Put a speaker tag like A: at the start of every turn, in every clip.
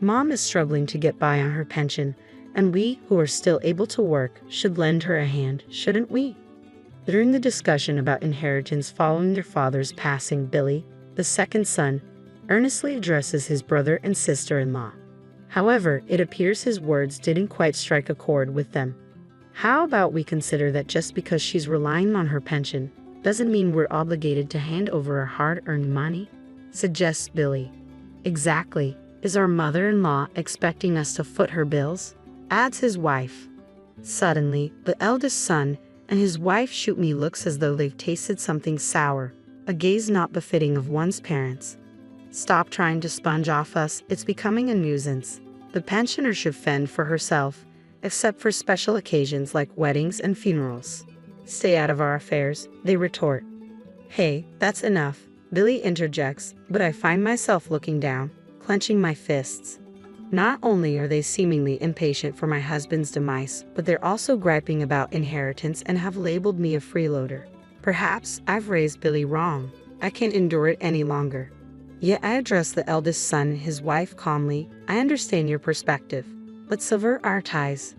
A: Mom is struggling to get by on her pension, and we, who are still able to work, should lend her a hand, shouldn't we? During the discussion about inheritance following their father's passing, Billy, the second son, earnestly addresses his brother and sister-in-law. However, it appears his words didn't quite strike a chord with them. How about we consider that just because she's relying on her pension, doesn't mean we're obligated to hand over our hard-earned money? Suggests Billy. Exactly. Is our mother-in-law expecting us to foot her bills? Adds his wife. Suddenly, the eldest son and his wife shoot me looks as though they've tasted something sour, a gaze not befitting of one's parents. Stop trying to sponge off us, it's becoming a nuisance. The pensioner should fend for herself, except for special occasions like weddings and funerals. Stay out of our affairs, they retort. Hey, that's enough, Billy interjects, but I find myself looking down, clenching my fists. Not only are they seemingly impatient for my husband's demise, but they're also griping about inheritance and have labeled me a freeloader. Perhaps I've raised Billy wrong. I can't endure it any longer. Yet I address the eldest son and his wife calmly. I understand your perspective. Let's sever our ties.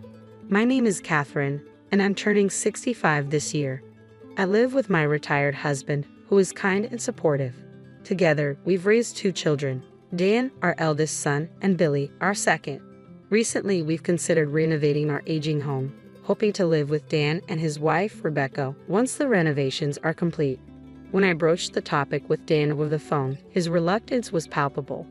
A: My name is Catherine, and I'm turning 65 this year. I live with my retired husband, who is kind and supportive. Together, we've raised 2 children. Dan, our eldest son, and Billy, our second. Recently, we've considered renovating our aging home, hoping to live with Dan and his wife, Rebecca, once the renovations are complete. When I broached the topic with Dan over the phone, his reluctance was palpable.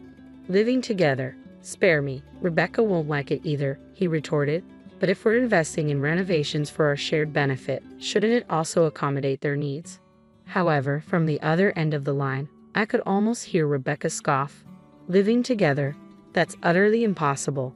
A: Living together? Spare me. Rebecca won't like it either, he retorted. But if we're investing in renovations for our shared benefit, shouldn't it also accommodate their needs? However, from the other end of the line, I could almost hear Rebecca scoff. Living together? That's utterly impossible.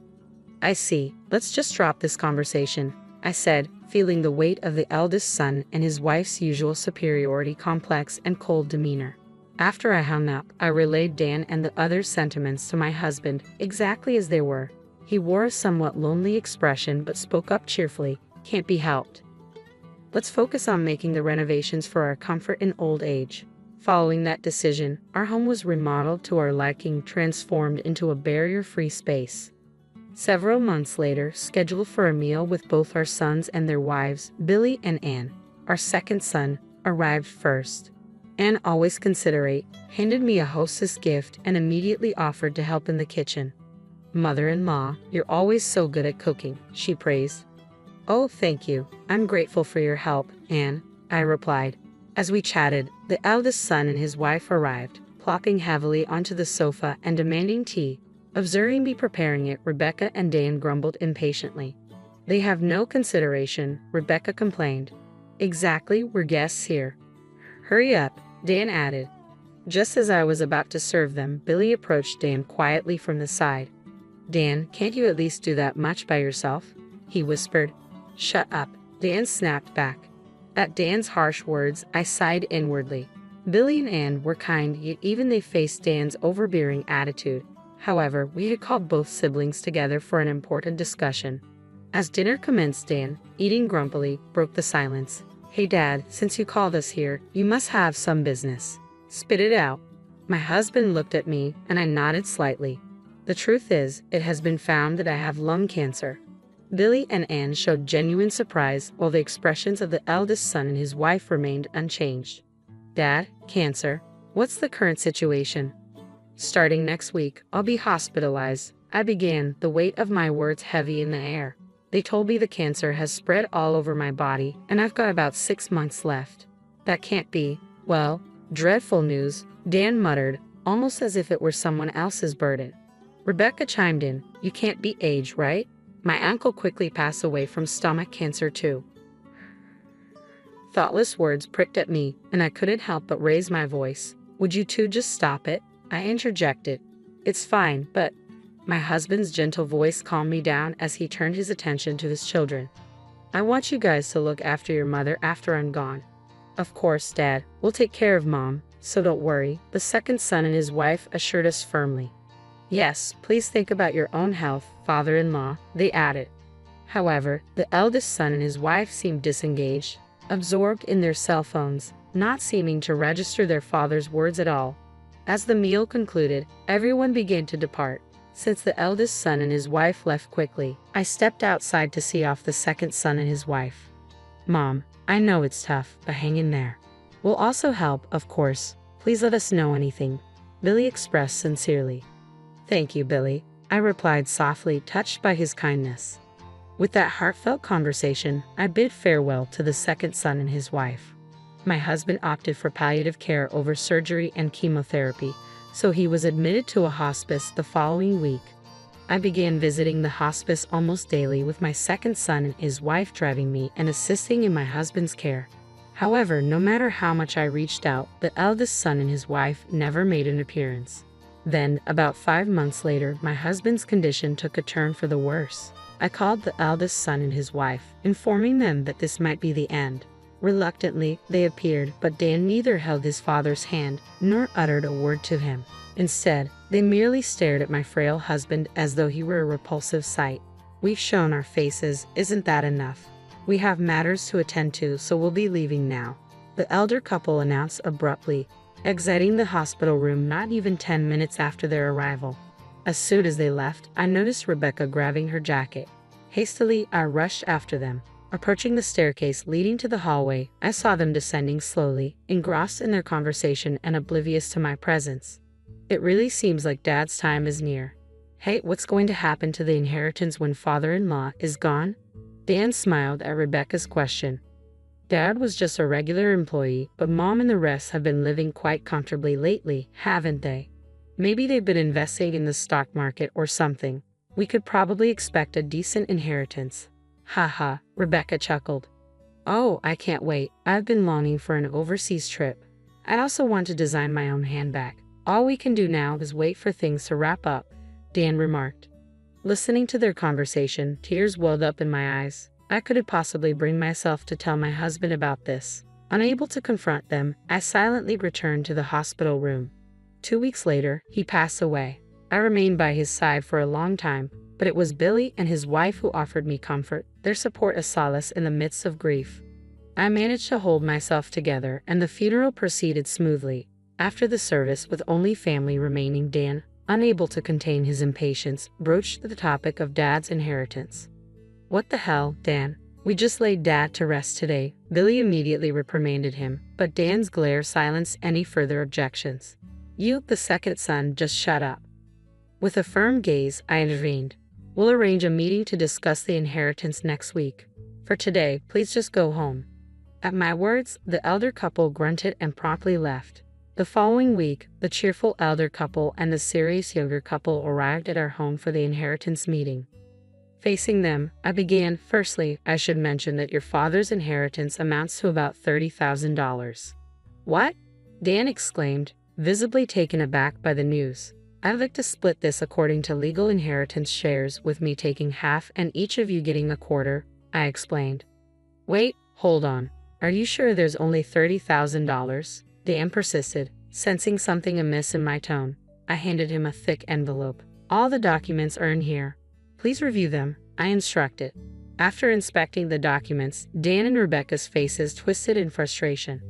A: I see. Let's just drop this conversation, I said, feeling the weight of the eldest son and his wife's usual superiority complex and cold demeanor. After I hung up, I relayed Dan and the other's sentiments to my husband, exactly as they were. He wore a somewhat lonely expression but spoke up cheerfully. Can't be helped. Let's focus on making the renovations for our comfort in old age. Following that decision, our home was remodeled to our liking, transformed into a barrier-free space. Several months later, scheduled for a meal with both our sons and their wives, Billy and Anne, our second son, arrived first. Anne, always considerate, handed me a hostess gift and immediately offered to help in the kitchen. Mother-in-law, you're always so good at cooking, she praised. Oh, thank you. I'm grateful for your help, Anne, I replied. As we chatted, the eldest son and his wife arrived, plopping heavily onto the sofa and demanding tea. Observing me preparing it, Rebecca and Dan grumbled impatiently. They have no consideration, Rebecca complained. Exactly, we're guests here. Hurry up, Dan added. Just as I was about to serve them, Billy approached Dan quietly from the side. Dan, can't you at least do that much by yourself? He whispered. Shut up, Dan snapped back. At Dan's harsh words, I sighed inwardly. Billy and Anne were kind, yet even they faced Dan's overbearing attitude. However, we had called both siblings together for an important discussion. As dinner commenced, Dan, eating grumpily, broke the silence. Hey Dad, since you called us here, you must have some business. Spit it out. My husband looked at me, and I nodded slightly. The truth is, it has been found that I have lung cancer. Billy and Anne showed genuine surprise, while the expressions of the eldest son and his wife remained unchanged. Dad, cancer? What's the current situation? Starting next week, I'll be hospitalized, I began, the weight of my words heavy in the air. They told me the cancer has spread all over my body, and I've got about 6 months left. That can't be. Well, dreadful news, Dan muttered, almost as if it were someone else's burden. Rebecca chimed in, you can't beat age, right? My uncle quickly passed away from stomach cancer too. Thoughtless words pricked at me, and I couldn't help but raise my voice. Would you two just stop it? I interjected. It's fine, but... My husband's gentle voice calmed me down as he turned his attention to his children. I want you guys to look after your mother after I'm gone. Of course, Dad, we'll take care of Mom, so don't worry, the second son and his wife assured us firmly. Yes, please think about your own health, father-in-law, they added. However, the eldest son and his wife seemed disengaged, absorbed in their cell phones, not seeming to register their father's words at all. As the meal concluded, everyone began to depart. Since the eldest son and his wife left quickly, I stepped outside to see off the second son and his wife. Mom, I know it's tough, but hang in there. We'll also help, of course. Please let us know anything, Billy expressed sincerely. Thank you, Billy, I replied softly, touched by his kindness. With that heartfelt conversation, I bid farewell to the second son and his wife. My husband opted for palliative care over surgery and chemotherapy, so he was admitted to a hospice the following week. I began visiting the hospice almost daily, with my second son and his wife driving me and assisting in my husband's care. However, no matter how much I reached out, the eldest son and his wife never made an appearance. Then, about 5 months later, my husband's condition took a turn for the worse. I called the eldest son and his wife, informing them that this might be the end. Reluctantly, they appeared, but Dan neither held his father's hand, nor uttered a word to him. Instead, they merely stared at my frail husband as though he were a repulsive sight. We've shown our faces, isn't that enough? We have matters to attend to, so we'll be leaving now, the elder couple announced abruptly, exiting the hospital room not even 10 minutes after their arrival. As soon as they left, I noticed Rebecca grabbing her jacket. Hastily, I rushed after them. Approaching the staircase leading to the hallway, I saw them descending slowly, engrossed in their conversation and oblivious to my presence. It really seems like Dad's time is near. Hey, what's going to happen to the inheritance when father-in-law is gone? Dan smiled at Rebecca's question. Dad was just a regular employee, but Mom and the rest have been living quite comfortably lately, haven't they? Maybe they've been investing in the stock market or something. We could probably expect a decent inheritance. Haha, Rebecca chuckled. Oh, I can't wait. I've been longing for an overseas trip. I also want to design my own handbag. All we can do now is wait for things to wrap up, Dan remarked. Listening to their conversation, tears welled up in my eyes. I couldn't possibly bring myself to tell my husband about this. Unable to confront them, I silently returned to the hospital room. 2 weeks later, he passed away. I remained by his side for a long time, but it was Billy and his wife who offered me comfort, their support a solace in the midst of grief. I managed to hold myself together, and the funeral proceeded smoothly. After the service, with only family remaining, Dan, unable to contain his impatience, broached the topic of Dad's inheritance. What the hell, Dan? We just laid Dad to rest today, Billy immediately reprimanded him, but Dan's glare silenced any further objections. You, the second son, just shut up. With a firm gaze, I intervened. We'll arrange a meeting to discuss the inheritance next week. For today, please just go home. At my words, the elder couple grunted and promptly left. The following week, the cheerful elder couple and the serious younger couple arrived at our home for the inheritance meeting. Facing them, I began, firstly, I should mention that your father's inheritance amounts to about $30,000. What? Dan exclaimed, visibly taken aback by the news. I'd like to split this according to legal inheritance shares, with me taking half and each of you getting a quarter, I explained. Wait, hold on. Are you sure there's only $30,000? Dan persisted, sensing something amiss in my tone. I handed him a thick envelope. All the documents are in here. Please review them, I instructed. After inspecting the documents, Dan and Rebecca's faces twisted in frustration.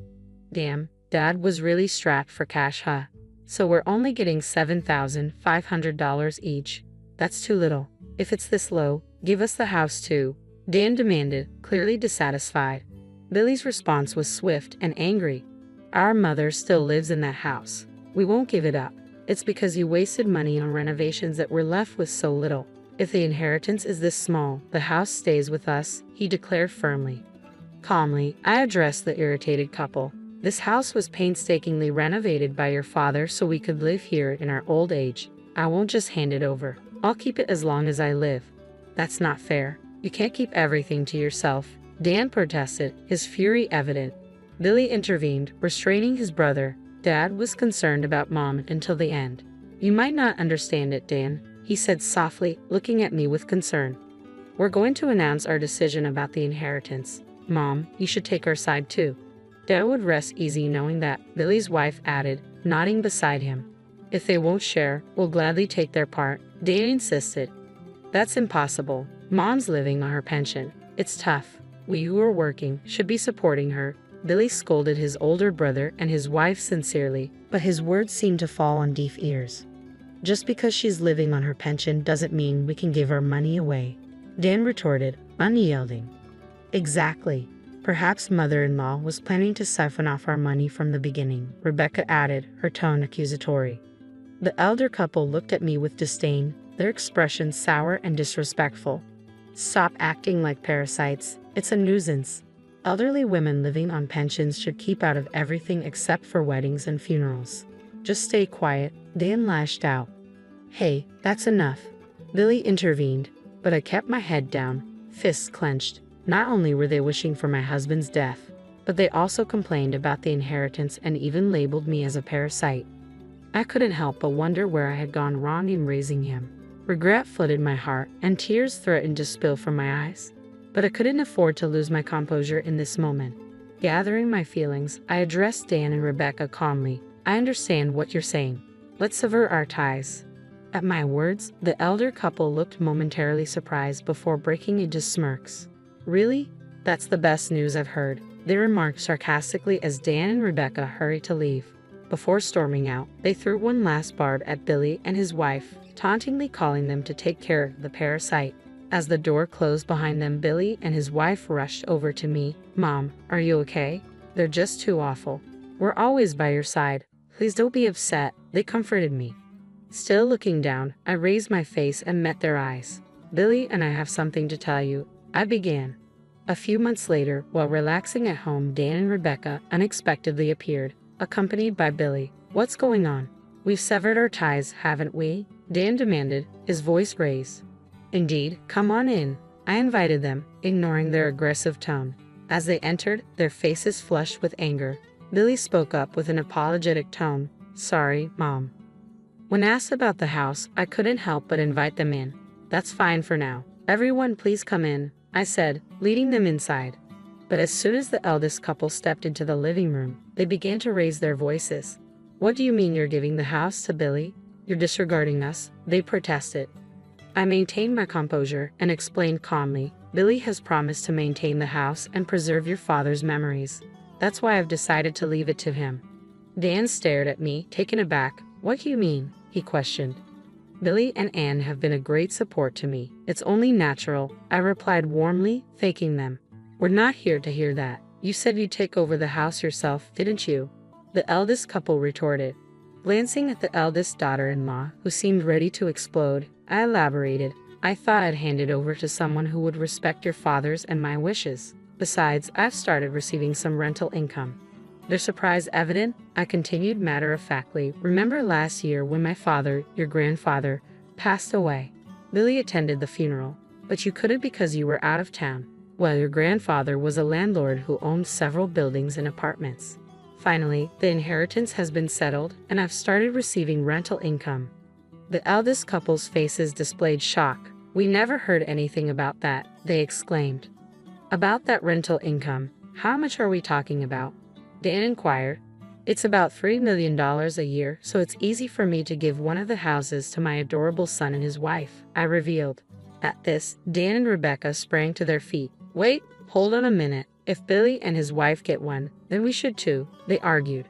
A: Damn, Dad was really strapped for cash, huh? So we're only getting $7,500 each. That's too little. If it's this low, give us the house too, Dan demanded, clearly dissatisfied. Billy's response was swift and angry. Our mother still lives in that house. We won't give it up. It's because you wasted money on renovations that we're left with so little. If the inheritance is this small, the house stays with us, he declared firmly. Calmly, I addressed the irritated couple. This house was painstakingly renovated by your father so we could live here in our old age. I won't just hand it over. I'll keep it as long as I live. That's not fair. You can't keep everything to yourself, Dan protested, his fury evident. Billy intervened, restraining his brother. Dad was concerned about Mom until the end. You might not understand it, Dan, he said softly, looking at me with concern. We're going to announce our decision about the inheritance. Mom, you should take our side too. Dad would rest easy knowing that, Billy's wife added, nodding beside him. If they won't share, we'll gladly take their part, Dan insisted. That's impossible. Mom's living on her pension. It's tough. We who are working should be supporting her. Billy scolded his older brother and his wife sincerely, but his words seemed to fall on deaf ears. Just because she's living on her pension doesn't mean we can give our money away, Dan retorted, unyielding. Exactly. Perhaps mother-in-law was planning to siphon off our money from the beginning, Rebecca added, her tone accusatory. The elder couple looked at me with disdain, their expressions sour and disrespectful. Stop acting like parasites. It's a nuisance. Elderly women living on pensions should keep out of everything except for weddings and funerals. Just stay quiet, Dan lashed out. Hey, that's enough. Billy intervened, but I kept my head down, fists clenched. Not only were they wishing for my husband's death, but they also complained about the inheritance and even labeled me as a parasite. I couldn't help but wonder where I had gone wrong in raising him. Regret flooded my heart, and tears threatened to spill from my eyes. But I couldn't afford to lose my composure in this moment. Gathering my feelings, I addressed Dan and Rebecca calmly. I understand what you're saying. Let's sever our ties. At my words, the elder couple looked momentarily surprised before breaking into smirks. Really? That's the best news I've heard, they remarked sarcastically as Dan and Rebecca hurried to leave. Before storming out, they threw one last barb at Billy and his wife, tauntingly calling them to take care of the parasite. As the door closed behind them, Billy and his wife rushed over to me. Mom, are you okay? They're just too awful. We're always by your side. Please don't be upset, they comforted me. Still looking down, I raised my face and met their eyes. Billy and I have something to tell you, I began. A few months later, while relaxing at home, Dan and Rebecca unexpectedly appeared, accompanied by Billy. What's going on? We've severed our ties, haven't we? Dan demanded, his voice raised. Indeed, come on in. I invited them, ignoring their aggressive tone. As they entered, their faces flushed with anger. Billy spoke up with an apologetic tone. Sorry, Mom. When asked about the house, I couldn't help but invite them in. That's fine for now. Everyone please come in, I said, leading them inside. But as soon as the eldest couple stepped into the living room, they began to raise their voices. What do you mean you're giving the house to Billy? You're disregarding us, they protested. I maintained my composure and explained calmly, Billy has promised to maintain the house and preserve your father's memories. That's why I've decided to leave it to him. Dan stared at me, taken aback. What do you mean? He questioned. Billy and Anne have been a great support to me. It's only natural, I replied warmly, thanking them. We're not here to hear that. You said you'd take over the house yourself, didn't you? The eldest couple retorted. Glancing at the eldest daughter-in-law, who seemed ready to explode, I elaborated. I thought I'd hand it over to someone who would respect your father's and my wishes. Besides, I've started receiving some rental income. Their surprise evident, I continued matter-of-factly. Remember last year when my father, your grandfather, passed away? Billy attended the funeral, but you couldn't because you were out of town. Well, your grandfather was a landlord who owned several buildings and apartments. Finally, the inheritance has been settled, and I've started receiving rental income. The eldest couple's faces displayed shock. We never heard anything about that, they exclaimed. About that rental income, how much are we talking about? Dan inquired. It's about $3 million a year, so it's easy for me to give one of the houses to my adorable son and his wife, I revealed. At this, Dan and Rebecca sprang to their feet. Wait, hold on a minute. If Billy and his wife get one, then we should too, they argued.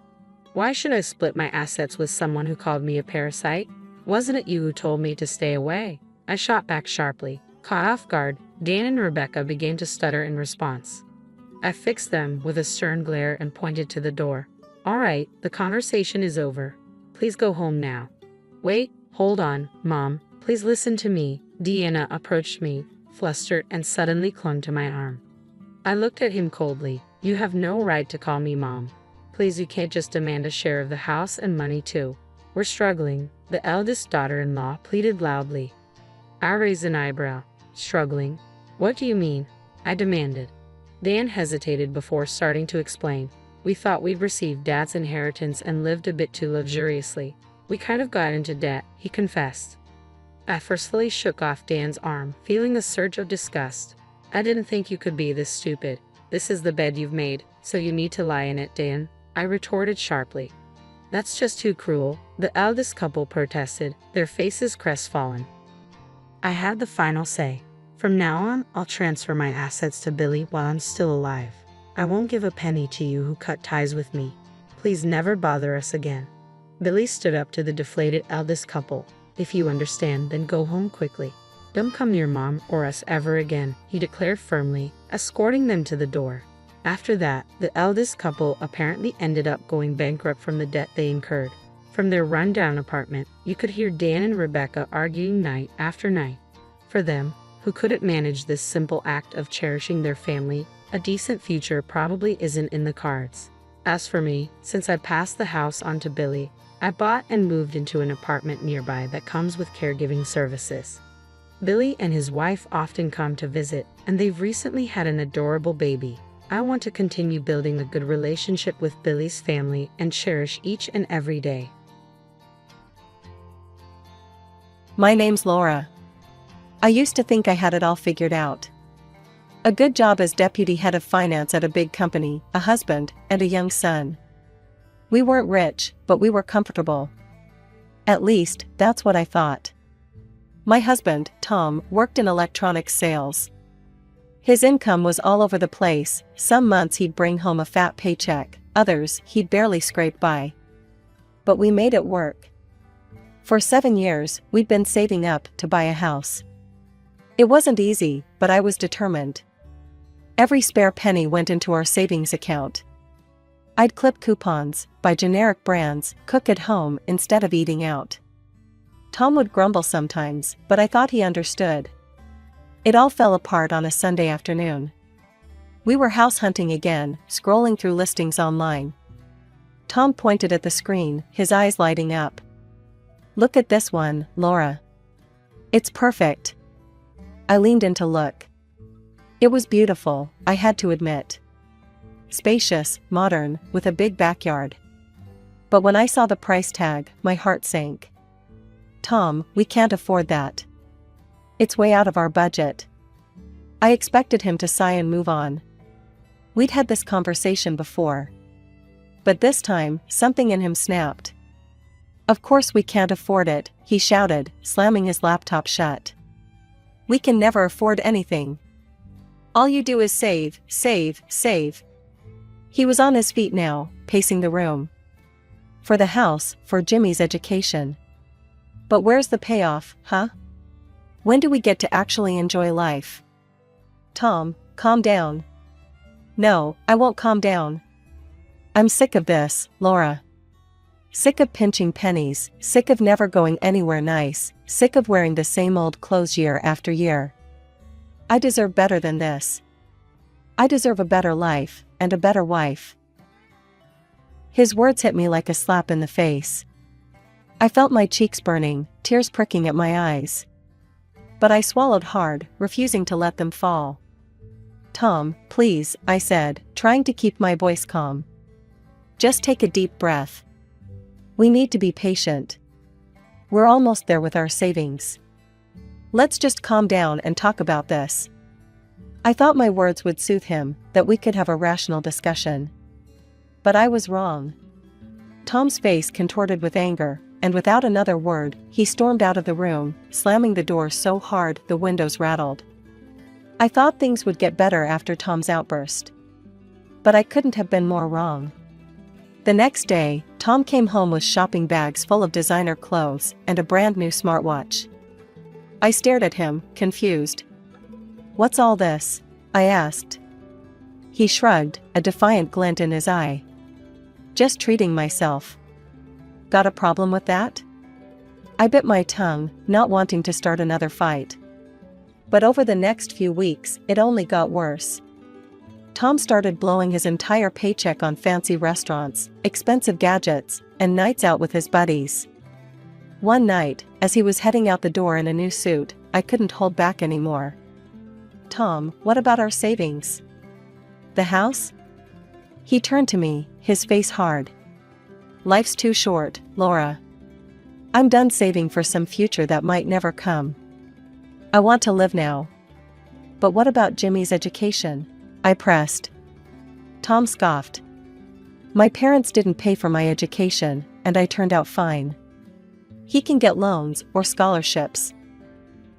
A: Why should I split my assets with someone who called me a parasite? Wasn't it you who told me to stay away? I shot back sharply. Caught off guard, Dan and Rebecca began to stutter in response. I fixed them with a stern glare and pointed to the door. All right, the conversation is over. Please go home now. Wait, hold on, Mom. Please listen to me. Deanna approached me, flustered, and suddenly clung to my arm. I looked at him coldly. You have no right to call me Mom. Please, you can't just demand a share of the house and money too. We're struggling, the eldest daughter-in-law pleaded loudly. I raised an eyebrow. Struggling? What do you mean? I demanded. Dan hesitated before starting to explain. We thought we'd received Dad's inheritance and lived a bit too luxuriously. We kind of got into debt, he confessed. I forcefully shook off Dan's arm, feeling a surge of disgust. I didn't think you could be this stupid. This is the bed you've made, so you need to lie in it, Dan, I retorted sharply. That's just too cruel, the eldest couple protested, their faces crestfallen. I had the final say. From now on, I'll transfer my assets to Billy while I'm still alive. I won't give a penny to you who cut ties with me. Please never bother us again. Billy stood up to the deflated eldest couple. If you understand, then go home quickly. Don't come near Mom or us ever again," he declared firmly, escorting them to the door. After that, the eldest couple apparently ended up going bankrupt from the debt they incurred. From their rundown apartment, you could hear Dan and Rebecca arguing night after night. For them, who couldn't manage this simple act of cherishing their family, a decent future probably isn't in the cards. As for me, since I passed the house on to Billy, I bought and moved into an apartment nearby that comes with caregiving services. Billy and his wife often come to visit, and they've recently had an adorable baby. I want to continue building a good relationship with Billy's family and cherish each and every day.
B: My name's Laura. I used to think I had it all figured out. A good job as deputy head of finance at a big company, a husband, and a young son. We weren't rich, but we were comfortable. At least, that's what I thought. My husband, Tom, worked in electronics sales. His income was all over the place. Some months he'd bring home a fat paycheck, others he'd barely scrape by. But we made it work. For 7 years, we'd been saving up to buy a house. It wasn't easy, but I was determined. Every spare penny went into our savings account. I'd clip coupons, buy generic brands, cook at home instead of eating out. Tom would grumble sometimes, but I thought he understood. It all fell apart on a Sunday afternoon. We were house hunting again, scrolling through listings online. Tom pointed at the screen, his eyes lighting up. "Look at this one, Laura. It's perfect." I leaned in to look. It was beautiful, I had to admit. Spacious, modern, with a big backyard. But when I saw the price tag, my heart sank. "Tom, we can't afford that. It's way out of our budget." I expected him to sigh and move on. We'd had this conversation before. But this time, something in him snapped. "Of course we can't afford it," he shouted, slamming his laptop shut. "We can never afford anything. All you do is save, save, save." He was on his feet now, pacing the room. "For the house, for Jimmy's education. But where's the payoff, huh? When do we get to actually enjoy life?" "Tom, calm down." "No, I won't calm down. I'm sick of this, Laura. Sick of pinching pennies, sick of never going anywhere nice, sick of wearing the same old clothes year after year. I deserve better than this. I deserve a better life, and a better wife." His words hit me like a slap in the face. I felt my cheeks burning, tears pricking at my eyes. But I swallowed hard, refusing to let them fall. "Tom, please," I said, trying to keep my voice calm. "Just take a deep breath. We need to be patient. We're almost there with our savings. Let's just calm down and talk about this." I thought my words would soothe him, that we could have a rational discussion. But I was wrong. Tom's face contorted with anger, and without another word, he stormed out of the room, slamming the door so hard the windows rattled. I thought things would get better after Tom's outburst. But I couldn't have been more wrong. The next day, Tom came home with shopping bags full of designer clothes and a brand new smartwatch. I stared at him, confused. "What's all this?" I asked. He shrugged, a defiant glint in his eye. "Just treating myself." "Got a problem with that?" I bit my tongue, not wanting to start another fight. But over the next few weeks, it only got worse. Tom started blowing his entire paycheck on fancy restaurants, expensive gadgets, and nights out with his buddies. One night, as he was heading out the door in a new suit, I couldn't hold back anymore. "Tom, what about our savings? The house?" He turned to me, his face hard. "Life's too short, Laura. I'm done saving for some future that might never come. I want to live now." "But what about Jimmy's education?" I pressed. Tom scoffed. "My parents didn't pay for my education, and I turned out fine. He can get loans or scholarships.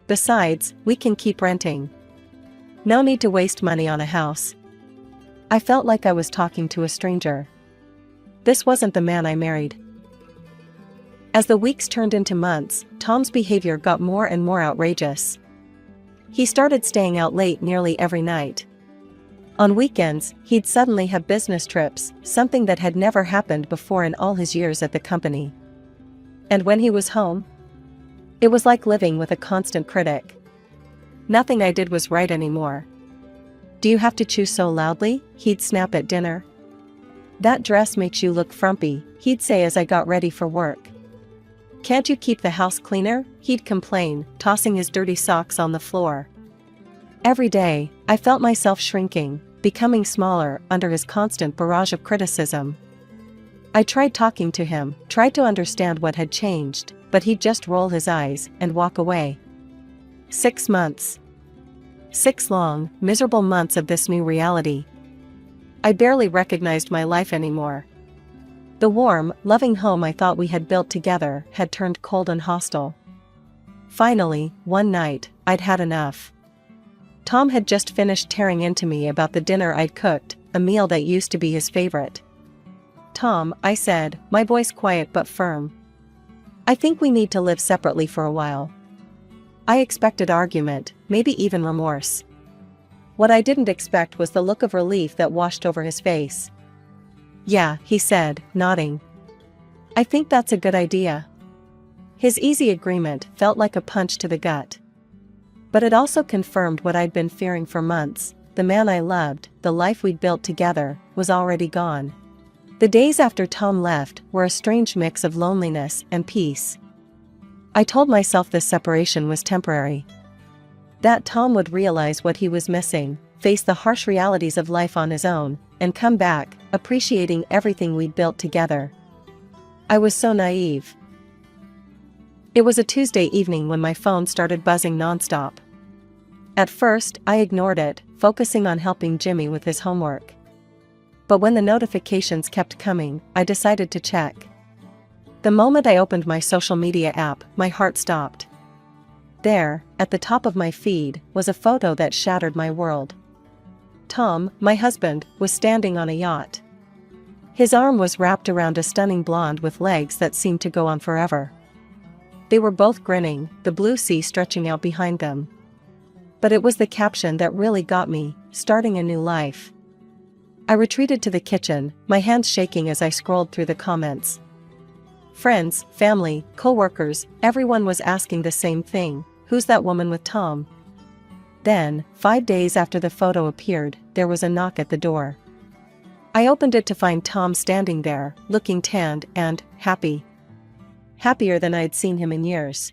B: Besides, we can keep renting. No need to waste money on a house." I felt like I was talking to a stranger. This wasn't the man I married. As the weeks turned into months, Tom's behavior got more and more outrageous. He started staying out late nearly every night. On weekends, he'd suddenly have business trips, something that had never happened before in all his years at the company. And when he was home, it was like living with a constant critic. Nothing I did was right anymore. "Do you have to chew so loudly?" he'd snap at dinner. "That dress makes you look frumpy," he'd say as I got ready for work. "Can't you keep the house cleaner?" he'd complain, tossing his dirty socks on the floor. Every day, I felt myself shrinking, becoming smaller under his constant barrage of criticism. I tried talking to him, tried to understand what had changed, but he'd just roll his eyes and walk away. 6 months. 6 long, miserable months of this new reality. I barely recognized my life anymore. The warm, loving home I thought we had built together had turned cold and hostile. Finally, one night, I'd had enough. Tom had just finished tearing into me about the dinner I'd cooked, a meal that used to be his favorite. "Tom," I said, my voice quiet but firm, "I think we need to live separately for a while." I expected argument, maybe even remorse. What I didn't expect was the look of relief that washed over his face. "Yeah," he said, nodding. "I think that's a good idea." His easy agreement felt like a punch to the gut. But it also confirmed what I'd been fearing for months: the man I loved, the life we'd built together, was already gone. The days after Tom left were a strange mix of loneliness and peace. I told myself this separation was temporary. That Tom would realize what he was missing, face the harsh realities of life on his own, and come back, appreciating everything we'd built together. I was so naive. It was a Tuesday evening when my phone started buzzing nonstop. At first, I ignored it, focusing on helping Jimmy with his homework. But when the notifications kept coming, I decided to check. The moment I opened my social media app, my heart stopped. There, at the top of my feed, was a photo that shattered my world. Tom, my husband, was standing on a yacht. His arm was wrapped around a stunning blonde with legs that seemed to go on forever. They were both grinning, the blue sea stretching out behind them. But it was the caption that really got me: "Starting a new life." I retreated to the kitchen, my hands shaking as I scrolled through the comments. Friends, family, co-workers, everyone was asking the same thing: who's that woman with Tom? Then, 5 days after the photo appeared, there was a knock at the door. I opened it to find Tom standing there, looking tanned and happy. Happier than I'd seen him in years.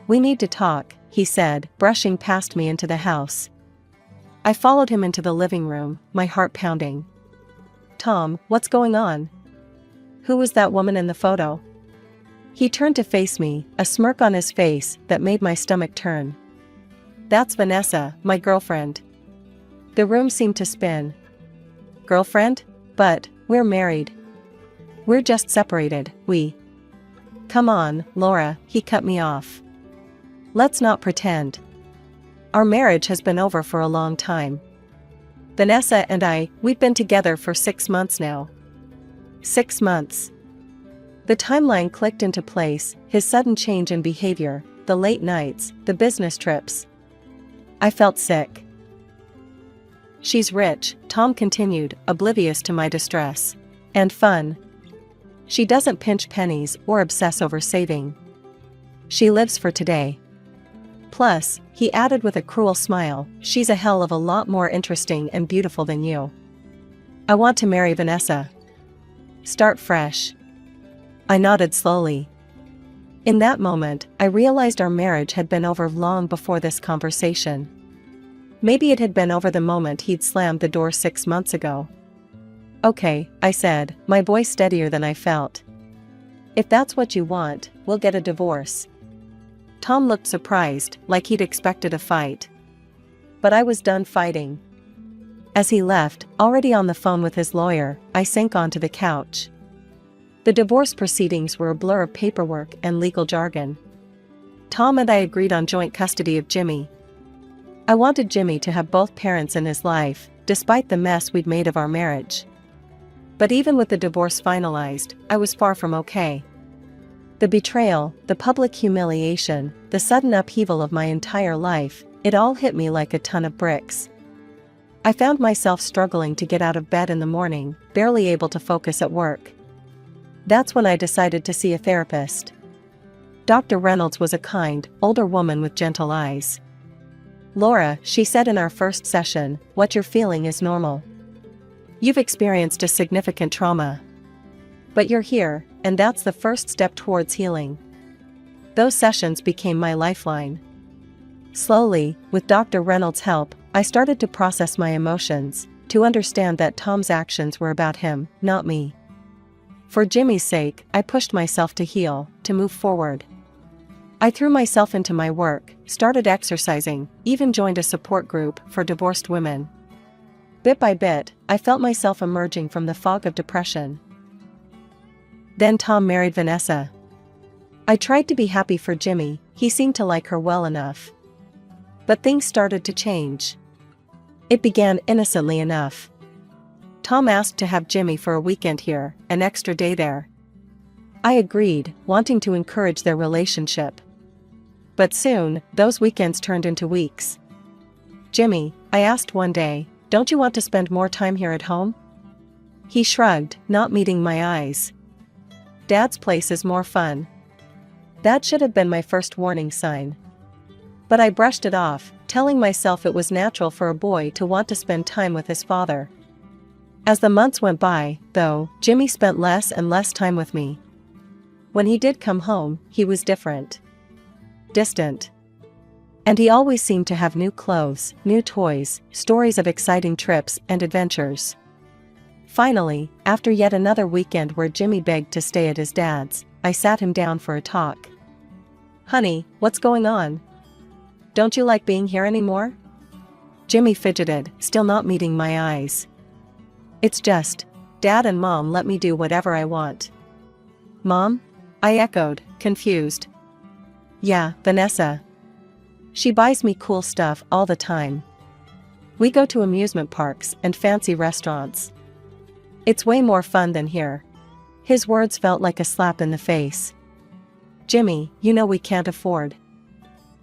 B: "We need to talk," he said, brushing past me into the house. I followed him into the living room, my heart pounding. "Tom, what's going on? Who was that woman in the photo?" He turned to face me, a smirk on his face that made my stomach turn. "That's Vanessa, my girlfriend." The room seemed to spin. "Girlfriend? But we're married." "We're just separated, Come on, Laura," he cut me off. "Let's not pretend. Our marriage has been over for a long time. Vanessa and we've been together for 6 months now." 6 months. The timeline clicked into place, his sudden change in behavior, the late nights, the business trips. I felt sick. "She's rich," Tom continued, oblivious to my distress. "And fun. She doesn't pinch pennies or obsess over saving. She lives for today. Plus," he added with a cruel smile, "she's a hell of a lot more interesting and beautiful than you. I want to marry Vanessa. Start fresh." I nodded slowly. In that moment, I realized our marriage had been over long before this conversation. Maybe it had been over the moment he'd slammed the door 6 months ago. "Okay," I said, my voice steadier than I felt. "If that's what you want, we'll get a divorce." Tom looked surprised, like he'd expected a fight. But I was done fighting. As he left, already on the phone with his lawyer, I sank onto the couch. The divorce proceedings were a blur of paperwork and legal jargon. Tom and I agreed on joint custody of Jimmy. I wanted Jimmy to have both parents in his life, despite the mess we'd made of our marriage. But even with the divorce finalized, I was far from okay. The betrayal, the public humiliation, the sudden upheaval of my entire life, it all hit me like a ton of bricks. I found myself struggling to get out of bed in the morning, barely able to focus at work. That's when I decided to see a therapist. Dr. Reynolds was a kind, older woman with gentle eyes. "Laura," she said in our first session, "what you're feeling is normal. You've experienced a significant trauma. But you're here, and that's the first step towards healing." Those sessions became my lifeline. Slowly, with Dr. Reynolds' help, I started to process my emotions, to understand that Tom's actions were about him, not me. For Jimmy's sake, I pushed myself to heal, to move forward. I threw myself into my work, started exercising, even joined a support group for divorced women. Bit by bit, I felt myself emerging from the fog of depression. Then Tom married Vanessa. I tried to be happy for Jimmy, he seemed to like her well enough. But things started to change. It began innocently enough. Tom asked to have Jimmy for a weekend here, an extra day there. I agreed, wanting to encourage their relationship. But soon, those weekends turned into weeks. "Jimmy," I asked one day, "don't you want to spend more time here at home?" He shrugged, not meeting my eyes. "Dad's place is more fun." That should have been my first warning sign. But I brushed it off, telling myself it was natural for a boy to want to spend time with his father. As the months went by, though, Jimmy spent less and less time with me. When he did come home, he was different. Distant. And he always seemed to have new clothes, new toys, stories of exciting trips and adventures. Finally, after yet another weekend where Jimmy begged to stay at his dad's, I sat him down for a talk. "Honey, what's going on? Don't you like being here anymore?" Jimmy fidgeted, still not meeting my eyes. "It's just, Dad and Mom let me do whatever I want." "Mom?" I echoed, confused. "Yeah, Vanessa. She buys me cool stuff all the time. We go to amusement parks and fancy restaurants. It's way more fun than here." His words felt like a slap in the face. "Jimmy, you know we can't afford."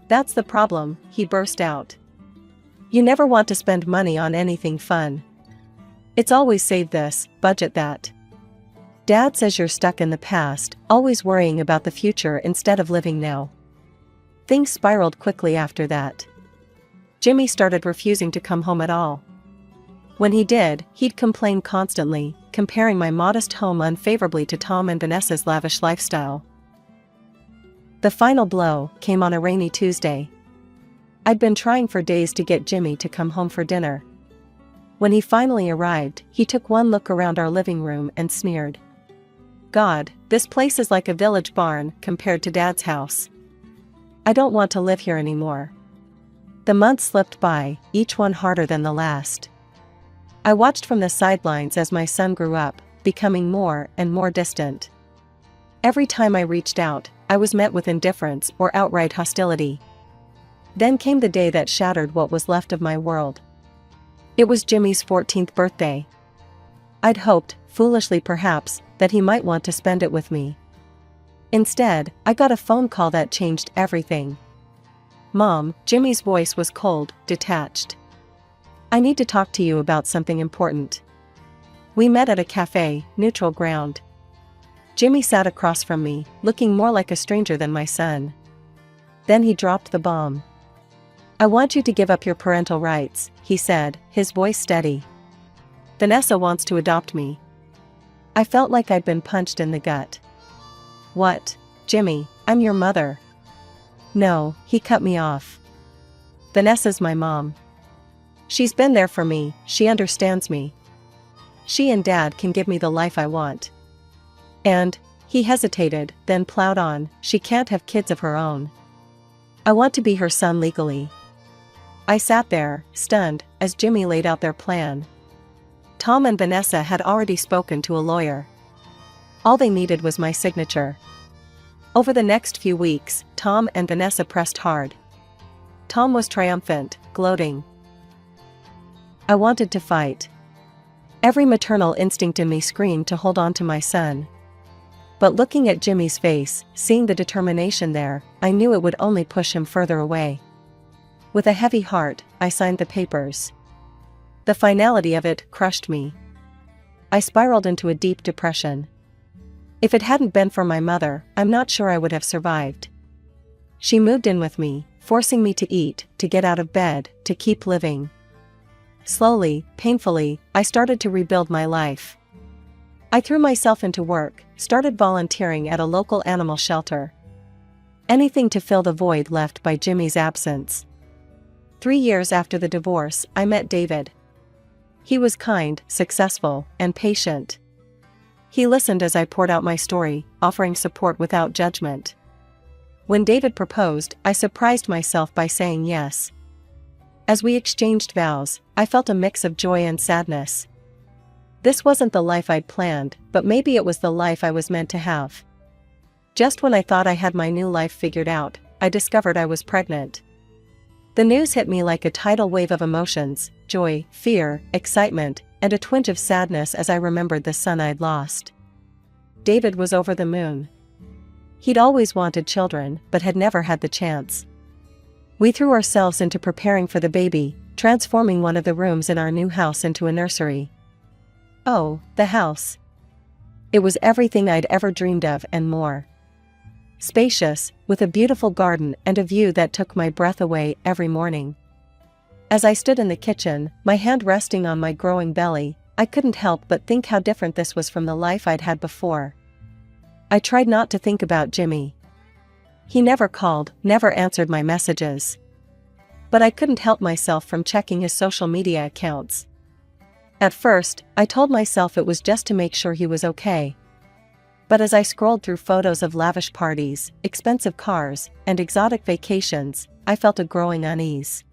B: "That's the problem," he burst out. "You never want to spend money on anything fun. It's always save this, budget that. Dad says you're stuck in the past, always worrying about the future instead of living now." Things spiraled quickly after that. Jimmy started refusing to come home at all. When he did, he'd complain constantly, comparing my modest home unfavorably to Tom and Vanessa's lavish lifestyle. The final blow came on a rainy Tuesday. I'd been trying for days to get Jimmy to come home for dinner. When he finally arrived, he took one look around our living room and sneered. "God, this place is like a village barn compared to Dad's house. I don't want to live here anymore." The months slipped by, each one harder than the last. I watched from the sidelines as my son grew up, becoming more and more distant. Every time I reached out, I was met with indifference or outright hostility. Then came the day that shattered what was left of my world. It was Jimmy's 14th birthday. I'd hoped, foolishly perhaps, that he might want to spend it with me. Instead, I got a phone call that changed everything. "Mom," Jimmy's voice was cold, detached. "I need to talk to you about something important." We met at a cafe, neutral ground. Jimmy sat across from me, looking more like a stranger than my son. Then he dropped the bomb. "I want you to give up your parental rights," he said, his voice steady. "Vanessa wants to adopt me." I felt like I'd been punched in the gut. "What, Jimmy, I'm your mother." "No," he cut me off. "Vanessa's my mom. She's been there for me, she understands me. She and Dad can give me the life I want. And," he hesitated, then plowed on, "she can't have kids of her own. I want to be her son legally." I sat there, stunned, as Jimmy laid out their plan. Tom and Vanessa had already spoken to a lawyer. All they needed was my signature. Over the next few weeks, Tom and Vanessa pressed hard. Tom was triumphant, gloating. I wanted to fight. Every maternal instinct in me screamed to hold on to my son. But looking at Jimmy's face, seeing the determination there, I knew it would only push him further away. With a heavy heart, I signed the papers. The finality of it crushed me. I spiraled into a deep depression. If it hadn't been for my mother, I'm not sure I would have survived. She moved in with me, forcing me to eat, to get out of bed, to keep living. Slowly, painfully, I started to rebuild my life. I threw myself into work, started volunteering at a local animal shelter. Anything to fill the void left by Jimmy's absence. 3 years after the divorce, I met David. He was kind, successful, and patient. He listened as I poured out my story, offering support without judgment. When David proposed, I surprised myself by saying yes. As we exchanged vows, I felt a mix of joy and sadness. This wasn't the life I'd planned, but maybe it was the life I was meant to have. Just when I thought I had my new life figured out, I discovered I was pregnant. The news hit me like a tidal wave of emotions, joy, fear, excitement, and a twinge of sadness as I remembered the son I'd lost. David was over the moon. He'd always wanted children, but had never had the chance. We threw ourselves into preparing for the baby, transforming one of the rooms in our new house into a nursery. Oh, the house. It was everything I'd ever dreamed of and more. Spacious, with a beautiful garden and a view that took my breath away every morning. As I stood in the kitchen, my hand resting on my growing belly, I couldn't help but think how different this was from the life I'd had before. I tried not to think about Jimmy. He never called, never answered my messages. But I couldn't help myself from checking his social media accounts. At first, I told myself it was just to make sure he was okay. But as I scrolled through photos of lavish parties, expensive cars, and exotic vacations, I felt a growing unease.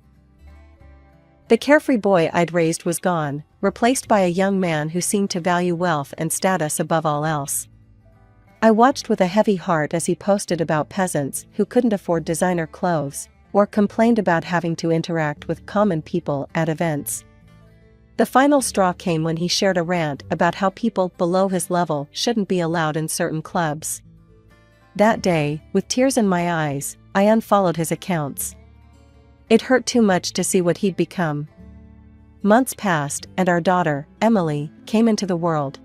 B: The carefree boy I'd raised was gone, replaced by a young man who seemed to value wealth and status above all else. I watched with a heavy heart as he posted about peasants who couldn't afford designer clothes, or complained about having to interact with common people at events. The final straw came when he shared a rant about how people below his level shouldn't be allowed in certain clubs. That day, with tears in my eyes, I unfollowed his accounts. It hurt too much to see what he'd become. Months passed, and our daughter, Emily, came into the world.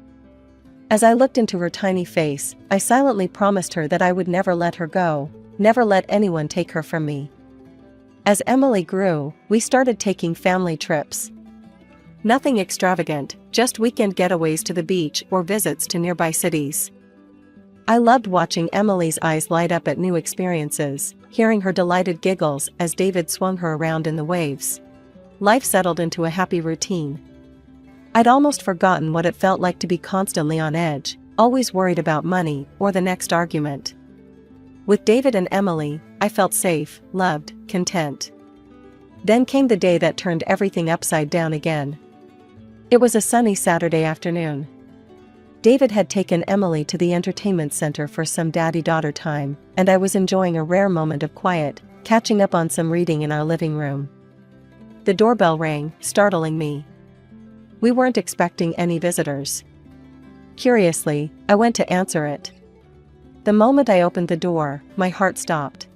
B: As I looked into her tiny face, I silently promised her that I would never let her go, never let anyone take her from me. As Emily grew, we started taking family trips. Nothing extravagant, just weekend getaways to the beach or visits to nearby cities. I loved watching Emily's eyes light up at new experiences, hearing her delighted giggles as David swung her around in the waves. Life settled into a happy routine. I'd almost forgotten what it felt like to be constantly on edge, always worried about money or the next argument. With David and Emily, I felt safe, loved, content. Then came the day that turned everything upside down again. It was a sunny Saturday afternoon. David had taken Emily to the entertainment center for some daddy-daughter time, and I was enjoying a rare moment of quiet, catching up on some reading in our living room. The doorbell rang, startling me. We weren't expecting any visitors. Curiously, I went to answer it. The moment I opened the door, my heart stopped.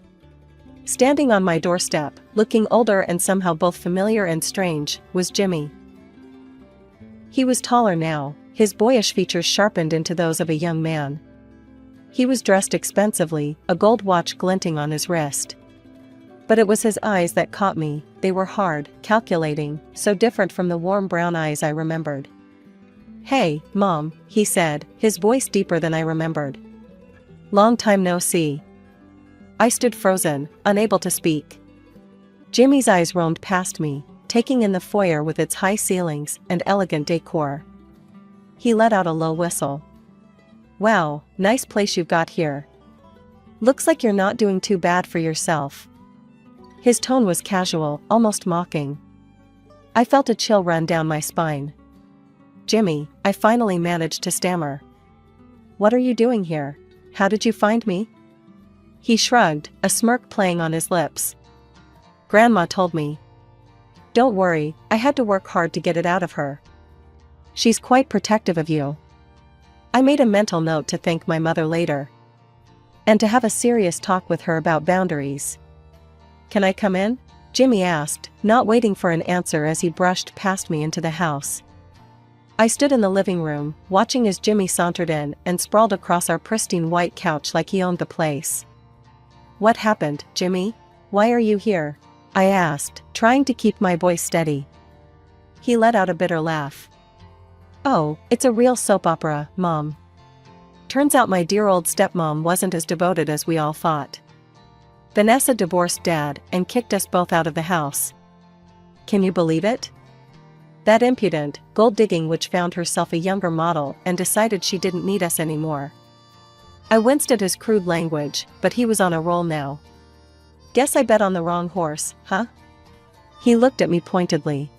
B: Standing on my doorstep, looking older and somehow both familiar and strange, was Jimmy. He was taller now, his boyish features sharpened into those of a young man. He was dressed expensively, a gold watch glinting on his wrist. But it was his eyes that caught me. They were hard, calculating, so different from the warm brown eyes I remembered. "Hey, Mom," he said, his voice deeper than I remembered. "Long time no see." I stood frozen, unable to speak. Jimmy's eyes roamed past me, taking in the foyer with its high ceilings and elegant decor. He let out a low whistle. "Wow, nice place you've got here. Looks like you're not doing too bad for yourself." His tone was casual, almost mocking. I felt a chill run down my spine. "Jimmy," I finally managed to stammer. "What are you doing here? How did you find me?" He shrugged, a smirk playing on his lips. "Grandma told me." "Don't worry, I had to work hard to get it out of her. She's quite protective of you." I made a mental note to thank my mother later. And to have a serious talk with her about boundaries. "Can I come in?" Jimmy asked, not waiting for an answer as he brushed past me into the house. I stood in the living room, watching as Jimmy sauntered in and sprawled across our pristine white couch like he owned the place. "What happened, Jimmy? Why are you here?" I asked, trying to keep my voice steady. He let out a bitter laugh. "Oh, it's a real soap opera, Mom. Turns out my dear old stepmom wasn't as devoted as we all thought. Vanessa divorced Dad and kicked us both out of the house. Can you believe it? That impudent, gold-digging witch found herself a younger model and decided she didn't need us anymore." I winced at his crude language, but he was on a roll now. "Guess I bet on the wrong horse, huh?" He looked at me pointedly.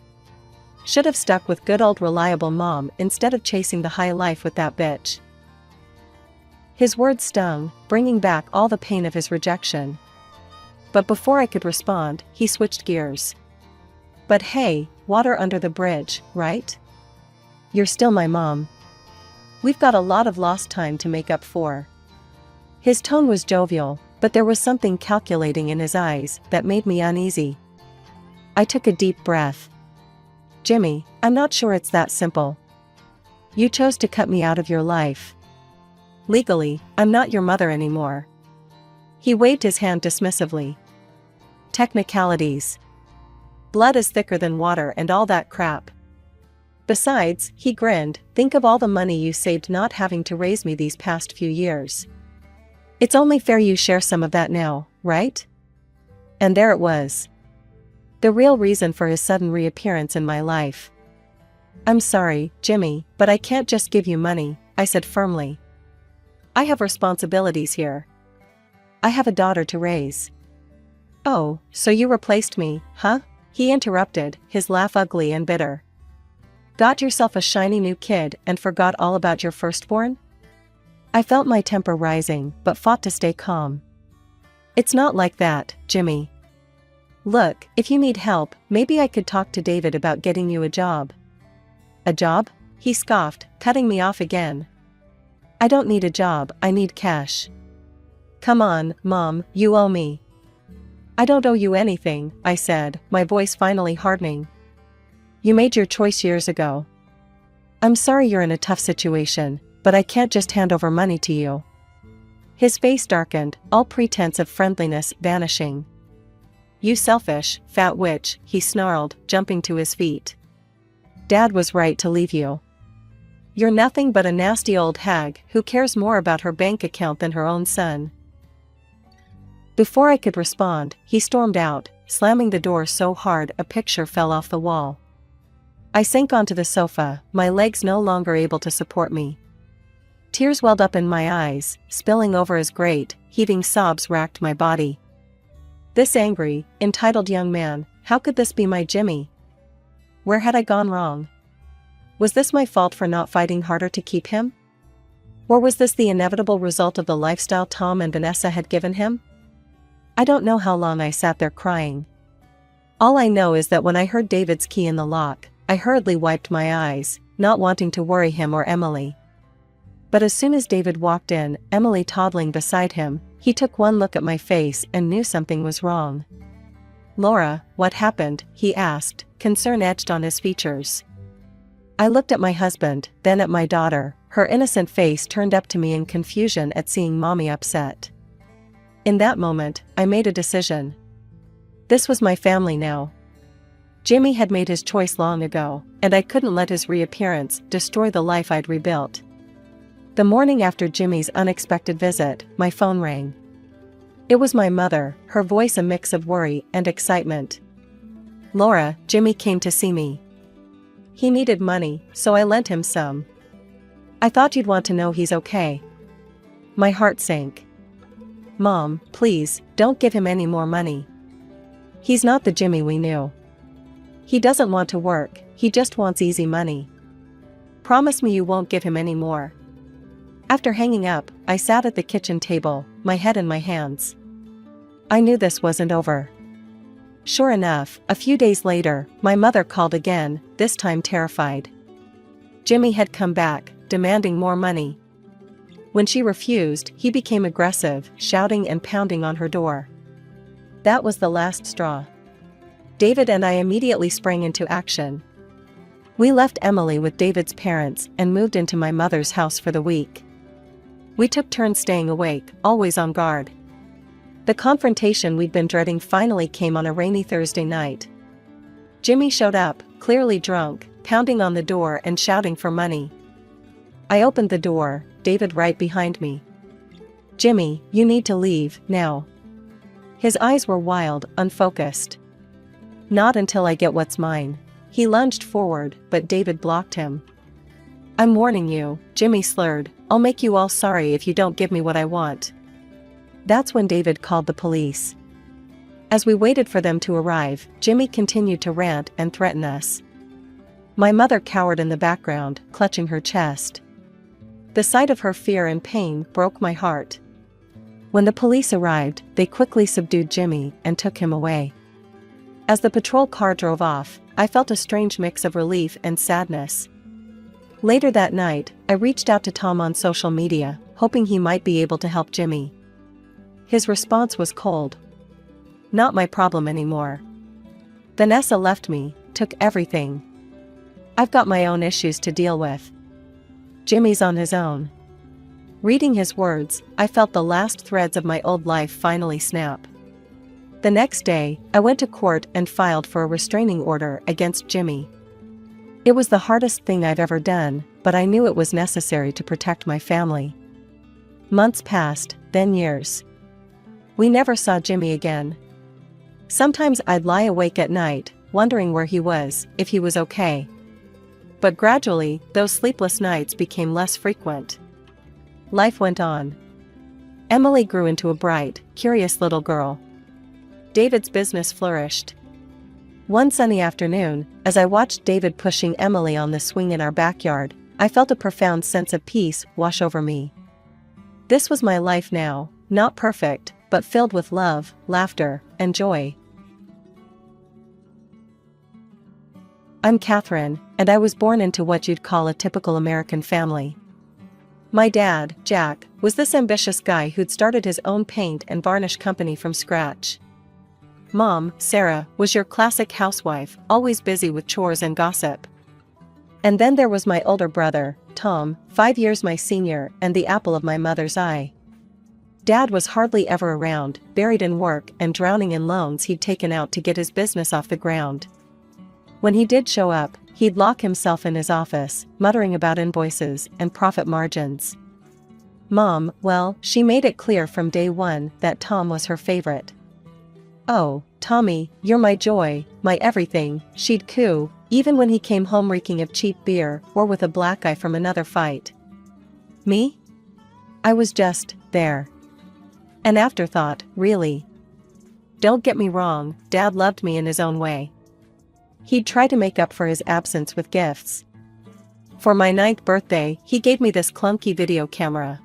B: "Should have stuck with good old reliable Mom instead of chasing the high life with that bitch." His words stung, bringing back all the pain of his rejection. But before I could respond, he switched gears. "But hey, water under the bridge, right? You're still my mom. We've got a lot of lost time to make up for." His tone was jovial, but there was something calculating in his eyes that made me uneasy. I took a deep breath. "Jimmy, I'm not sure it's that simple. You chose to cut me out of your life. Legally, I'm not your mother anymore." He waved his hand dismissively. "Technicalities. Blood is thicker than water and all that crap. Besides," he grinned, "think of all the money you saved not having to raise me these past few years. It's only fair you share some of that now, right?" And there it was. The real reason for his sudden reappearance in my life. "I'm sorry, Jimmy, but I can't just give you money," I said firmly. "I have responsibilities here. I have a daughter to raise." "Oh, so you replaced me, huh?" he interrupted, his laugh ugly and bitter. "Got yourself a shiny new kid and forgot all about your firstborn?" I felt my temper rising, but fought to stay calm. "It's not like that, Jimmy. Look, if you need help, maybe I could talk to David about getting you a job." "A job?" he scoffed, cutting me off again. "I don't need a job, I need cash." "Come on, Mom, you owe me." "I don't owe you anything," I said, my voice finally hardening. "You made your choice years ago. I'm sorry you're in a tough situation, but I can't just hand over money to you." His face darkened, all pretense of friendliness vanishing. "You selfish, fat witch," he snarled, jumping to his feet. "Dad was right to leave you. You're nothing but a nasty old hag who cares more about her bank account than her own son." Before I could respond, he stormed out, slamming the door so hard a picture fell off the wall. I sank onto the sofa, my legs no longer able to support me. Tears welled up in my eyes, spilling over as great, heaving sobs racked my body. This angry, entitled young man, how could this be my Jimmy? Where had I gone wrong? Was this my fault for not fighting harder to keep him? Or was this the inevitable result of the lifestyle Tom and Vanessa had given him? I don't know how long I sat there crying. All I know is that when I heard David's key in the lock, I hurriedly wiped my eyes, not wanting to worry him or Emily. But as soon as David walked in, Emily toddling beside him, he took one look at my face and knew something was wrong. "Laura, what happened?" he asked, concern etched on his features. I looked at my husband, then at my daughter, her innocent face turned up to me in confusion at seeing Mommy upset. In that moment, I made a decision. This was my family now. Jimmy had made his choice long ago, and I couldn't let his reappearance destroy the life I'd rebuilt. The morning after Jimmy's unexpected visit, my phone rang. It was my mother, her voice a mix of worry and excitement. "Laura, Jimmy came to see me. He needed money, so I lent him some. I thought you'd want to know he's okay." My heart sank. "Mom, please, don't give him any more money. He's not the Jimmy we knew. He doesn't want to work, he just wants easy money. Promise me you won't give him any more." After hanging up, I sat at the kitchen table, my head in my hands. I knew this wasn't over. Sure enough, a few days later, my mother called again, this time terrified. Jimmy had come back, demanding more money. When she refused, he became aggressive, shouting and pounding on her door. That was the last straw. David and I immediately sprang into action. We left Emily with David's parents and moved into my mother's house for the week. We took turns staying awake, always on guard. The confrontation we'd been dreading finally came on a rainy Thursday night. Jimmy showed up, clearly drunk, pounding on the door and shouting for money. I opened the door, David right behind me. "Jimmy, you need to leave, now." His eyes were wild, unfocused. "Not until I get what's mine." He lunged forward, but David blocked him. "I'm warning you," Jimmy slurred, "I'll make you all sorry if you don't give me what I want." That's when David called the police. As we waited for them to arrive, Jimmy continued to rant and threaten us. My mother cowered in the background, clutching her chest. The sight of her fear and pain broke my heart. When the police arrived, they quickly subdued Jimmy and took him away. As the patrol car drove off, I felt a strange mix of relief and sadness. Later that night, I reached out to Tom on social media, hoping he might be able to help Jimmy. His response was cold. "Not my problem anymore. Vanessa left me, took everything. I've got my own issues to deal with. Jimmy's on his own." Reading his words, I felt the last threads of my old life finally snap. The next day, I went to court and filed for a restraining order against Jimmy. It was the hardest thing I've ever done, but I knew it was necessary to protect my family. Months passed, then years. We never saw Jimmy again. Sometimes I'd lie awake at night, wondering where he was, if he was okay. But gradually, those sleepless nights became less frequent. Life went on. Emily grew into a bright, curious little girl. David's business flourished. One sunny afternoon, as I watched David pushing Emily on the swing in our backyard, I felt a profound sense of peace wash over me. This was my life now, not perfect, but filled with love, laughter, and joy. I'm Catherine, and I was born into what you'd call a typical American family. My dad, Jack, was this ambitious guy who'd started his own paint and varnish company from scratch. Mom, Sarah, was your classic housewife, always busy with chores and gossip. And then there was my older brother, Tom, 5 years my senior and the apple of my mother's eye. Dad was hardly ever around, buried in work and drowning in loans he'd taken out to get his business off the ground. When he did show up, he'd lock himself in his office, muttering about invoices and profit margins. Mom, well, she made it clear from day one that Tom was her favorite. "Oh, Tommy, you're my joy, my everything," she'd coo, even when he came home reeking of cheap beer or with a black eye from another fight. Me? I was just there. An afterthought, really. Don't get me wrong, Dad loved me in his own way. He'd try to make up for his absence with gifts. For my 9th birthday, he gave me this clunky video camera.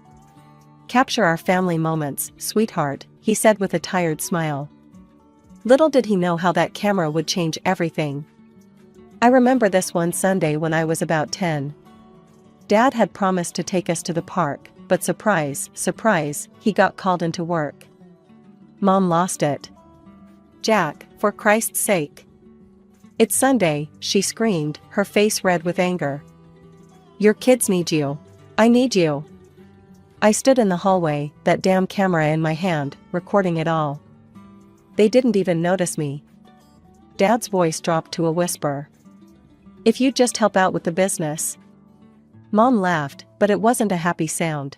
B: "Capture our family moments, sweetheart," he said with a tired smile. Little did he know how that camera would change everything. I remember this one Sunday when I was about 10. Dad had promised to take us to the park, but surprise, surprise, he got called into work. Mom lost it. "Jack, for Christ's sake. It's Sunday," she screamed, her face red with anger. "Your kids need you. I need you." I stood in the hallway, that damn camera in my hand, recording it all. They didn't even notice me. Dad's voice dropped to a whisper. "If you'd just help out with the business." Mom laughed, but it wasn't a happy sound.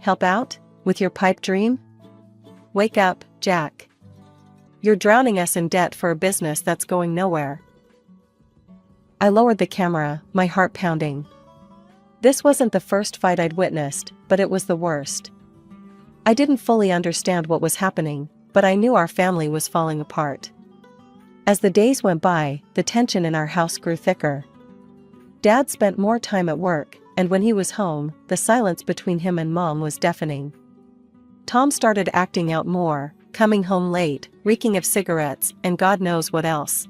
B: "Help out? With your pipe dream? Wake up, Jack. You're drowning us in debt for a business that's going nowhere." I lowered the camera, my heart pounding. This wasn't the first fight I'd witnessed, but it was the worst. I didn't fully understand what was happening, but I knew our family was falling apart. As the days went by, the tension in our house grew thicker. Dad spent more time at work, and when he was home, the silence between him and Mom was deafening. Tom started acting out more, coming home late, reeking of cigarettes and God knows what else.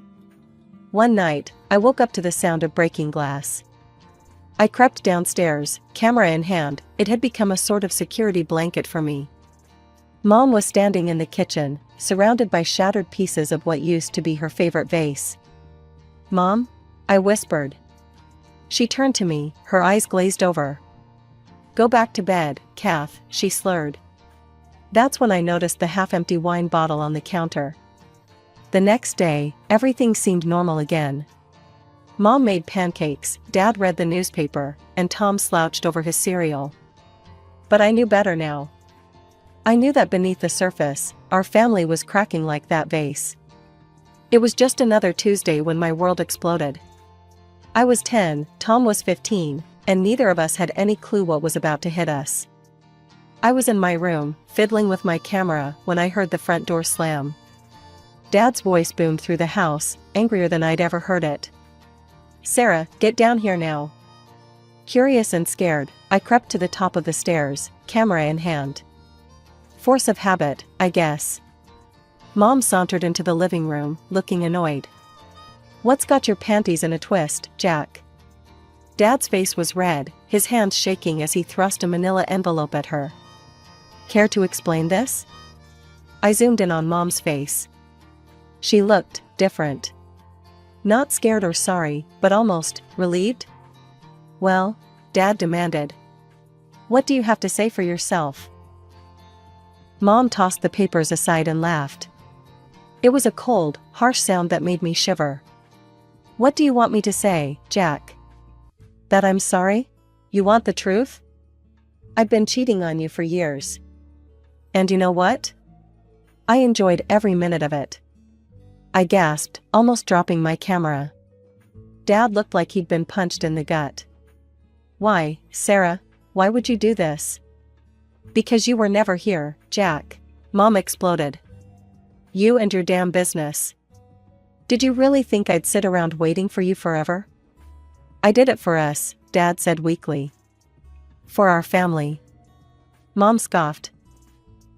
B: One night, I woke up to the sound of breaking glass. I crept downstairs, camera in hand. It had become a sort of security blanket for me. Mom was standing in the kitchen, surrounded by shattered pieces of what used to be her favorite vase. "Mom?" I whispered. She turned to me, her eyes glazed over. "Go back to bed, Kath," she slurred. That's when I noticed the half-empty wine bottle on the counter. The next day, everything seemed normal again. Mom made pancakes, Dad read the newspaper, and Tom slouched over his cereal. But I knew better now. I knew that beneath the surface, our family was cracking like that vase. It was just another Tuesday when my world exploded. I was 10, Tom was 15, and neither of us had any clue what was about to hit us. I was in my room, fiddling with my camera, when I heard the front door slam. Dad's voice boomed through the house, angrier than I'd ever heard it. "Sarah, get down here now." Curious and scared, I crept to the top of the stairs, camera in hand. Force of habit, I guess. Mom sauntered into the living room, looking annoyed. "What's got your panties in a twist, Jack?" Dad's face was red, his hands shaking as he thrust a manila envelope at her. "Care to explain this?" I zoomed in on Mom's face. She looked different. Not scared or sorry, but almost relieved. "Well," Dad demanded. "What do you have to say for yourself?" Mom tossed the papers aside and laughed. It was a cold, harsh sound that made me shiver. "What do you want me to say, Jack?" "That I'm sorry? You want the truth? I've been cheating on you for years. And you know what? I enjoyed every minute of it." I gasped, almost dropping my camera. Dad looked like he'd been punched in the gut. "Why, Sarah, why would you do this?" "Because you were never here, Jack," Mom exploded. "You and your damn business. Did you really think I'd sit around waiting for you forever?" "I did it for us," Dad said weakly. "For our family." Mom scoffed.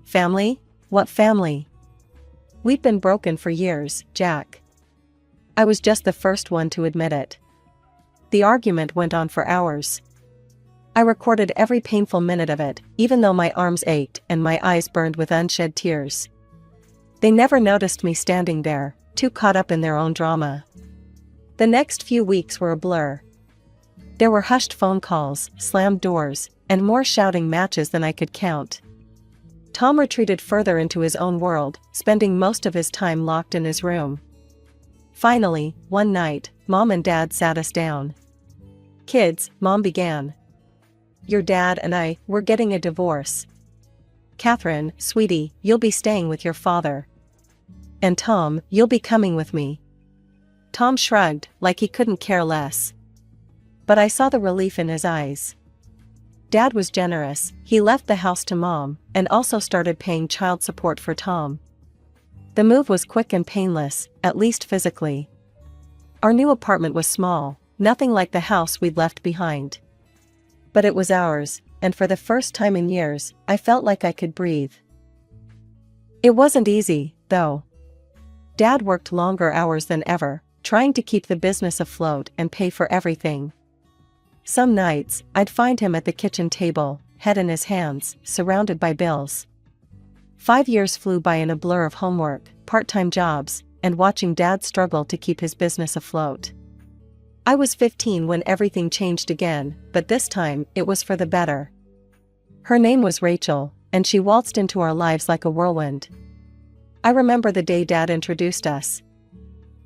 B: "Family? What family? We've been broken for years, Jack." I was just the first one to admit it. The argument went on for hours. I recorded every painful minute of it, even though my arms ached and my eyes burned with unshed tears. They never noticed me standing there, too caught up in their own drama. The next few weeks were a blur. There were hushed phone calls, slammed doors, and more shouting matches than I could count. Tom retreated further into his own world, spending most of his time locked in his room. Finally, one night, Mom and Dad sat us down. "Kids," Mom began. "Your dad and I, we're getting a divorce. Catherine, sweetie, you'll be staying with your father. And Tom, you'll be coming with me." Tom shrugged, like he couldn't care less. But I saw the relief in his eyes. Dad was generous, he left the house to Mom, and also started paying child support for Tom. The move was quick and painless, at least physically. Our new apartment was small, nothing like the house we'd left behind. But it was ours, and for the first time in years, I felt like I could breathe. It wasn't easy, though. Dad worked longer hours than ever, trying to keep the business afloat and pay for everything. Some nights, I'd find him at the kitchen table, head in his hands, surrounded by bills. 5 years flew by in a blur of homework, part-time jobs, and watching Dad struggle to keep his business afloat. I was 15 when everything changed again, but this time, it was for the better. Her name was Rachel, and she waltzed into our lives like a whirlwind. I remember the day Dad introduced us.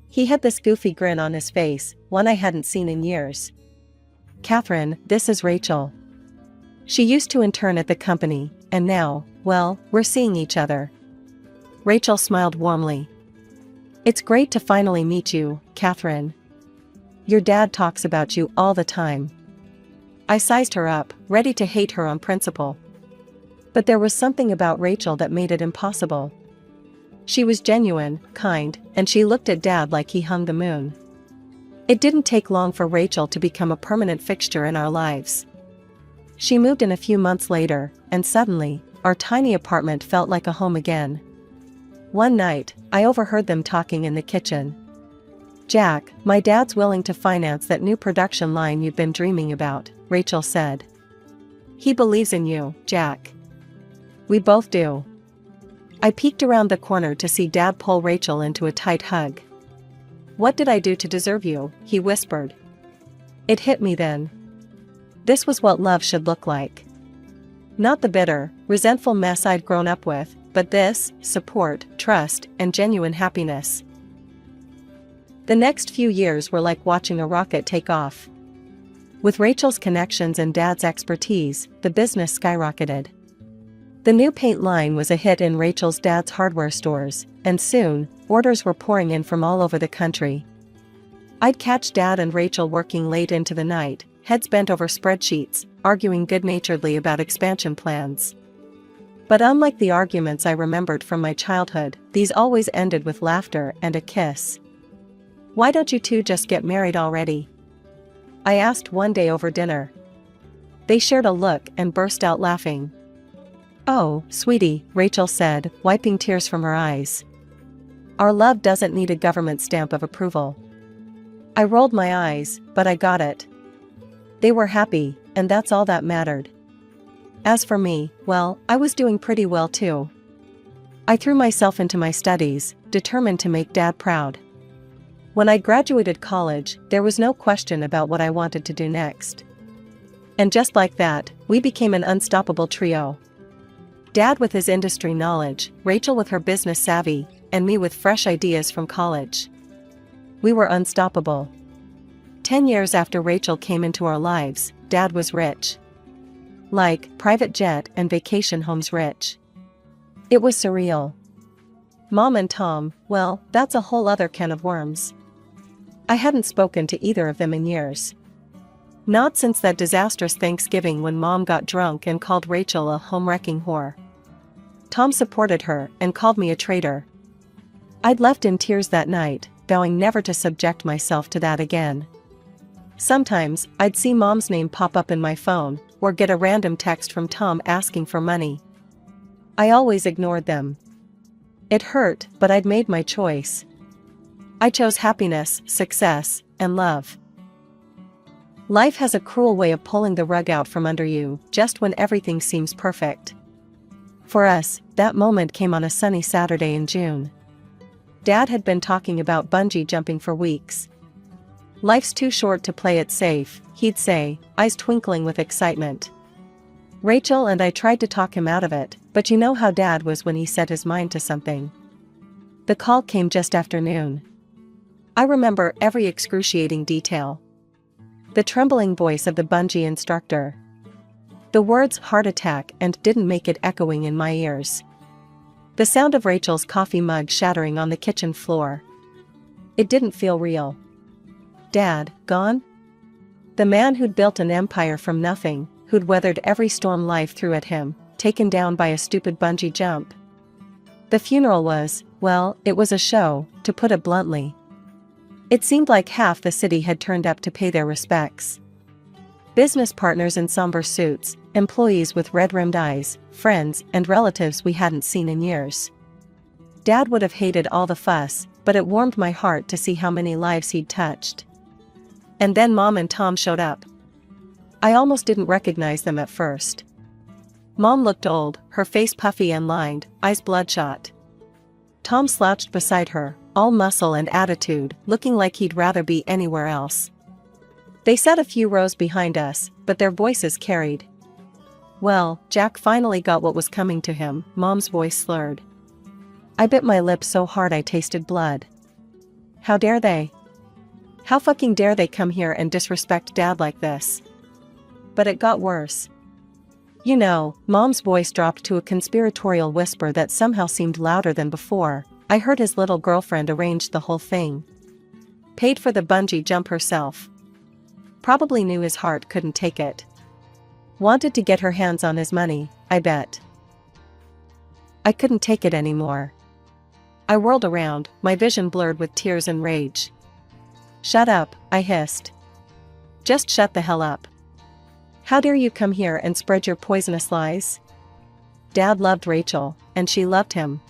B: He had this goofy grin on his face, one I hadn't seen in years. "Catherine, this is Rachel. She used to intern at the company, and now, well, we're seeing each other." Rachel smiled warmly. "It's great to finally meet you, Catherine. Your dad talks about you all the time." I sized her up, ready to hate her on principle. But there was something about Rachel that made it impossible. She was genuine, kind, and she looked at Dad like he hung the moon. It didn't take long for Rachel to become a permanent fixture in our lives. She moved in a few months later, and suddenly, our tiny apartment felt like a home again. One night, I overheard them talking in the kitchen. Jack, my dad's willing to finance that new production line you've been dreaming about, Rachel said. He believes in you, Jack. We both do. I peeked around the corner to see Dad pull Rachel into a tight hug. What did I do to deserve you? He whispered. It hit me then. This was what love should look like. Not the bitter, resentful mess I'd grown up with, but this, support, trust, and genuine happiness. The next few years were like watching a rocket take off. With Rachel's connections and Dad's expertise, the business skyrocketed. The new paint line was a hit in Rachel's dad's hardware stores, and soon, orders were pouring in from all over the country. I'd catch Dad and Rachel working late into the night, heads bent over spreadsheets, arguing good-naturedly about expansion plans. But unlike the arguments I remembered from my childhood, these always ended with laughter and a kiss. Why don't you two just get married already? I asked one day over dinner. They shared a look and burst out laughing. Oh, sweetie, Rachel said, wiping tears from her eyes. Our love doesn't need a government stamp of approval. I rolled my eyes, but I got it. They were happy, and that's all that mattered. As for me, well, I was doing pretty well too. I threw myself into my studies, determined to make Dad proud. When I graduated college, there was no question about what I wanted to do next. And just like that, we became an unstoppable trio. Dad with his industry knowledge, Rachel with her business savvy, and me with fresh ideas from college. We were unstoppable. 10 years after Rachel came into our lives, Dad was rich. Like, private jet and vacation homes rich. It was surreal. Mom and Tom, well, that's a whole other can of worms. I hadn't spoken to either of them in years. Not since that disastrous Thanksgiving when Mom got drunk and called Rachel a home-wrecking whore. Tom supported her and called me a traitor. I'd left in tears that night, vowing never to subject myself to that again. Sometimes, I'd see Mom's name pop up in my phone, or get a random text from Tom asking for money. I always ignored them. It hurt, but I'd made my choice. I chose happiness, success, and love. Life has a cruel way of pulling the rug out from under you, just when everything seems perfect. For us, that moment came on a sunny Saturday in June. Dad had been talking about bungee jumping for weeks. Life's too short to play it safe, he'd say, eyes twinkling with excitement. Rachel and I tried to talk him out of it, but you know how Dad was when he set his mind to something. The call came just after noon. I remember every excruciating detail. The trembling voice of the bungee instructor. The words heart attack and didn't make it echoing in my ears. The sound of Rachel's coffee mug shattering on the kitchen floor. It didn't feel real. Dad, gone? The man who'd built an empire from nothing, who'd weathered every storm life threw at him, taken down by a stupid bungee jump. The funeral was, well, it was a show, to put it bluntly. It seemed like half the city had turned up to pay their respects. Business partners in somber suits, employees with red-rimmed eyes, friends and relatives we hadn't seen in years. Dad would have hated all the fuss, but it warmed my heart to see how many lives he'd touched. And then Mom and Tom showed up. I almost didn't recognize them at first. Mom looked old, her face puffy and lined, eyes bloodshot. Tom slouched beside her, all muscle and attitude, looking like he'd rather be anywhere else. They sat a few rows behind us, but their voices carried. Well, Jack finally got what was coming to him, Mom's voice slurred. I bit my lip so hard I tasted blood. How dare they? How fucking dare they come here and disrespect Dad like this? But it got worse. You know, Mom's voice dropped to a conspiratorial whisper that somehow seemed louder than before. I heard his little girlfriend arranged the whole thing. Paid for the bungee jump herself. Probably knew his heart couldn't take it. Wanted to get her hands on his money, I bet. I couldn't take it anymore. I whirled around, my vision blurred with tears and rage. Shut up, I hissed. Just shut the hell up. How dare you come here and spread your poisonous lies? Dad loved Rachel, and she loved him.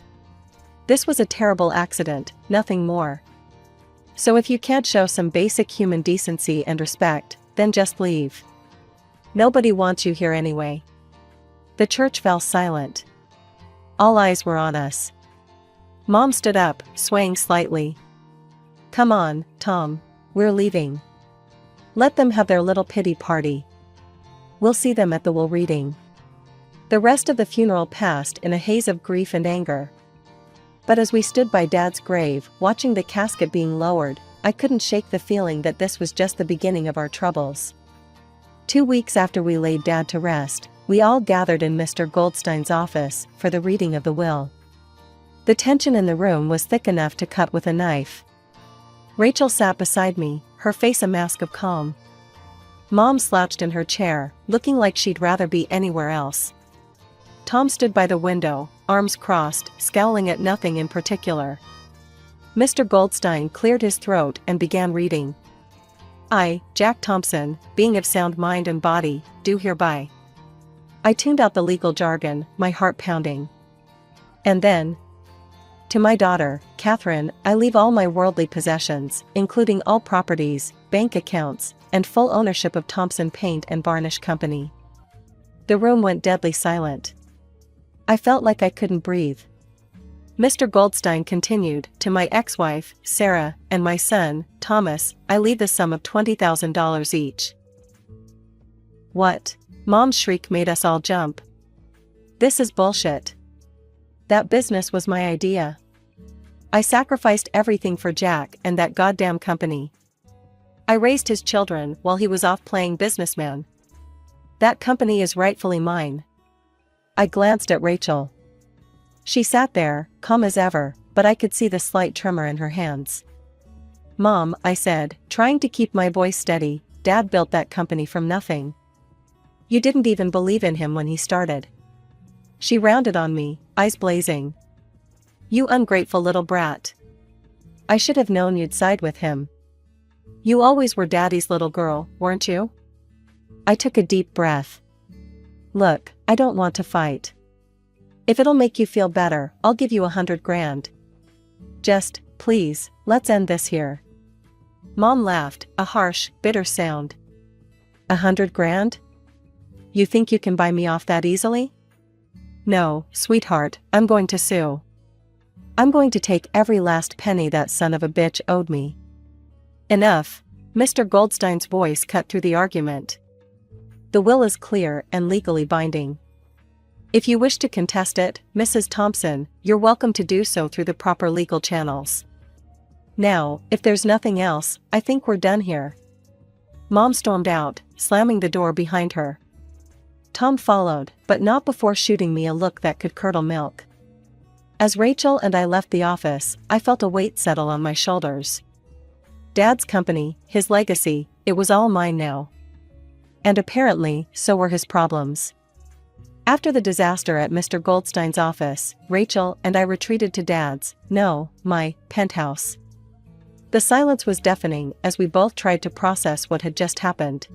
B: This was a terrible accident, nothing more. So if you can't show some basic human decency and respect, then just leave. Nobody wants you here anyway." The church fell silent. All eyes were on us. Mom stood up, swaying slightly. "Come on, Tom. We're leaving. Let them have their little pity party. We'll see them at the will reading." The rest of the funeral passed in a haze of grief and anger. But as we stood by Dad's grave, watching the casket being lowered, I couldn't shake the feeling that this was just the beginning of our troubles. 2 weeks after we laid Dad to rest, we all gathered in Mr. Goldstein's office for the reading of the will. The tension in the room was thick enough to cut with a knife. Rachel sat beside me, her face a mask of calm. Mom slouched in her chair, looking like she'd rather be anywhere else. Tom stood by the window, arms crossed, scowling at nothing in particular. Mr. Goldstein cleared his throat and began reading. "I, Jack Thompson, being of sound mind and body, do hereby." I tuned out the legal jargon, my heart pounding. And then, "To my daughter, Catherine, I leave all my worldly possessions, including all properties, bank accounts, and full ownership of Thompson Paint and Varnish Company." The room went deadly silent. I felt like I couldn't breathe. Mr. Goldstein continued, "To my ex-wife, Sarah, and my son, Thomas, I leave the sum of $20,000 each." "What?" Mom's shriek made us all jump. "This is bullshit. That business was my idea. I sacrificed everything for Jack and that goddamn company. I raised his children while he was off playing businessman. That company is rightfully mine." I glanced at Rachel. She sat there, calm as ever, but I could see the slight tremor in her hands. "Mom," I said, trying to keep my voice steady, "Dad built that company from nothing. You didn't even believe in him when he started." She rounded on me, eyes blazing. "You ungrateful little brat. I should have known you'd side with him. You always were Daddy's little girl, weren't you?" I took a deep breath. "Look, I don't want to fight. If it'll make you feel better, I'll give you $100,000. Just, please, let's end this here." Mom laughed, a harsh, bitter sound. $100,000? You think you can buy me off that easily? No, sweetheart, I'm going to sue. I'm going to take every last penny that son of a bitch owed me. Enough. Mr. Goldstein's voice cut through the argument. "The will is clear and legally binding. If you wish to contest it, Mrs. Thompson, you're welcome to do so through the proper legal channels. Now, if there's nothing else, I think we're done here." Mom stormed out, slamming the door behind her. Tom followed, but not before shooting me a look that could curdle milk. As Rachel and I left the office, I felt a weight settle on my shoulders. Dad's company, his legacy, it was all mine now. And apparently, so were his problems. After the disaster at Mr. Goldstein's office, Rachel and I retreated to my penthouse. The silence was deafening as we both tried to process what had just happened.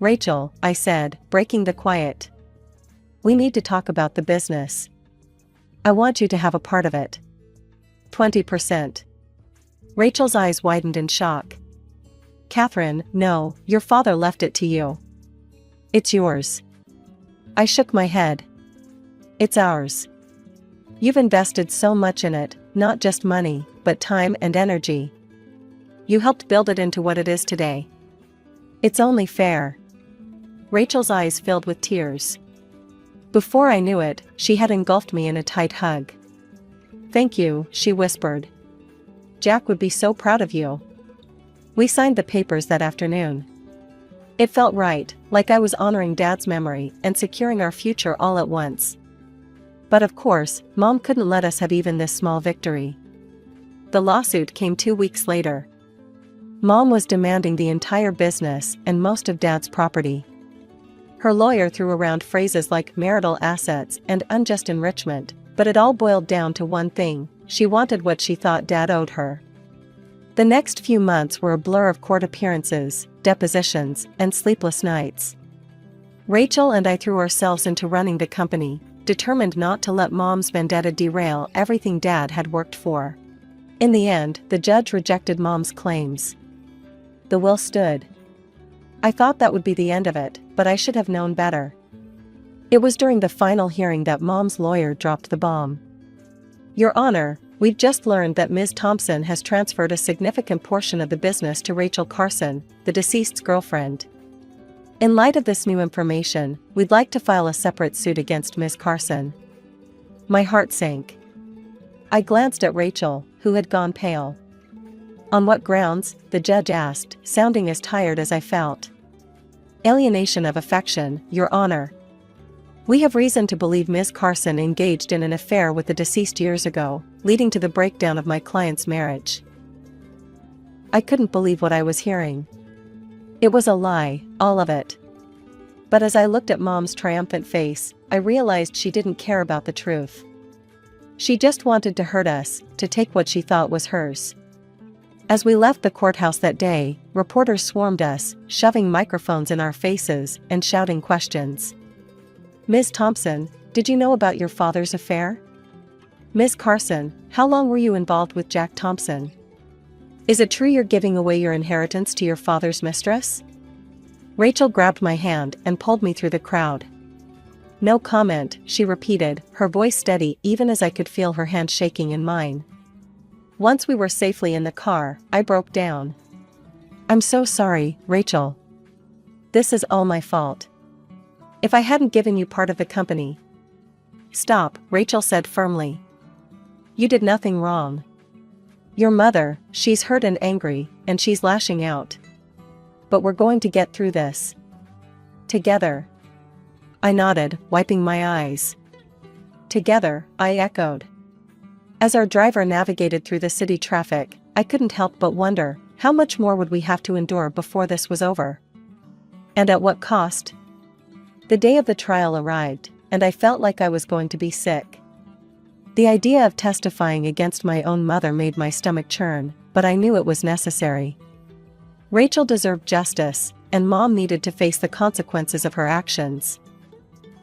B: "Rachel," I said, breaking the quiet. "We need to talk about the business. I want you to have a part of it. 20%. Rachel's eyes widened in shock. "Catherine, no, your father left it to you. It's yours." I shook my head. "It's ours. You've invested so much in it, not just money, but time and energy. You helped build it into what it is today. It's only fair." Rachel's eyes filled with tears. Before I knew it, she had engulfed me in a tight hug. "Thank you," she whispered. "Jack would be so proud of you." We signed the papers that afternoon. It felt right, like I was honoring Dad's memory and securing our future all at once. But of course, Mom couldn't let us have even this small victory. The lawsuit came 2 weeks later. Mom was demanding the entire business and most of Dad's property. Her lawyer threw around phrases like marital assets and unjust enrichment, but it all boiled down to one thing: she wanted what she thought Dad owed her. The next few months were a blur of court appearances, depositions, and sleepless nights. Rachel and I threw ourselves into running the company, determined not to let Mom's vendetta derail everything Dad had worked for. In the end, the judge rejected Mom's claims. The will stood. I thought that would be the end of it, but I should have known better. It was during the final hearing that Mom's lawyer dropped the bomb. Your Honor, we've just learned that Ms. Thompson has transferred a significant portion of the business to Rachel Carson, the deceased's girlfriend. In light of this new information, we'd like to file a separate suit against Ms. Carson. My heart sank. I glanced at Rachel, who had gone pale. On what grounds? The judge asked, sounding as tired as I felt. Alienation of affection, Your Honor. We have reason to believe Ms. Carson engaged in an affair with the deceased years ago, leading to the breakdown of my client's marriage. I couldn't believe what I was hearing. It was a lie, all of it. But as I looked at Mom's triumphant face, I realized she didn't care about the truth. She just wanted to hurt us, to take what she thought was hers. As we left the courthouse that day, reporters swarmed us, shoving microphones in our faces and shouting questions. Ms. Thompson, did you know about your father's affair? Ms. Carson, how long were you involved with Jack Thompson? Is it true you're giving away your inheritance to your father's mistress? Rachel grabbed my hand and pulled me through the crowd. No comment, she repeated, her voice steady even as I could feel her hand shaking in mine. Once we were safely in the car, I broke down. I'm so sorry, Rachel. This is all my fault. If I hadn't given you part of the company. Stop, Rachel said firmly. You did nothing wrong. Your mother, she's hurt and angry, and she's lashing out. But we're going to get through this. Together. I nodded, wiping my eyes. Together, I echoed. As our driver navigated through the city traffic, I couldn't help but wonder, how much more would we have to endure before this was over? And at what cost? The day of the trial arrived, and I felt like I was going to be sick. The idea of testifying against my own mother made my stomach churn, but I knew it was necessary. Rachel deserved justice, and Mom needed to face the consequences of her actions.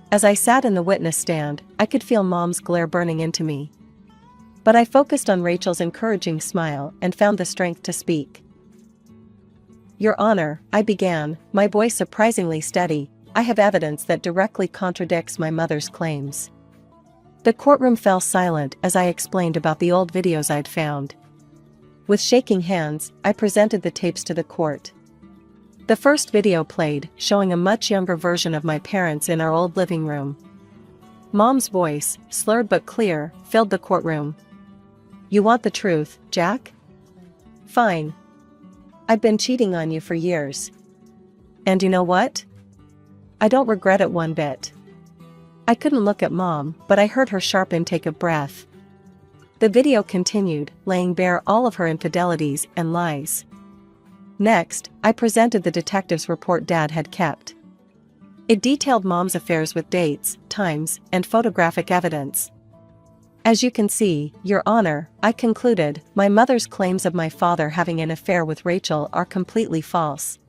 B: As I sat in the witness stand, I could feel Mom's glare burning into me. But I focused on Rachel's encouraging smile and found the strength to speak. Your Honor, I began, my voice surprisingly steady, I have evidence that directly contradicts my mother's claims. The courtroom fell silent as I explained about the old videos I'd found. With shaking hands, I presented the tapes to the court. The first video played, showing a much younger version of my parents in our old living room. Mom's voice, slurred but clear, filled the courtroom. You want the truth, Jack? Fine. I've been cheating on you for years. And you know what? I don't regret it one bit. I couldn't look at Mom, but I heard her sharp intake of breath. The video continued, laying bare all of her infidelities and lies. Next, I presented the detective's report Dad had kept. It detailed Mom's affairs with dates, times, and photographic evidence. As you can see, Your Honor, I concluded, my mother's claims of my father having an affair with Rachel are completely false.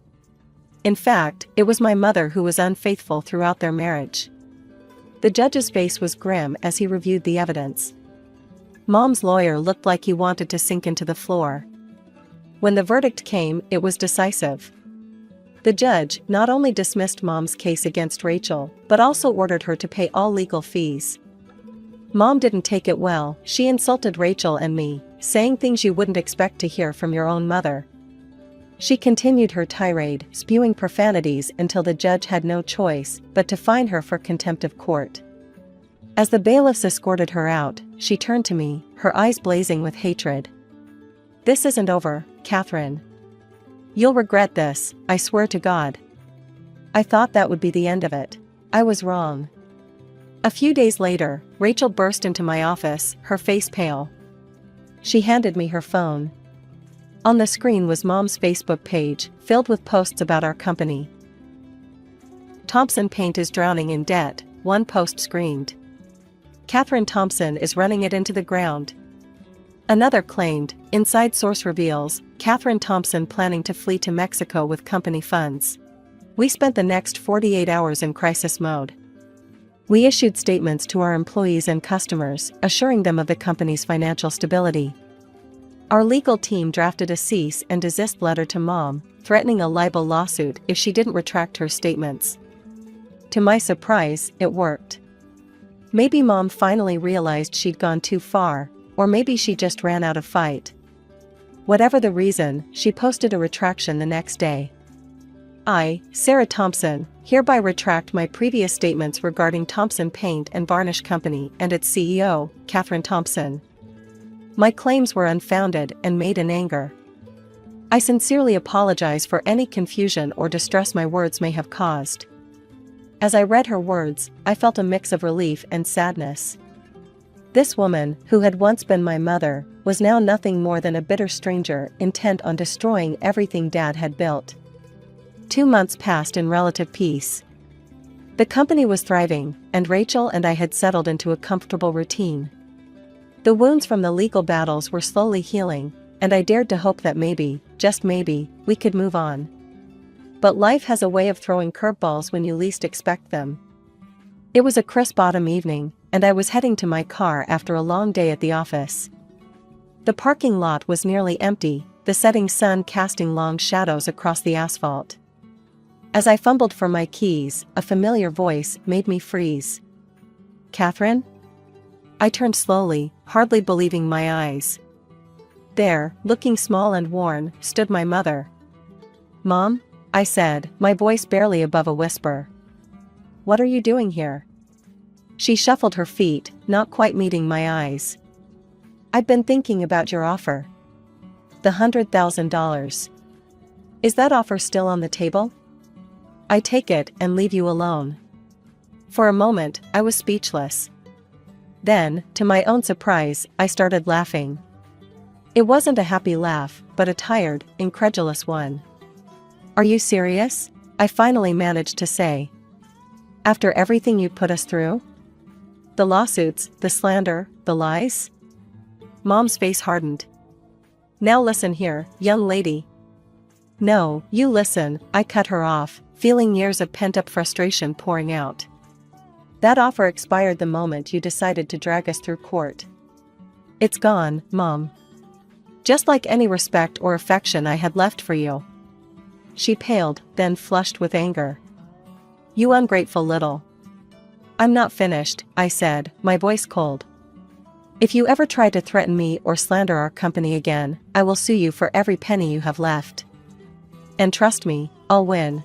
B: In fact, it was my mother who was unfaithful throughout their marriage. The judge's face was grim as he reviewed the evidence. Mom's lawyer looked like he wanted to sink into the floor. When the verdict came, it was decisive. The judge not only dismissed Mom's case against Rachel, but also ordered her to pay all legal fees. Mom didn't take it well, she insulted Rachel and me, saying things you wouldn't expect to hear from your own mother. She continued her tirade, spewing profanities until the judge had no choice but to fine her for contempt of court. As the bailiffs escorted her out, she turned to me, her eyes blazing with hatred. This isn't over, Catherine. You'll regret this, I swear to God. I thought that would be the end of it. I was wrong. A few days later, Rachel burst into my office, her face pale. She handed me her phone. On the screen was Mom's Facebook page, filled with posts about our company. Thompson Paint is drowning in debt, one post screamed. Catherine Thompson is running it into the ground. Another claimed, inside source reveals, Catherine Thompson planning to flee to Mexico with company funds. We spent the next 48 hours in crisis mode. We issued statements to our employees and customers, assuring them of the company's financial stability. Our legal team drafted a cease and desist letter to Mom, threatening a libel lawsuit if she didn't retract her statements. To my surprise, it worked. Maybe Mom finally realized she'd gone too far, or maybe she just ran out of fight. Whatever the reason, she posted a retraction the next day. I, Sarah Thompson, hereby retract my previous statements regarding Thompson Paint and Varnish Company and its CEO, Catherine Thompson. My claims were unfounded and made in anger. I sincerely apologize for any confusion or distress my words may have caused. As I read her words, I felt a mix of relief and sadness. This woman, who had once been my mother, was now nothing more than a bitter stranger intent on destroying everything Dad had built. 2 months passed in relative peace. The company was thriving, and Rachel and I had settled into a comfortable routine. The wounds from the legal battles were slowly healing, and I dared to hope that maybe, just maybe, we could move on. But life has a way of throwing curveballs when you least expect them. It was a crisp autumn evening, and I was heading to my car after a long day at the office. The parking lot was nearly empty, the setting sun casting long shadows across the asphalt. As I fumbled for my keys, a familiar voice made me freeze. "Catherine?" I turned slowly, hardly believing my eyes. There, looking small and worn, stood my mother. "Mom?" I said, my voice barely above a whisper. "What are you doing here?" She shuffled her feet, not quite meeting my eyes. "I've been thinking about your offer. The $100,000. Is that offer still on the table? I take it and leave you alone." For a moment, I was speechless. Then, to my own surprise, I started laughing. It wasn't a happy laugh, but a tired, incredulous one. "Are you serious?" I finally managed to say. "After everything you put us through? The lawsuits, the slander, the lies?" Mom's face hardened. "Now listen here, young lady." "No, you listen," I cut her off, feeling years of pent-up frustration pouring out. "That offer expired the moment you decided to drag us through court. It's gone, Mom. Just like any respect or affection I had left for you." She paled, then flushed with anger. "You ungrateful little—" "I'm not finished," I said, my voice cold. "If you ever try to threaten me or slander our company again, I will sue you for every penny you have left. And trust me, I'll win."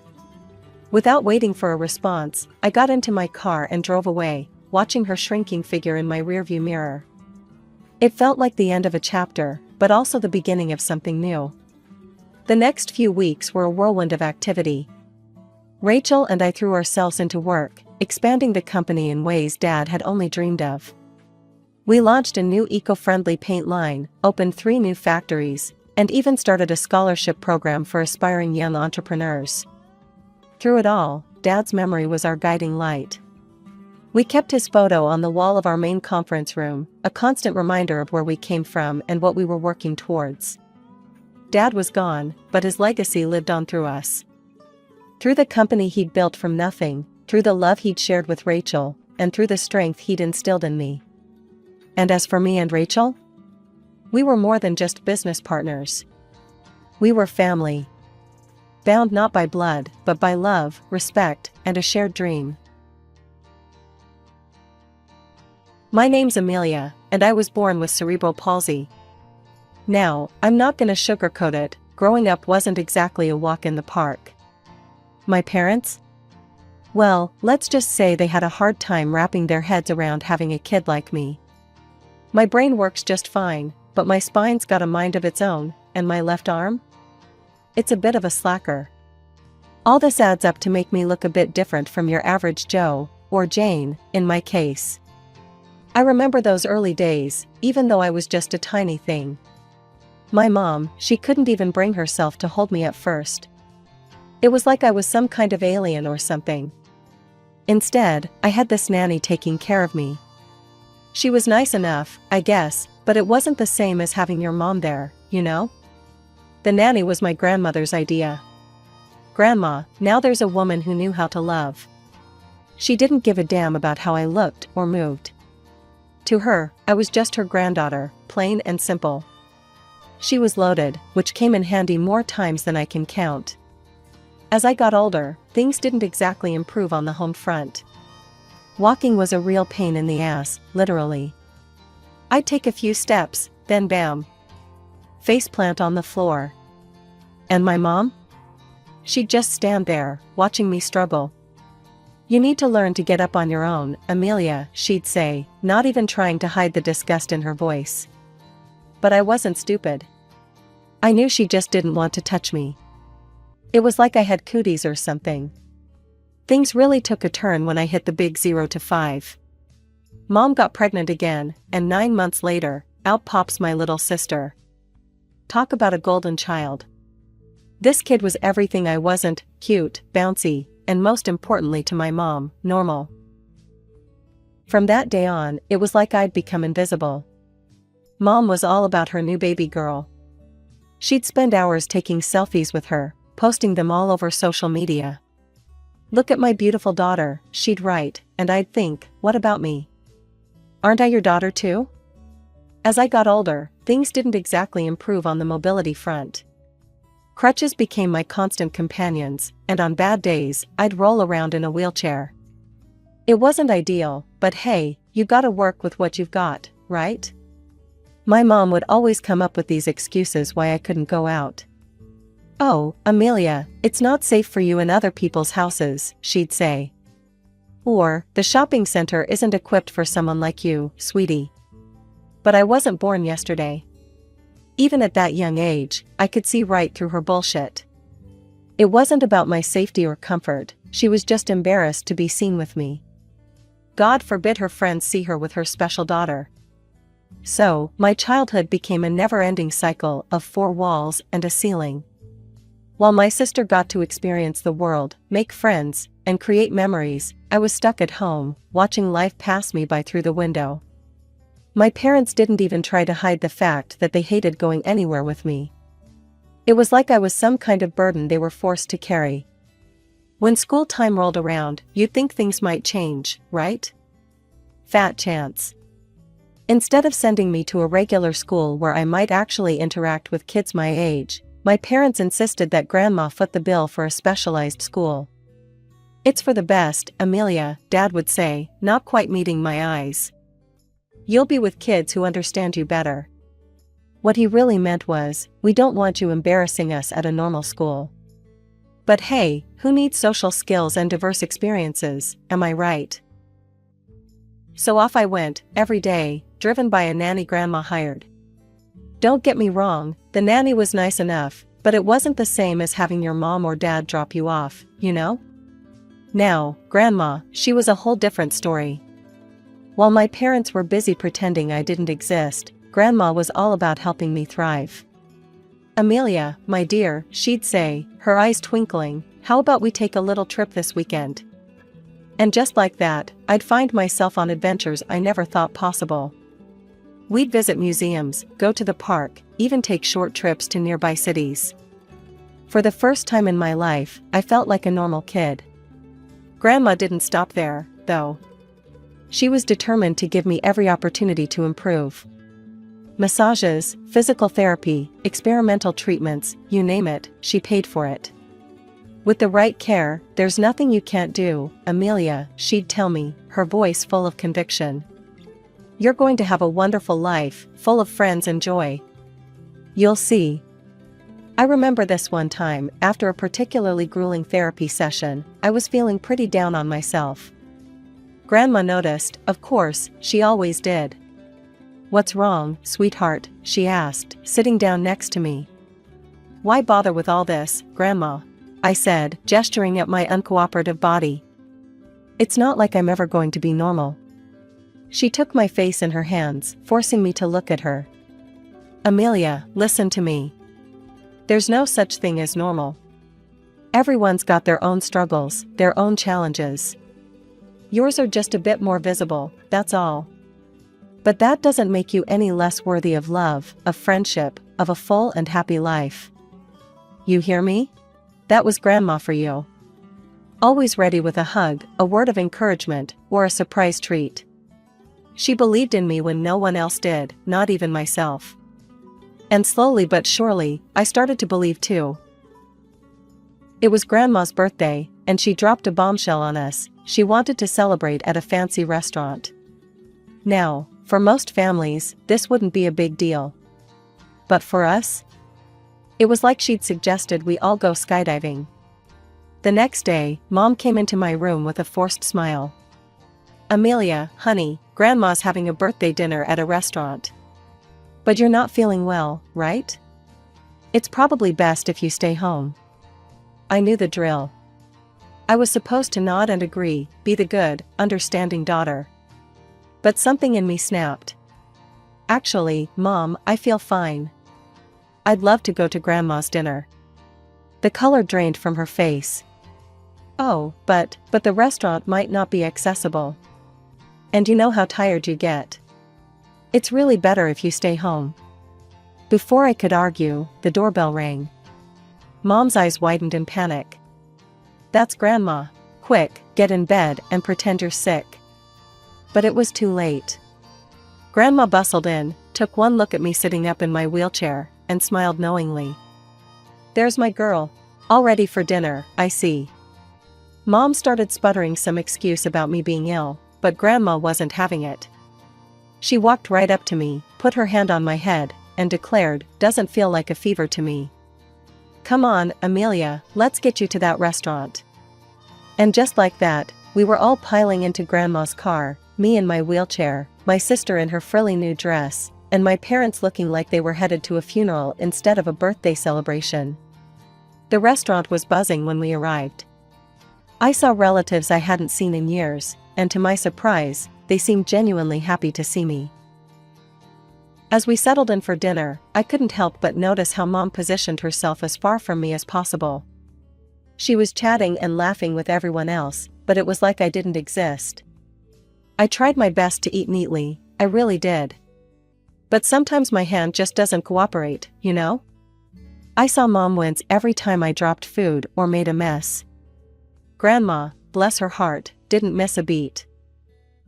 B: Without waiting for a response, I got into my car and drove away, watching her shrinking figure in my rearview mirror. It felt like the end of a chapter, but also the beginning of something new. The next few weeks were a whirlwind of activity. Rachel and I threw ourselves into work, expanding the company in ways Dad had only dreamed of. We launched a new eco-friendly paint line, opened 3 new factories, and even started a scholarship program for aspiring young entrepreneurs. Through it all, Dad's memory was our guiding light. We kept his photo on the wall of our main conference room, a constant reminder of where we came from and what we were working towards. Dad was gone, but his legacy lived on through us. Through the company he'd built from nothing, through the love he'd shared with Rachel, and through the strength he'd instilled in me. And as for me and Rachel? We were more than just business partners. We were family. Bound not by blood, but by love, respect, and a shared dream. My name's Amelia, and I was born with cerebral palsy. Now, I'm not gonna sugarcoat it, growing up wasn't exactly a walk in the park. My parents? Well, let's just say they had a hard time wrapping their heads around having a kid like me. My brain works just fine, but my spine's got a mind of its own, and my left arm? It's a bit of a slacker. All this adds up to make me look a bit different from your average Joe, or Jane, in my case. I remember those early days, even though I was just a tiny thing. My mom, she couldn't even bring herself to hold me at first. It was like I was some kind of alien or something. Instead, I had this nanny taking care of me. She was nice enough, I guess, but it wasn't the same as having your mom there, you know? The nanny was my grandmother's idea. Grandma, now there's a woman who knew how to love. She didn't give a damn about how I looked or moved. To her, I was just her granddaughter, plain and simple. She was loaded, which came in handy more times than I can count. As I got older, things didn't exactly improve on the home front. Walking was a real pain in the ass, literally. I'd take a few steps, then bam. Faceplant on the floor. And my mom? She'd just stand there, watching me struggle. "You need to learn to get up on your own, Amelia," she'd say, not even trying to hide the disgust in her voice. But I wasn't stupid. I knew she just didn't want to touch me. It was like I had cooties or something. Things really took a turn when I hit the big 0 to 5. Mom got pregnant again, and 9 months later, out pops my little sister. Talk about a golden child. This kid was everything I wasn't: cute, bouncy, and most importantly to my mom, normal. From that day on, it was like I'd become invisible. Mom was all about her new baby girl. She'd spend hours taking selfies with her, posting them all over social media. "Look at my beautiful daughter," she'd write, and I'd think, what about me? Aren't I your daughter too? As I got older, things didn't exactly improve on the mobility front. Crutches became my constant companions, and on bad days, I'd roll around in a wheelchair. It wasn't ideal, but hey, you gotta work with what you've got, right? My mom would always come up with these excuses why I couldn't go out. "Oh, Amelia, it's not safe for you in other people's houses," she'd say. Or, "The shopping center isn't equipped for someone like you, sweetie." But I wasn't born yesterday. Even at that young age, I could see right through her bullshit. It wasn't about my safety or comfort, she was just embarrassed to be seen with me. God forbid her friends see her with her special daughter. So, my childhood became a never-ending cycle of 4 walls and a ceiling. While my sister got to experience the world, make friends, and create memories, I was stuck at home, watching life pass me by through the window. My parents didn't even try to hide the fact that they hated going anywhere with me. It was like I was some kind of burden they were forced to carry. When school time rolled around, you'd think things might change, right? Fat chance. Instead of sending me to a regular school where I might actually interact with kids my age, my parents insisted that Grandma foot the bill for a specialized school. "It's for the best, Amelia," Dad would say, not quite meeting my eyes. "You'll be with kids who understand you better." What he really meant was, "We don't want you embarrassing us at a normal school." But hey, who needs social skills and diverse experiences, am I right? So off I went, every day, driven by a nanny Grandma hired. Don't get me wrong, the nanny was nice enough, but it wasn't the same as having your mom or dad drop you off, you know? Now, Grandma, she was a whole different story. While my parents were busy pretending I didn't exist, Grandma was all about helping me thrive. "Amelia, my dear," she'd say, her eyes twinkling, "how about we take a little trip this weekend?" And just like that, I'd find myself on adventures I never thought possible. We'd visit museums, go to the park, even take short trips to nearby cities. For the first time in my life, I felt like a normal kid. Grandma didn't stop there, though. She was determined to give me every opportunity to improve. Massages, physical therapy, experimental treatments, you name it, she paid for it. "With the right care, there's nothing you can't do, Amelia," she'd tell me, her voice full of conviction. "You're going to have a wonderful life, full of friends and joy. You'll see." I remember this one time, after a particularly grueling therapy session, I was feeling pretty down on myself. Grandma noticed, of course, she always did. "What's wrong, sweetheart?" she asked, sitting down next to me. "Why bother with all this, Grandma?" I said, gesturing at my uncooperative body. "It's not like I'm ever going to be normal." She took my face in her hands, forcing me to look at her. "Amelia, listen to me. There's no such thing as normal. Everyone's got their own struggles, their own challenges. Yours are just a bit more visible, that's all. But that doesn't make you any less worthy of love, of friendship, of a full and happy life. You hear me? That was Grandma for you. Always ready with a hug, a word of encouragement, or a surprise treat. She believed in me when no one else did, not even myself. And slowly but surely, I started to believe too. It was Grandma's birthday, and she dropped a bombshell on us. She wanted to celebrate at a fancy restaurant. Now, for most families, this wouldn't be a big deal. But for us, it was like she'd suggested we all go skydiving. The next day, Mom came into my room with a forced smile. "Amelia, honey, Grandma's having a birthday dinner at a restaurant. But you're not feeling well, right? It's probably best if you stay home." I knew the drill. I was supposed to nod and agree, be the good, understanding daughter. But something in me snapped. "Actually, Mom, I feel fine. I'd love to go to Grandma's dinner." The color drained from her face. "Oh, but the restaurant might not be accessible. And you know how tired you get. It's really better if you stay home." Before I could argue, the doorbell rang. Mom's eyes widened in panic. "That's Grandma. Quick, get in bed and pretend you're sick." But it was too late. Grandma bustled in, took one look at me sitting up in my wheelchair, and smiled knowingly. "There's my girl. All ready for dinner, I see." Mom started sputtering some excuse about me being ill, but Grandma wasn't having it. She walked right up to me, put her hand on my head, and declared, "Doesn't feel like a fever to me. Come on, Amelia, let's get you to that restaurant." And just like that, we were all piling into Grandma's car, me in my wheelchair, my sister in her frilly new dress, and my parents looking like they were headed to a funeral instead of a birthday celebration. The restaurant was buzzing when we arrived. I saw relatives I hadn't seen in years, and to my surprise, they seemed genuinely happy to see me. As we settled in for dinner, I couldn't help but notice how Mom positioned herself as far from me as possible. She was chatting and laughing with everyone else, but it was like I didn't exist. I tried my best to eat neatly, I really did. But sometimes my hand just doesn't cooperate, you know? I saw Mom wince every time I dropped food or made a mess. Grandma, bless her heart, didn't miss a beat.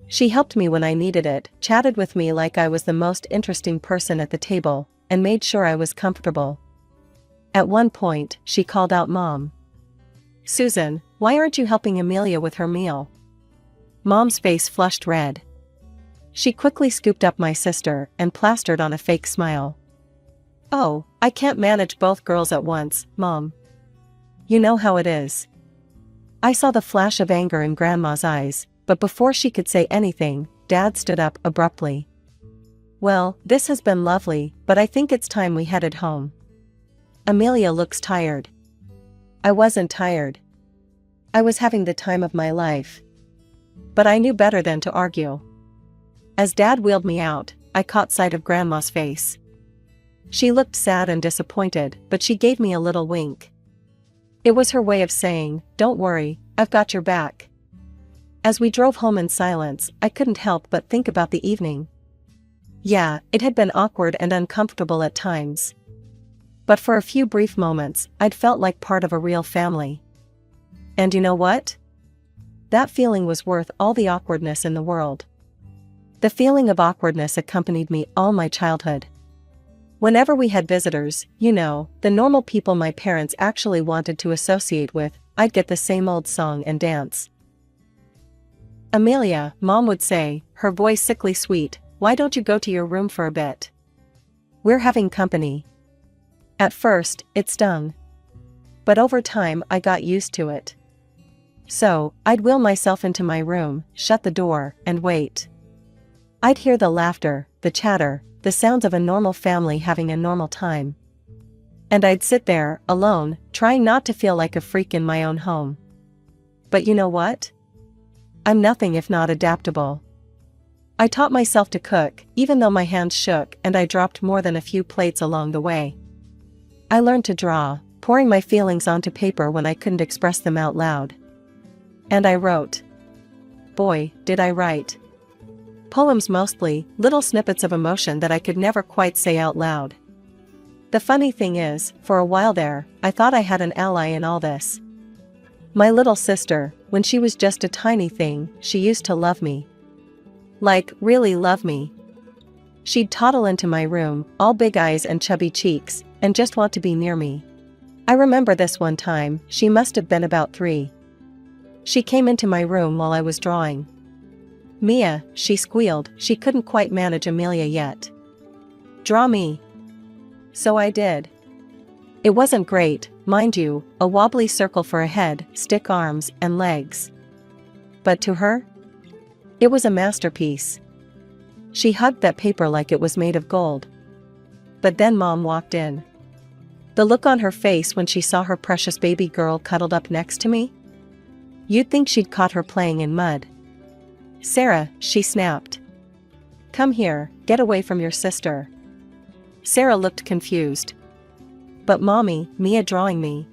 B: She helped me when I needed it, chatted with me like I was the most interesting person at the table, and made sure I was comfortable. At one point, she called out Mom. "Susan, why aren't you helping Amelia with her meal?" Mom's face flushed red. She quickly scooped up my sister and plastered on a fake smile. "Oh, I can't manage both girls at once, Mom. You know how it is." I saw the flash of anger in Grandma's eyes, but before she could say anything, Dad stood up abruptly. "Well, this has been lovely, but I think it's time we headed home. Amelia looks tired." I wasn't tired. I was having the time of my life. But I knew better than to argue. As Dad wheeled me out, I caught sight of Grandma's face. She looked sad and disappointed, but she gave me a little wink. It was her way of saying, "Don't worry, I've got your back." As we drove home in silence, I couldn't help but think about the evening. Yeah, it had been awkward and uncomfortable at times. But for a few brief moments, I'd felt like part of a real family. And you know what? That feeling was worth all the awkwardness in the world. The feeling of awkwardness accompanied me all my childhood. Whenever we had visitors, you know, the normal people my parents actually wanted to associate with, I'd get the same old song and dance. "Amelia," Mom would say, her voice sickly sweet, "why don't you go to your room for a bit? We're having company." At first, it stung. But over time I got used to it. So, I'd will myself into my room, shut the door, and wait. I'd hear the laughter, the chatter, the sounds of a normal family having a normal time. And I'd sit there, alone, trying not to feel like a freak in my own home. But you know what? I'm nothing if not adaptable. I taught myself to cook, even though my hands shook and I dropped more than a few plates along the way. I learned to draw, pouring my feelings onto paper when I couldn't express them out loud. And I wrote. Boy, did I write. Poems mostly, little snippets of emotion that I could never quite say out loud. The funny thing is, for a while there, I thought I had an ally in all this. My little sister, when she was just a tiny thing, she used to love me. Like, really love me. She'd toddle into my room, all big eyes and chubby cheeks, and just want to be near me. I remember this one time, she must have been about 3. She came into my room while I was drawing. "Mia," she squealed, she couldn't quite manage Amelia yet. "Draw me." So I did. It wasn't great, mind you, a wobbly circle for a head, stick arms, and legs. But to her, it was a masterpiece. She hugged that paper like it was made of gold. But then Mom walked in. The look on her face when she saw her precious baby girl cuddled up next to me? You'd think she'd caught her playing in mud. "Sarah," she snapped. "Come here, get away from your sister." Sarah looked confused. "But Mommy, Mia drawing me."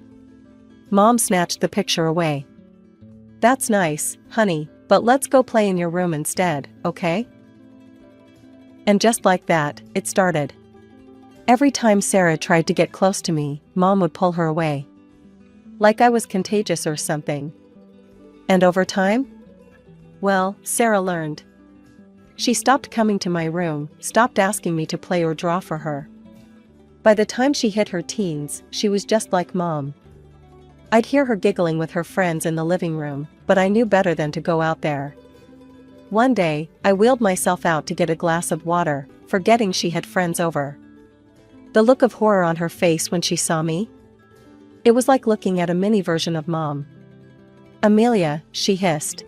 B: Mom snatched the picture away. "That's nice, honey, but let's go play in your room instead, okay?" And just like that, it started. Every time Sarah tried to get close to me, Mom would pull her away. Like I was contagious or something. And over time? Well, Sarah learned. She stopped coming to my room, stopped asking me to play or draw for her. By the time she hit her teens, she was just like Mom. I'd hear her giggling with her friends in the living room, but I knew better than to go out there. One day, I wheeled myself out to get a glass of water, forgetting she had friends over. The look of horror on her face when she saw me? It was like looking at a mini version of Mom. "Amelia," she hissed.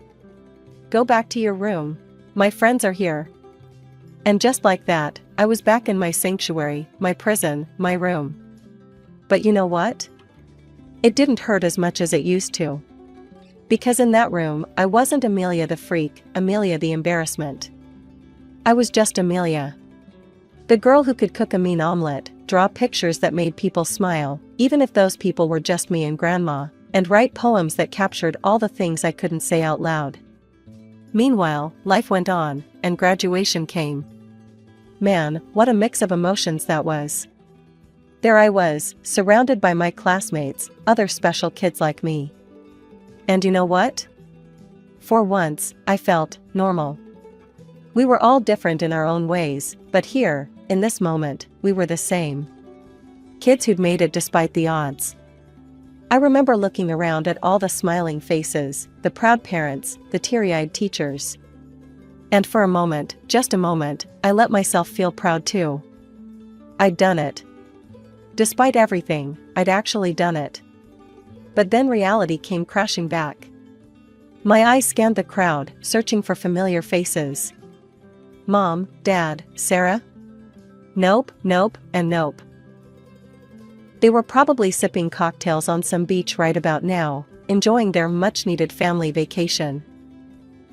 B: "Go back to your room. My friends are here." And just like that, I was back in my sanctuary, my prison, my room. But you know what? It didn't hurt as much as it used to. Because in that room, I wasn't Amelia the freak, Amelia the embarrassment. I was just Amelia. The girl who could cook a mean omelet, draw pictures that made people smile, even if those people were just me and Grandma, and write poems that captured all the things I couldn't say out loud. Meanwhile, life went on, and graduation came. Man, what a mix of emotions that was. There I was, surrounded by my classmates, other special kids like me. And you know what? For once, I felt normal. We were all different in our own ways, but here, in this moment, we were the same. Kids who'd made it despite the odds. I remember looking around at all the smiling faces, the proud parents, the teary-eyed teachers. And for a moment, just a moment, I let myself feel proud too. I'd done it. Despite everything, I'd actually done it. But then reality came crashing back. My eyes scanned the crowd, searching for familiar faces. Mom, Dad, Sarah? Nope, nope, and nope. They were probably sipping cocktails on some beach right about now, enjoying their much-needed family vacation.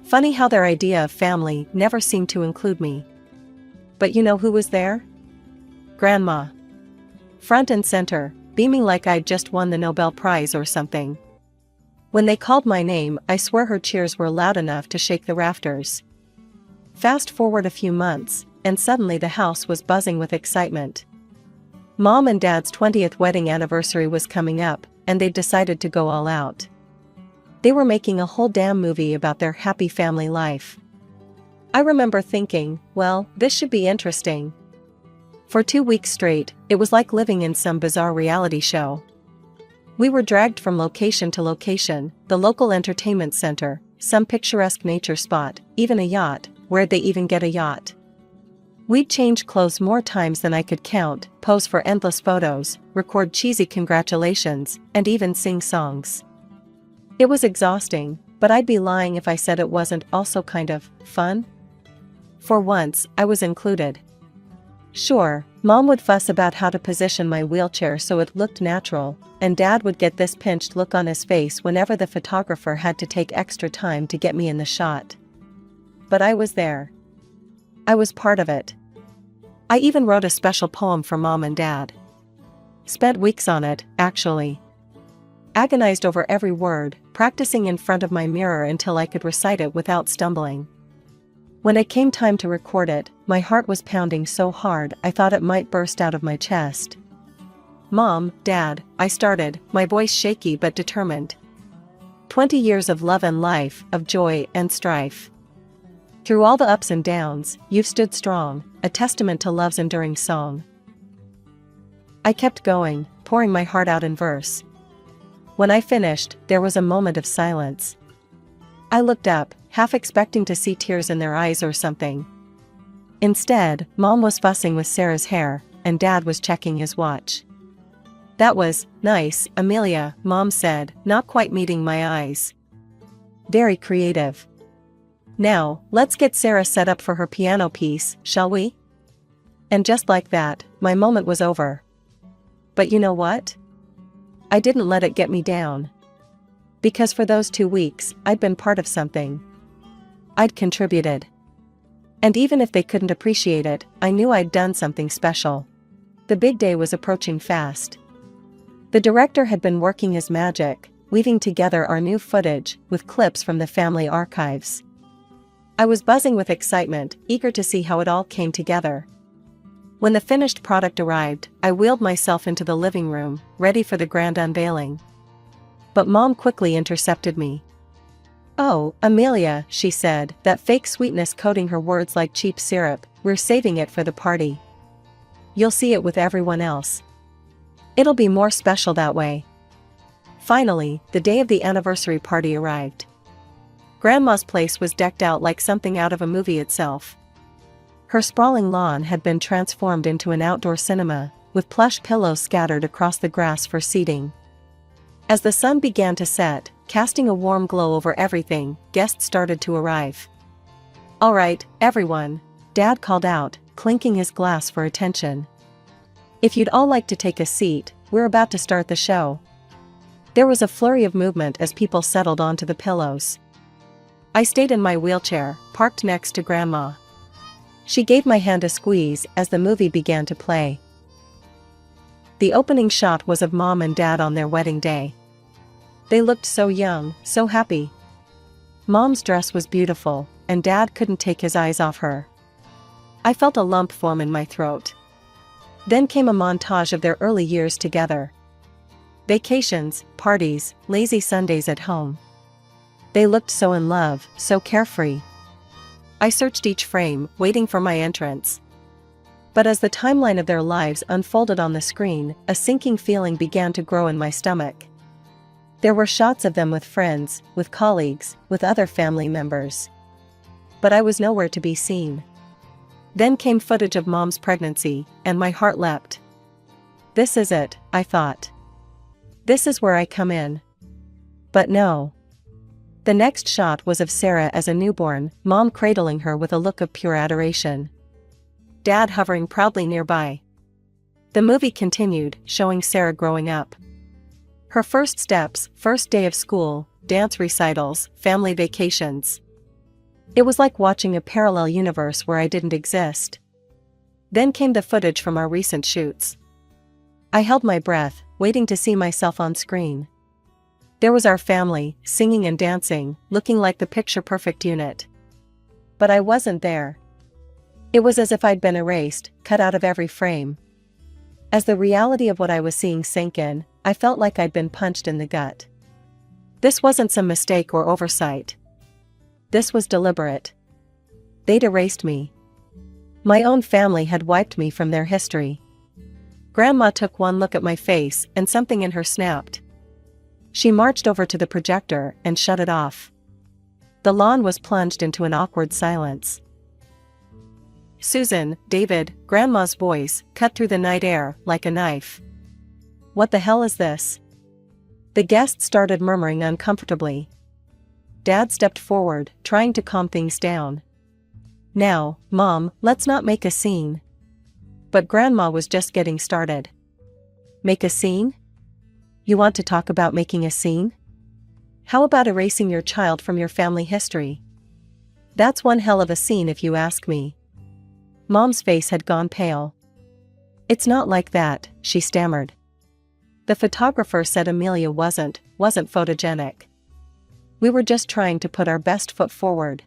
B: Funny how their idea of family never seemed to include me. But you know who was there? Grandma. Front and center, beaming like I'd just won the Nobel Prize or something. When they called my name, I swear her cheers were loud enough to shake the rafters. Fast forward a few months, and suddenly the house was buzzing with excitement. Mom and Dad's 20th wedding anniversary was coming up, and they'd decided to go all out. They were making a whole damn movie about their happy family life. I remember thinking, well, this should be interesting. For 2 weeks straight, it was like living in some bizarre reality show. We were dragged from location to location, the local entertainment center, some picturesque nature spot, even a yacht. Where'd they even get a yacht? We'd change clothes more times than I could count, pose for endless photos, record cheesy congratulations, and even sing songs. It was exhausting, but I'd be lying if I said it wasn't also kind of fun. For once, I was included. Sure, Mom would fuss about how to position my wheelchair so it looked natural, and Dad would get this pinched look on his face whenever the photographer had to take extra time to get me in the shot. But I was there. I was part of it. I even wrote a special poem for Mom and Dad. Spent weeks on it, actually. Agonized over every word, practicing in front of my mirror until I could recite it without stumbling. When it came time to record it, my heart was pounding so hard I thought it might burst out of my chest. Mom, Dad, I started, my voice shaky but determined. 20 years of love and life, of joy and strife. Through all the ups and downs, you've stood strong, a testament to love's enduring song. I kept going, pouring my heart out in verse. When I finished, there was a moment of silence. I looked up, half expecting to see tears in their eyes or something. Instead, Mom was fussing with Sarah's hair, and Dad was checking his watch. "That was nice, Amelia," Mom said, not quite meeting my eyes. "Very creative. Now, let's get Sarah set up for her piano piece, shall we?" And just like that, my moment was over. But you know what? I didn't let it get me down. Because for those 2 weeks, I'd been part of something. I'd contributed. And even if they couldn't appreciate it, I knew I'd done something special. The big day was approaching fast. The director had been working his magic, weaving together our new footage with clips from the family archives. I was buzzing with excitement, eager to see how it all came together. When the finished product arrived, I wheeled myself into the living room, ready for the grand unveiling. But Mom quickly intercepted me. "Oh, Amelia," she said, that fake sweetness coating her words like cheap syrup, "we're saving it for the party. You'll see it with everyone else. It'll be more special that way." Finally, the day of the anniversary party arrived. Grandma's place was decked out like something out of a movie itself. Her sprawling lawn had been transformed into an outdoor cinema, with plush pillows scattered across the grass for seating. As the sun began to set, casting a warm glow over everything, guests started to arrive. "All right, everyone," Dad called out, clinking his glass for attention. "If you'd all like to take a seat, we're about to start the show." There was a flurry of movement as people settled onto the pillows. I stayed in my wheelchair, parked next to Grandma. She gave my hand a squeeze as the movie began to play. The opening shot was of Mom and Dad on their wedding day. They looked so young, so happy. Mom's dress was beautiful, and Dad couldn't take his eyes off her. I felt a lump form in my throat. Then came a montage of their early years together. Vacations, parties, lazy Sundays at home. They looked so in love, so carefree. I searched each frame, waiting for my entrance. But as the timeline of their lives unfolded on the screen, a sinking feeling began to grow in my stomach. There were shots of them with friends, with colleagues, with other family members. But I was nowhere to be seen. Then came footage of Mom's pregnancy, and my heart leapt. This is it, I thought. This is where I come in. But no. The next shot was of Sarah as a newborn, Mom cradling her with a look of pure adoration. Dad hovering proudly nearby. The movie continued, showing Sarah growing up. Her first steps, first day of school, dance recitals, family vacations. It was like watching a parallel universe where I didn't exist. Then came the footage from our recent shoots. I held my breath, waiting to see myself on screen. There was our family, singing and dancing, looking like the picture-perfect unit. But I wasn't there. It was as if I'd been erased, cut out of every frame. As the reality of what I was seeing sank in, I felt like I'd been punched in the gut. This wasn't some mistake or oversight. This was deliberate. They'd erased me. My own family had wiped me from their history. Grandma took one look at my face, and something in her snapped. She marched over to the projector and shut it off. The lawn was plunged into an awkward silence. "Susan, David," Grandma's voice, cut through the night air like a knife. "What the hell is this?" The guests started murmuring uncomfortably. Dad stepped forward, trying to calm things down. "Now, Mom, let's not make a scene." But Grandma was just getting started. "Make a scene? You want to talk about making a scene? How about erasing your child from your family history? That's one hell of a scene if you ask me." Mom's face had gone pale. "It's not like that," she stammered. "The photographer said Amelia wasn't photogenic. We were just trying to put our best foot forward."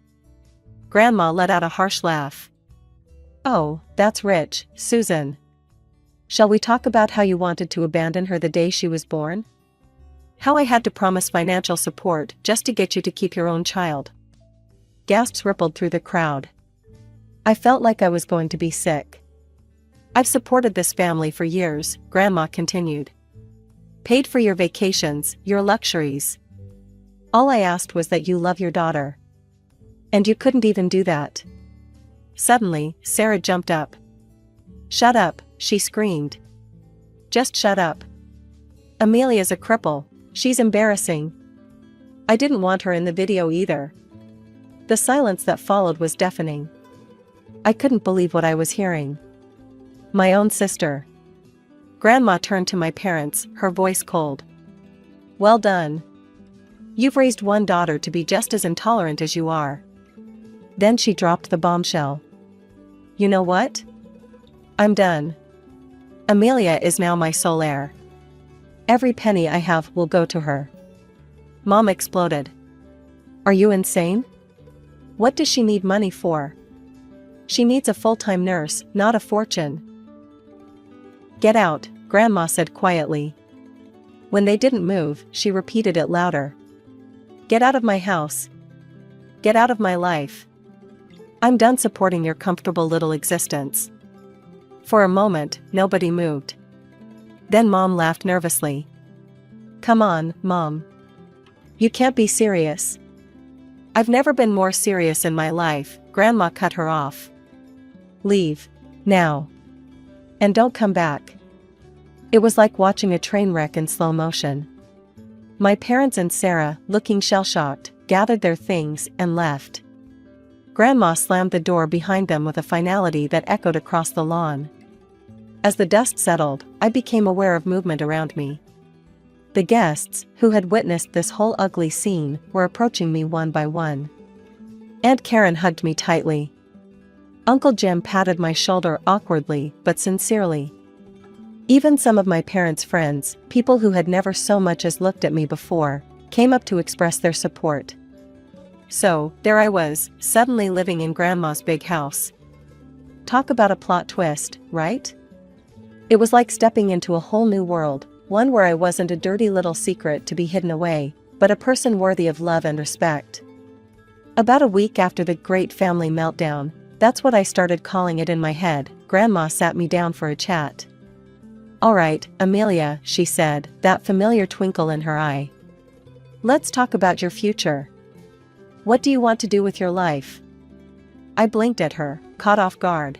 B: Grandma let out a harsh laugh. "Oh, that's rich, Susan. Shall we talk about how you wanted to abandon her the day she was born? How I had to promise financial support just to get you to keep your own child?" Gasps rippled through the crowd. I felt like I was going to be sick. I've supported this family for years, Grandma continued. Paid for your vacations, your luxuries. All I asked was that you love your daughter. And you couldn't even do that. Suddenly, Sarah jumped up. Shut up, she screamed. Just shut up. Amelia's a cripple. She's embarrassing. I didn't want her in the video either. The silence that followed was deafening. I couldn't believe what I was hearing. My own sister. Grandma turned to my parents, her voice cold. Well done. You've raised one daughter to be just as intolerant as you are. Then she dropped the bombshell. You know what? I'm done. Amelia is now my sole heir. Every penny I have will go to her. Mom exploded. Are you insane? What does she need money for? She needs a full-time nurse, not a fortune. Get out, Grandma said quietly. When they didn't move, she repeated it louder. Get out of my house. Get out of my life. I'm done supporting your comfortable little existence. For a moment, nobody moved. Then Mom laughed nervously. Come on, Mom. You can't be serious. I've never been more serious in my life, Grandma cut her off. Leave. Now. And don't come back. It was like watching a train wreck in slow motion. My parents and Sarah, looking shell-shocked, gathered their things and left. Grandma slammed the door behind them with a finality that echoed across the lawn. As the dust settled, I became aware of movement around me. The guests, who had witnessed this whole ugly scene, were approaching me one by one. Aunt Karen hugged me tightly. Uncle Jim patted my shoulder awkwardly but sincerely. Even some of my parents' friends, people who had never so much as looked at me before, came up to express their support. So, there I was, suddenly living in Grandma's big house. Talk about a plot twist, right? It was like stepping into a whole new world, one where I wasn't a dirty little secret to be hidden away, but a person worthy of love and respect. About a week after the great family meltdown, that's what I started calling it in my head, Grandma sat me down for a chat. All right, Amelia, she said, that familiar twinkle in her eye. Let's talk about your future. What do you want to do with your life? I blinked at her, caught off guard.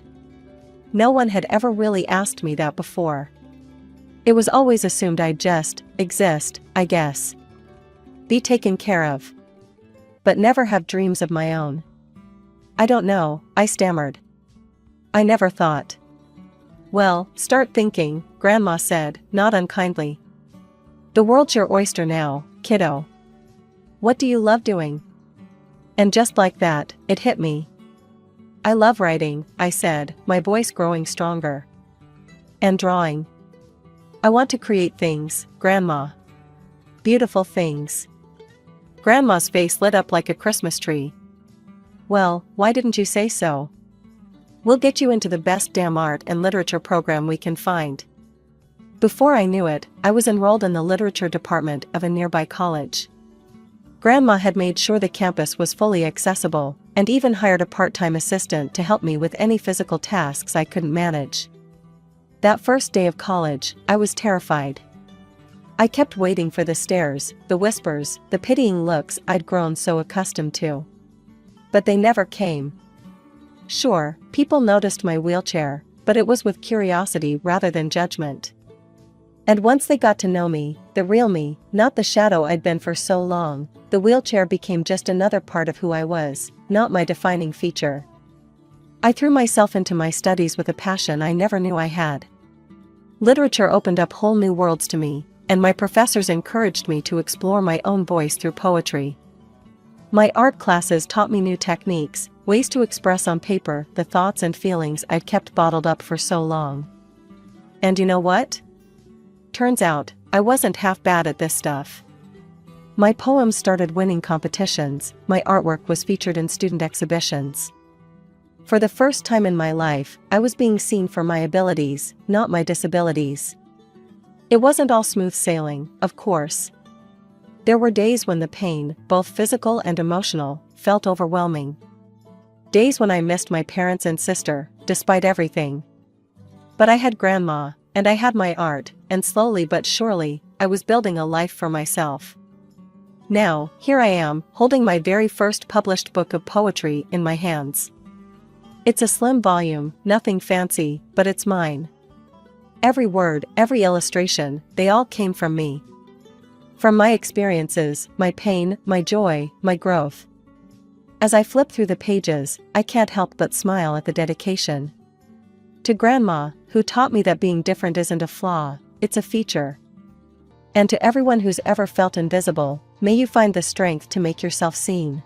B: No one had ever really asked me that before. It was always assumed I'd just exist, I guess. Be taken care of. But never have dreams of my own. I don't know, I stammered. I never thought. Well, start thinking, Grandma said, not unkindly. The world's your oyster now, kiddo. What do you love doing? And just like that, it hit me. I love writing, I said, my voice growing stronger. And drawing. I want to create things, Grandma. Beautiful things. Grandma's face lit up like a Christmas tree. Well, why didn't you say so? We'll get you into the best damn art and literature program we can find. Before I knew it, I was enrolled in the literature department of a nearby college. Grandma had made sure the campus was fully accessible, and even hired a part-time assistant to help me with any physical tasks I couldn't manage. That first day of college, I was terrified. I kept waiting for the stares, the whispers, the pitying looks I'd grown so accustomed to. But they never came. Sure, people noticed my wheelchair, but it was with curiosity rather than judgment. And once they got to know me, the real me, not the shadow I'd been for so long, the wheelchair became just another part of who I was, not my defining feature. I threw myself into my studies with a passion I never knew I had. Literature opened up whole new worlds to me, and my professors encouraged me to explore my own voice through poetry. My art classes taught me new techniques, ways to express on paper the thoughts and feelings I'd kept bottled up for so long. And you know what? Turns out, I wasn't half bad at this stuff. My poems started winning competitions, my artwork was featured in student exhibitions. For the first time in my life, I was being seen for my abilities, not my disabilities. It wasn't all smooth sailing, of course. There were days when the pain, both physical and emotional, felt overwhelming. Days when I missed my parents and sister, despite everything. But I had grandma, and I had my art, and slowly but surely, I was building a life for myself. Now, here I am, holding my very first published book of poetry in my hands. It's a slim volume, nothing fancy, but it's mine. Every word, every illustration, they all came from me. From my experiences, my pain, my joy, my growth. As I flip through the pages, I can't help but smile at the dedication. To Grandma, who taught me that being different isn't a flaw, it's a feature. And to everyone who's ever felt invisible, may you find the strength to make yourself seen.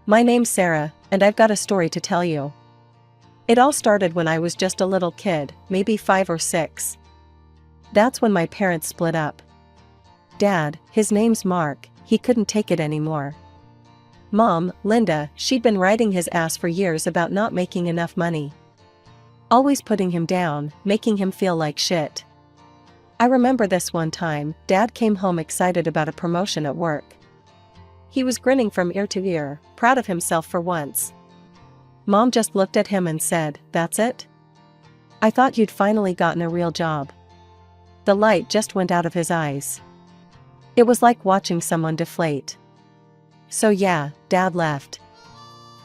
B: My name's Sarah, and I've got a story to tell you. It all started when I was just a little kid, maybe 5 or 6. That's when my parents split up. Dad, his name's Mark, he couldn't take it anymore. Mom, Linda, she'd been riding his ass for years about not making enough money. Always putting him down, making him feel like shit. I remember this one time, Dad came home excited about a promotion at work. He was grinning from ear to ear, proud of himself for once. Mom just looked at him and said, "That's it? I thought you'd finally gotten a real job." The light just went out of his eyes. It was like watching someone deflate. So yeah, Dad left.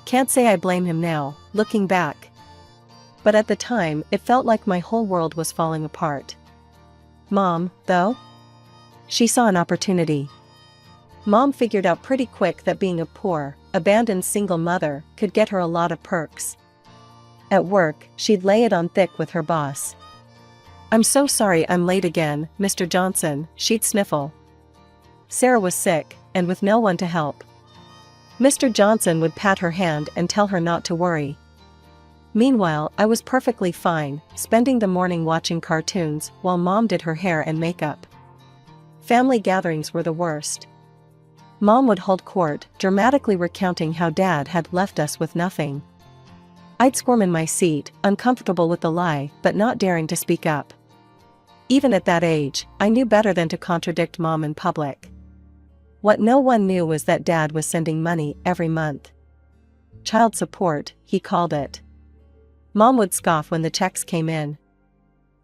B: Can't say I blame him now, looking back. But at the time, it felt like my whole world was falling apart. Mom, though? She saw an opportunity. Mom figured out pretty quick that being a poor, abandoned single mother could get her a lot of perks. At work, she'd lay it on thick with her boss. "I'm so sorry I'm late again, Mr. Johnson," she'd sniffle. Sarah was sick, and with no one to help. Mr. Johnson would pat her hand and tell her not to worry. Meanwhile, I was perfectly fine, spending the morning watching cartoons while Mom did her hair and makeup. Family gatherings were the worst. Mom would hold court, dramatically recounting how Dad had left us with nothing. I'd squirm in my seat, uncomfortable with the lie, but not daring to speak up. Even at that age, I knew better than to contradict Mom in public. What no one knew was that Dad was sending money every month. Child support, he called it. Mom would scoff when the checks came in.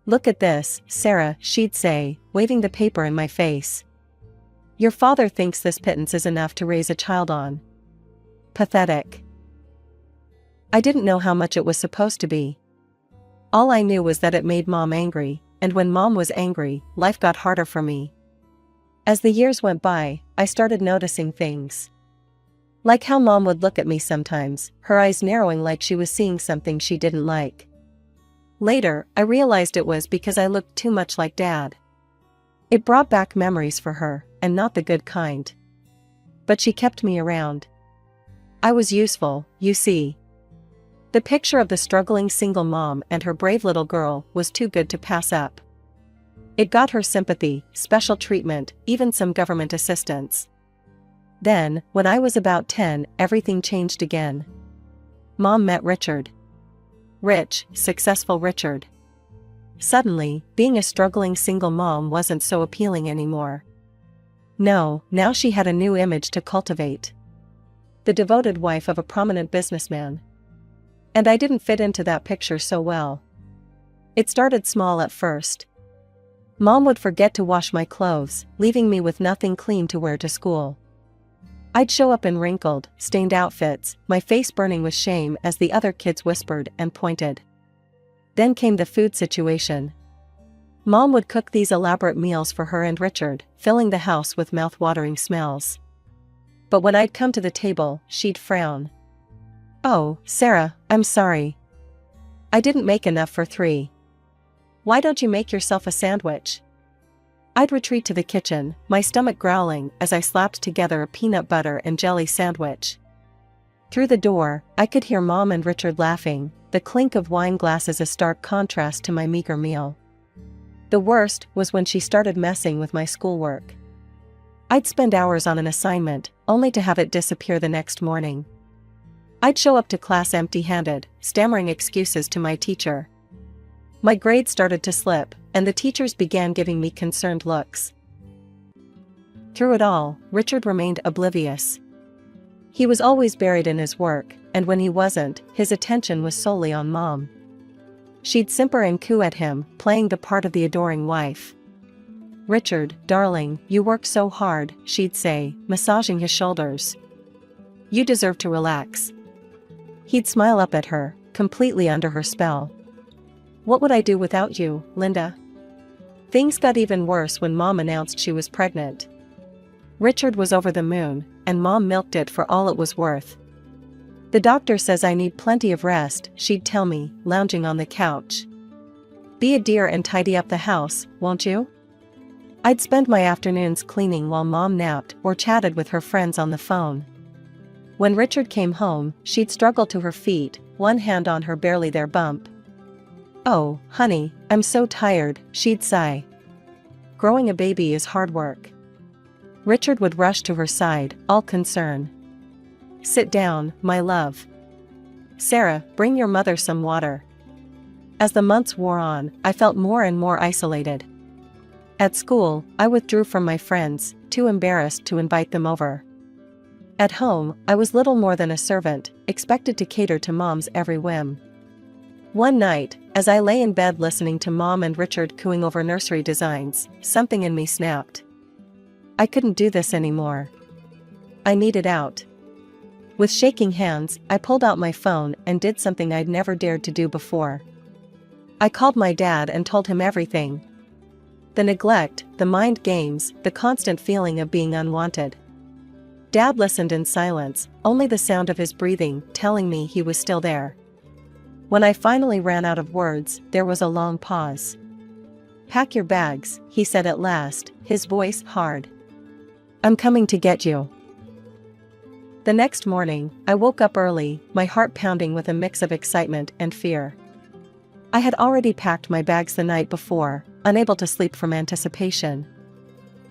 B: "Look at this, Sarah," she'd say, waving the paper in my face. "Your father thinks this pittance is enough to raise a child on." Pathetic. I didn't know how much it was supposed to be. All I knew was that it made Mom angry, and when Mom was angry, life got harder for me. As the years went by, I started noticing things. Like how Mom would look at me sometimes, her eyes narrowing like she was seeing something she didn't like. Later, I realized it was because I looked too much like Dad. It brought back memories for her, and not the good kind. But she kept me around. I was useful, you see. The picture of the struggling single mom and her brave little girl was too good to pass up. It got her sympathy, special treatment, even some government assistance. Then, when I was about 10, everything changed again. Mom met Richard. Rich, successful Richard. Suddenly, being a struggling single mom wasn't so appealing anymore. No, now she had a new image to cultivate. The devoted wife of a prominent businessman. And I didn't fit into that picture so well. It started small at first. Mom would forget to wash my clothes, leaving me with nothing clean to wear to school. I'd show up in wrinkled, stained outfits, my face burning with shame as the other kids whispered and pointed. Then came the food situation. Mom would cook these elaborate meals for her and Richard, filling the house with mouth-watering smells. But when I'd come to the table, she'd frown. "Oh, Sarah, I'm sorry. I didn't make enough for 3. Why don't you make yourself a sandwich?" I'd retreat to the kitchen, my stomach growling as I slapped together a peanut butter and jelly sandwich. Through the door, I could hear Mom and Richard laughing, the clink of wine glasses a stark contrast to my meager meal. The worst was when she started messing with my schoolwork. I'd spend hours on an assignment, only to have it disappear the next morning. I'd show up to class empty-handed, stammering excuses to my teacher. My grades started to slip, and the teachers began giving me concerned looks. Through it all, Richard remained oblivious. He was always buried in his work, and when he wasn't, his attention was solely on Mom. She'd simper and coo at him, playing the part of the adoring wife. "Richard, darling, you work so hard," she'd say, massaging his shoulders. "You deserve to relax." He'd smile up at her, completely under her spell. "What would I do without you, Linda?" Things got even worse when Mom announced she was pregnant. Richard was over the moon, and Mom milked it for all it was worth. "The doctor says I need plenty of rest," she'd tell me, lounging on the couch. "Be a dear and tidy up the house, won't you?" I'd spend my afternoons cleaning while Mom napped or chatted with her friends on the phone. When Richard came home, she'd struggle to her feet, one hand on her barely there bump. "Oh, honey, I'm so tired," she'd sigh. "Growing a baby is hard work." Richard would rush to her side, all concern. "Sit down, my love. Sarah, bring your mother some water." As the months wore on, I felt more and more isolated. At school, I withdrew from my friends, too embarrassed to invite them over. At home, I was little more than a servant, expected to cater to Mom's every whim. One night, as I lay in bed listening to Mom and Richard cooing over nursery designs, something in me snapped. I couldn't do this anymore. I needed out. With shaking hands, I pulled out my phone and did something I'd never dared to do before. I called my dad and told him everything. The neglect, the mind games, the constant feeling of being unwanted. Dad listened in silence, only the sound of his breathing telling me he was still there. When I finally ran out of words, there was a long pause. "Pack your bags," he said at last, his voice hard. "I'm coming to get you." The next morning, I woke up early, my heart pounding with a mix of excitement and fear. I had already packed my bags the night before, unable to sleep from anticipation.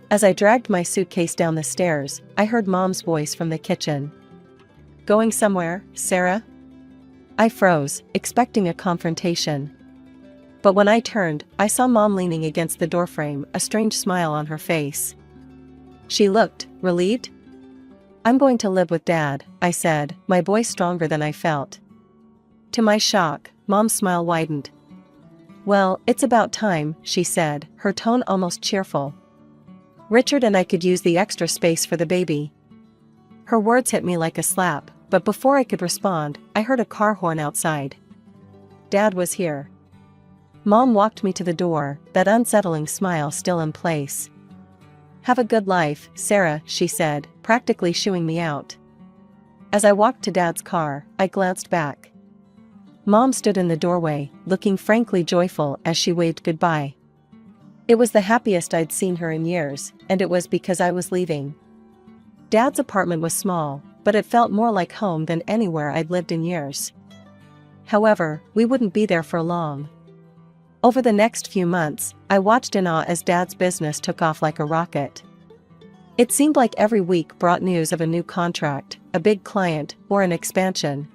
B: As I dragged my suitcase down the stairs, I heard Mom's voice from the kitchen. "Going somewhere, Sarah?" I froze, expecting a confrontation. But when I turned, I saw Mom leaning against the doorframe, a strange smile on her face. She looked relieved. "I'm going to live with Dad," I said, my voice stronger than I felt. To my shock, Mom's smile widened. "Well, it's about time," she said, her tone almost cheerful. "Richard and I could use the extra space for the baby." Her words hit me like a slap, but before I could respond, I heard a car horn outside. Dad was here. Mom walked me to the door, that unsettling smile still in place. "Have a good life, Sarah," she said, practically shooing me out. As I walked to Dad's car, I glanced back. Mom stood in the doorway, looking frankly joyful as she waved goodbye. It was the happiest I'd seen her in years, and it was because I was leaving. Dad's apartment was small, but it felt more like home than anywhere I'd lived in years. However, we wouldn't be there for long. Over the next few months, I watched in awe as Dad's business took off like a rocket. It seemed like every week brought news of a new contract, a big client, or an expansion.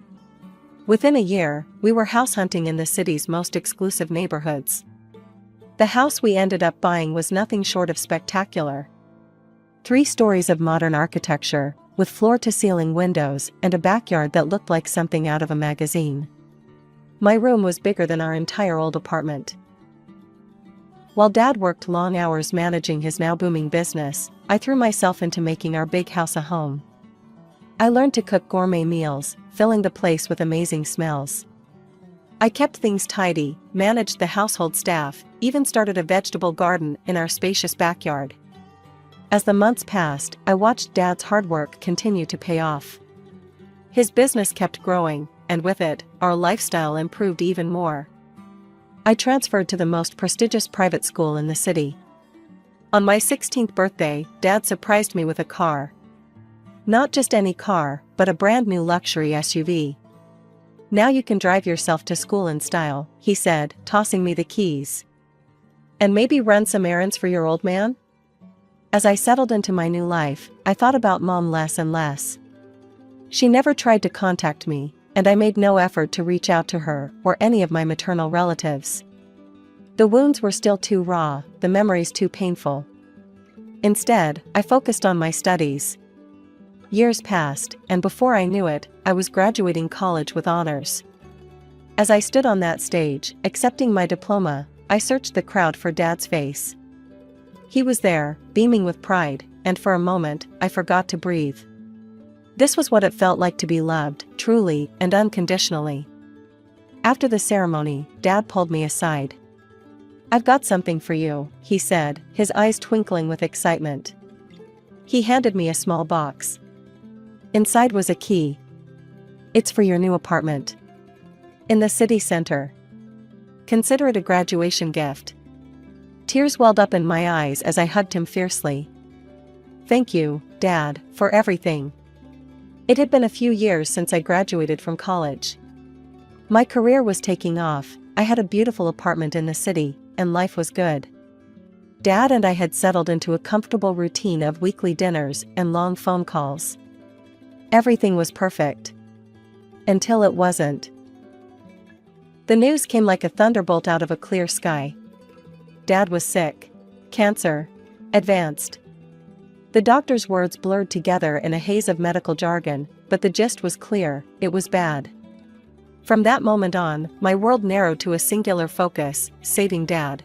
B: Within a year, we were house hunting in the city's most exclusive neighborhoods. The house we ended up buying was nothing short of spectacular. 3 stories of modern architecture, with floor-to-ceiling windows and a backyard that looked like something out of a magazine. My room was bigger than our entire old apartment. While Dad worked long hours managing his now booming business, I threw myself into making our big house a home. I learned to cook gourmet meals, filling the place with amazing smells. I kept things tidy, managed the household staff, even started a vegetable garden in our spacious backyard. As the months passed, I watched Dad's hard work continue to pay off. His business kept growing, and with it, our lifestyle improved even more. I transferred to the most prestigious private school in the city. On my 16th birthday, Dad surprised me with a car. Not just any car, but a brand new luxury SUV. "Now you can drive yourself to school in style," he said, tossing me the keys. "And maybe run some errands for your old man?" As I settled into my new life, I thought about Mom less and less. She never tried to contact me, and I made no effort to reach out to her or any of my maternal relatives. The wounds were still too raw, the memories too painful. Instead, I focused on my studies. Years passed, and before I knew it, I was graduating college with honors. As I stood on that stage, accepting my diploma, I searched the crowd for Dad's face. He was there, beaming with pride, and for a moment, I forgot to breathe. This was what it felt like to be loved, truly and unconditionally. After the ceremony, Dad pulled me aside. "I've got something for you," he said, his eyes twinkling with excitement. He handed me a small box. Inside was a key. "It's for your new apartment in the city center. Consider it a graduation gift." Tears welled up in my eyes as I hugged him fiercely. "Thank you, Dad, for everything." It had been a few years since I graduated from college. My career was taking off, I had a beautiful apartment in the city, and life was good. Dad and I had settled into a comfortable routine of weekly dinners and long phone calls. Everything was perfect. Until it wasn't. The news came like a thunderbolt out of a clear sky. Dad was sick. Cancer. Advanced. The doctor's words blurred together in a haze of medical jargon, but the gist was clear: it was bad. From that moment on, my world narrowed to a singular focus: saving Dad.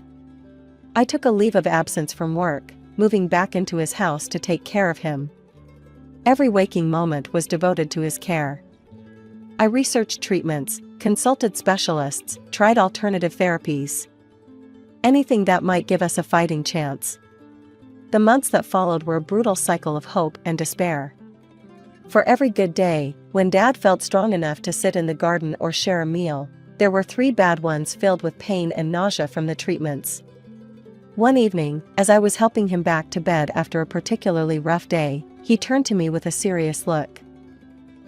B: I took a leave of absence from work, moving back into his house to take care of him. Every waking moment was devoted to his care. I researched treatments, consulted specialists, tried alternative therapies. Anything that might give us a fighting chance. The months that followed were a brutal cycle of hope and despair. For every good day, when Dad felt strong enough to sit in the garden or share a meal, there were 3 bad ones filled with pain and nausea from the treatments. One evening, as I was helping him back to bed after a particularly rough day, he turned to me with a serious look.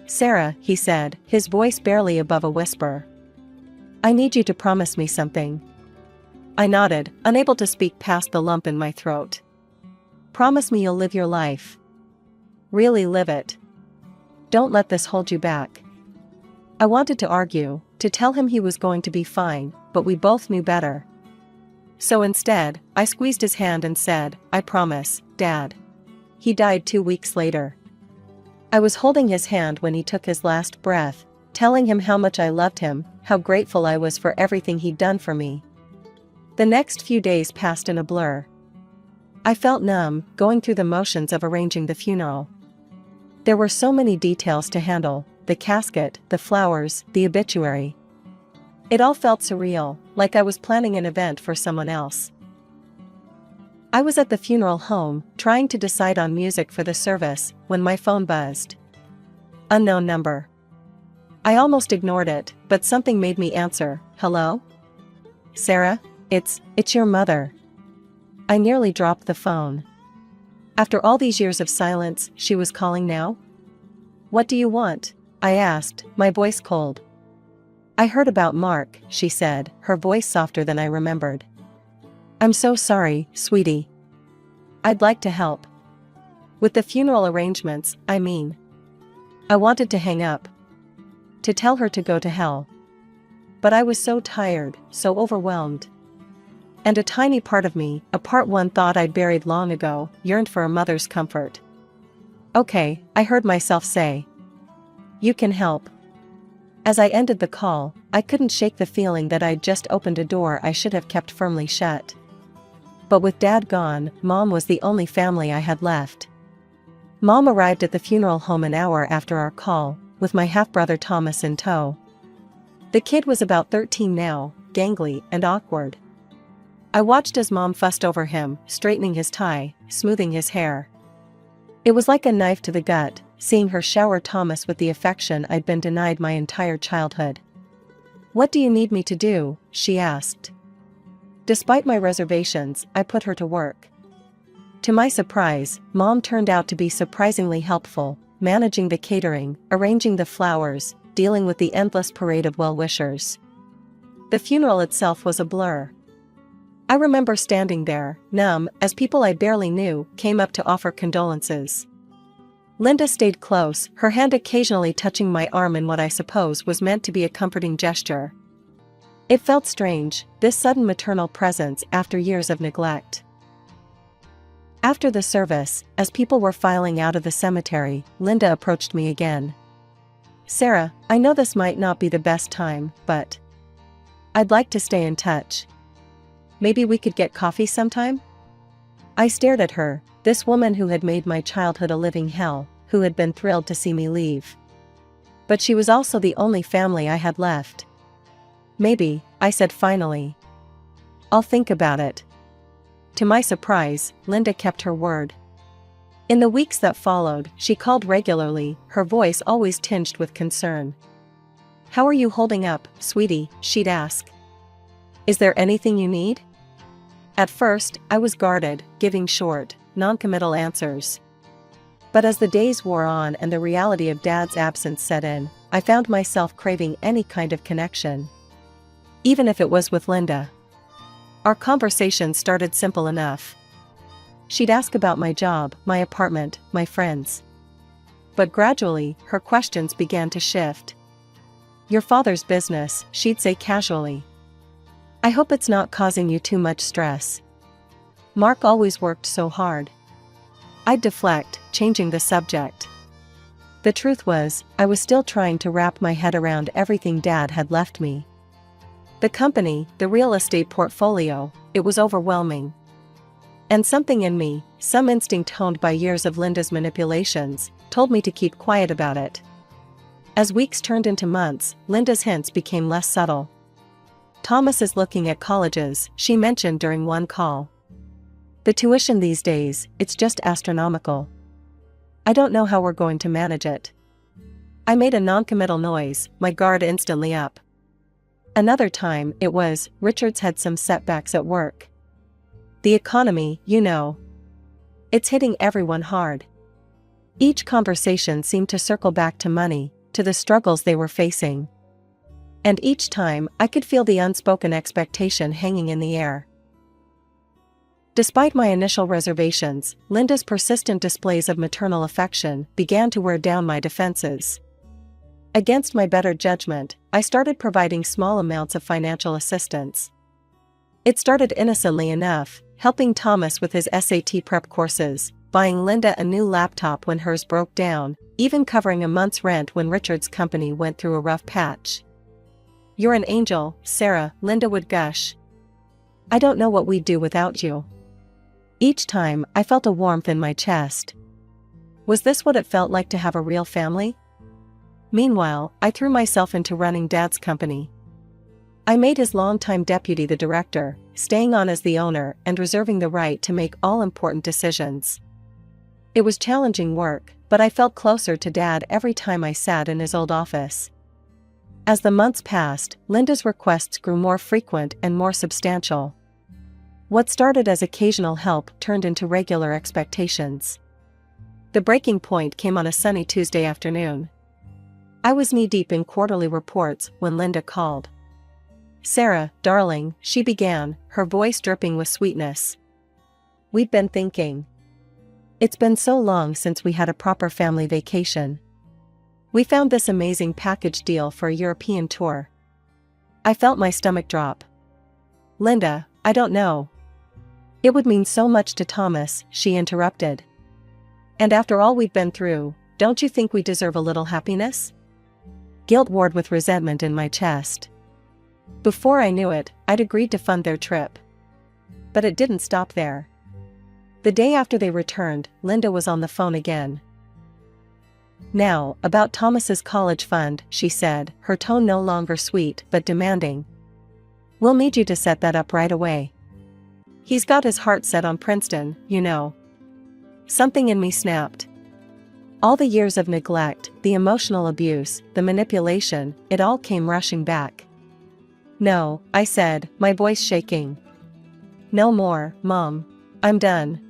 B: "Sarah," he said, his voice barely above a whisper. "I need you to promise me something." I nodded, unable to speak past the lump in my throat. "Promise me you'll live your life. Really live it. Don't let this hold you back." I wanted to argue, to tell him he was going to be fine, but we both knew better. So instead, I squeezed his hand and said, "I promise, Dad." He died 2 weeks later. I was holding his hand when he took his last breath, telling him how much I loved him, how grateful I was for everything he'd done for me. The next few days passed in a blur. I felt numb, going through the motions of arranging the funeral. There were so many details to handle: the casket, the flowers, the obituary. It all felt surreal, like I was planning an event for someone else. I was at the funeral home, trying to decide on music for the service, when my phone buzzed. Unknown number. I almost ignored it, but something made me answer. "Hello? Sarah? It's your mother." I nearly dropped the phone. After all these years of silence, she was calling now? "What do you want?" I asked, my voice cold. "I heard about Mark," she said, her voice softer than I remembered. "I'm so sorry, sweetie. I'd like to help. With the funeral arrangements, I mean." I wanted to hang up. To tell her to go to hell. But I was so tired, so overwhelmed. And a tiny part of me, a part one thought I'd buried long ago, yearned for a mother's comfort. "Okay," I heard myself say. "You can help." As I ended the call, I couldn't shake the feeling that I'd just opened a door I should have kept firmly shut. But with Dad gone, Mom was the only family I had left. Mom arrived at the funeral home an hour after our call, with my half-brother Thomas in tow. The kid was about 13 now, gangly and awkward. I watched as Mom fussed over him, straightening his tie, smoothing his hair. It was like a knife to the gut, seeing her shower Thomas with the affection I'd been denied my entire childhood. "What do you need me to do?" she asked. Despite my reservations, I put her to work. To my surprise, Mom turned out to be surprisingly helpful, managing the catering, arranging the flowers, dealing with the endless parade of well-wishers. The funeral itself was a blur. I remember standing there, numb, as people I barely knew came up to offer condolences. Linda stayed close, her hand occasionally touching my arm in what I suppose was meant to be a comforting gesture. It felt strange, this sudden maternal presence after years of neglect. After the service, as people were filing out of the cemetery, Linda approached me again. "Sarah, I know this might not be the best time, but I'd like to stay in touch. Maybe we could get coffee sometime?" I stared at her, this woman who had made my childhood a living hell, who had been thrilled to see me leave. But she was also the only family I had left. "Maybe," I said finally. "I'll think about it." To my surprise, Linda kept her word. In the weeks that followed, she called regularly, her voice always tinged with concern. "How are you holding up, sweetie?" she'd ask. "Is there anything you need?" At first, I was guarded, giving short, non-committal answers. But as the days wore on and the reality of Dad's absence set in, I found myself craving any kind of connection. Even if it was with Linda. Our conversation started simple enough. She'd ask about my job, my apartment, my friends. But gradually, her questions began to shift. "Your father's business," she'd say casually. "I hope it's not causing you too much stress. Mark always worked so hard." I'd deflect, changing the subject. The truth was, I was still trying to wrap my head around everything Dad had left me. The company, the real estate portfolio, it was overwhelming. And something in me, some instinct honed by years of Linda's manipulations, told me to keep quiet about it. As weeks turned into months, Linda's hints became less subtle. "Thomas is looking at colleges," she mentioned during one call. "The tuition these days, it's just astronomical. I don't know how we're going to manage it." I made a non-committal noise, my guard instantly up. Another time, it was, "Richard's had some setbacks at work. The economy, you know. It's hitting everyone hard." Each conversation seemed to circle back to money, to the struggles they were facing. And each time, I could feel the unspoken expectation hanging in the air. Despite my initial reservations, Linda's persistent displays of maternal affection began to wear down my defenses. Against my better judgment, I started providing small amounts of financial assistance. It started innocently enough, helping Thomas with his SAT prep courses, buying Linda a new laptop when hers broke down, even covering a month's rent when Richard's company went through a rough patch. "You're an angel, Sarah," Linda would gush. "I don't know what we'd do without you." Each time, I felt a warmth in my chest. Was this what it felt like to have a real family? Meanwhile, I threw myself into running Dad's company. I made his longtime deputy the director, staying on as the owner and reserving the right to make all important decisions. It was challenging work, but I felt closer to Dad every time I sat in his old office. As the months passed, Linda's requests grew more frequent and more substantial. What started as occasional help turned into regular expectations. The breaking point came on a sunny Tuesday afternoon. I was knee-deep in quarterly reports when Linda called. "Sarah, darling," she began, her voice dripping with sweetness. "We've been thinking. It's been so long since we had a proper family vacation. We found this amazing package deal for a European tour." I felt my stomach drop. "Linda, I don't know." "It would mean so much to Thomas," she interrupted. "And after all we've been through, don't you think we deserve a little happiness?" Guilt warred with resentment in my chest. Before I knew it, I'd agreed to fund their trip. But it didn't stop there. The day after they returned, Linda was on the phone again. "Now, about Thomas's college fund," she said, her tone no longer sweet but demanding. "We'll need you to set that up right away. He's got his heart set on Princeton, you know." Something in me snapped. All the years of neglect, the emotional abuse, the manipulation, it all came rushing back. "No," I said, my voice shaking. "No more, Mom. I'm done."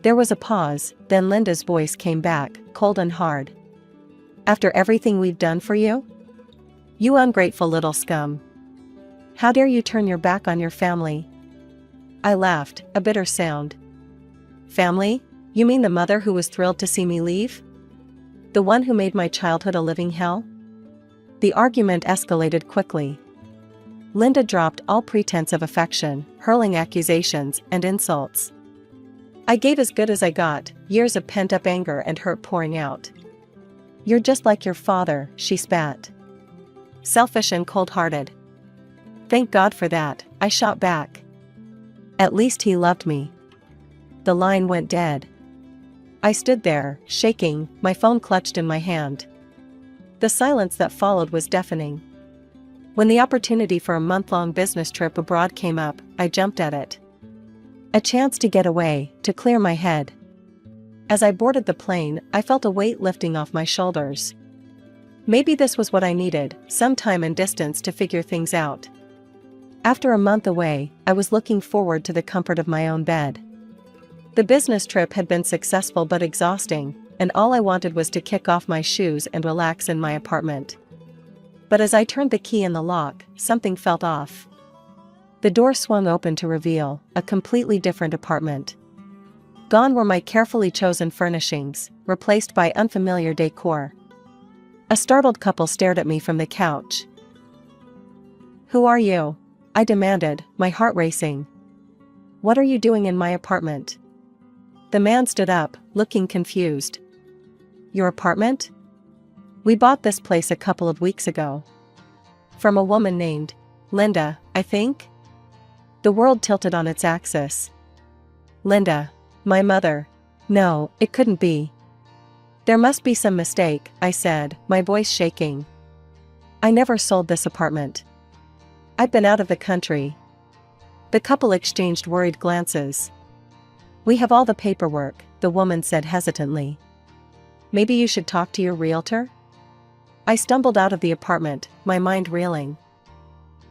B: There was a pause, then Linda's voice came back, cold and hard. "After everything we've done for you? You ungrateful little scum. How dare you turn your back on your family?" I laughed, a bitter sound. "Family? You mean the mother who was thrilled to see me leave? The one who made my childhood a living hell?" The argument escalated quickly. Linda dropped all pretense of affection, hurling accusations and insults. I gave as good as I got, years of pent-up anger and hurt pouring out. "You're just like your father," she spat. "Selfish and cold-hearted." "Thank God for that," I shot back. "At least he loved me." The line went dead. I stood there, shaking, my phone clutched in my hand. The silence that followed was deafening. When the opportunity for a month-long business trip abroad came up, I jumped at it. A chance to get away, to clear my head. As I boarded the plane, I felt a weight lifting off my shoulders. Maybe this was what I needed, some time and distance to figure things out. After a month away, I was looking forward to the comfort of my own bed. The business trip had been successful but exhausting, and all I wanted was to kick off my shoes and relax in my apartment. But as I turned the key in the lock, something felt off. The door swung open to reveal a completely different apartment. Gone were my carefully chosen furnishings, replaced by unfamiliar decor. A startled couple stared at me from the couch. "Who are you?" I demanded, my heart racing. "What are you doing in my apartment?" The man stood up, looking confused. "Your apartment? We bought this place a couple of weeks ago. From a woman named Linda, I think?" The world tilted on its axis. "Linda. My mother. No, it couldn't be." "There must be some mistake," I said, my voice shaking. "I never sold this apartment. I've been out of the country." The couple exchanged worried glances. "We have all the paperwork," the woman said hesitantly. "Maybe you should talk to your realtor?" I stumbled out of the apartment, my mind reeling.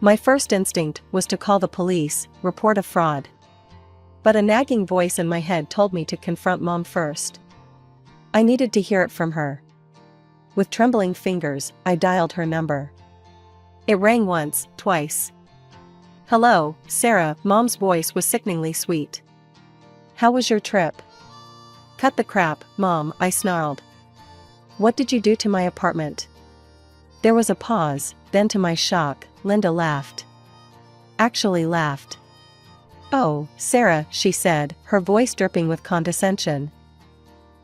B: My first instinct was to call the police, report a fraud. But a nagging voice in my head told me to confront Mom first. I needed to hear it from her. With trembling fingers, I dialed her number. It rang once, twice. "Hello, Sarah," Mom's voice was sickeningly sweet. "How was your trip?" "Cut the crap, Mom," I snarled. "What did you do to my apartment?" There was a pause, then to my shock, Linda laughed. Actually laughed. "Oh, Sarah," she said, her voice dripping with condescension.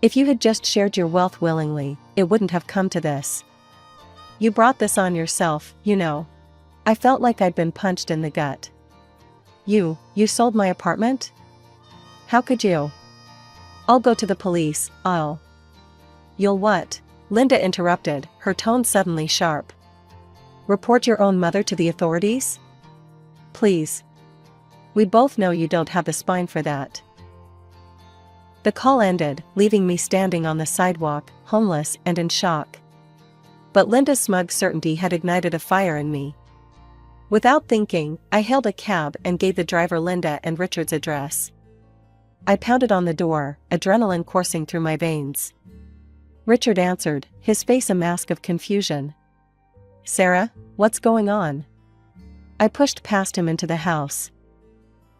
B: "If you had just shared your wealth willingly, it wouldn't have come to this. You brought this on yourself, you know." I felt like I'd been punched in the gut. You sold my apartment? How could you?" "I'll go to the police, You'll what?" Linda interrupted, her tone suddenly sharp. "Report your own mother to the authorities? Please. We both know you don't have the spine for that." The call ended, leaving me standing on the sidewalk, homeless and in shock. But Linda's smug certainty had ignited a fire in me. Without thinking, I hailed a cab and gave the driver Linda and Richard's address. I pounded on the door, adrenaline coursing through my veins. Richard answered, his face a mask of confusion. "Sarah, what's going on?" I pushed past him into the house.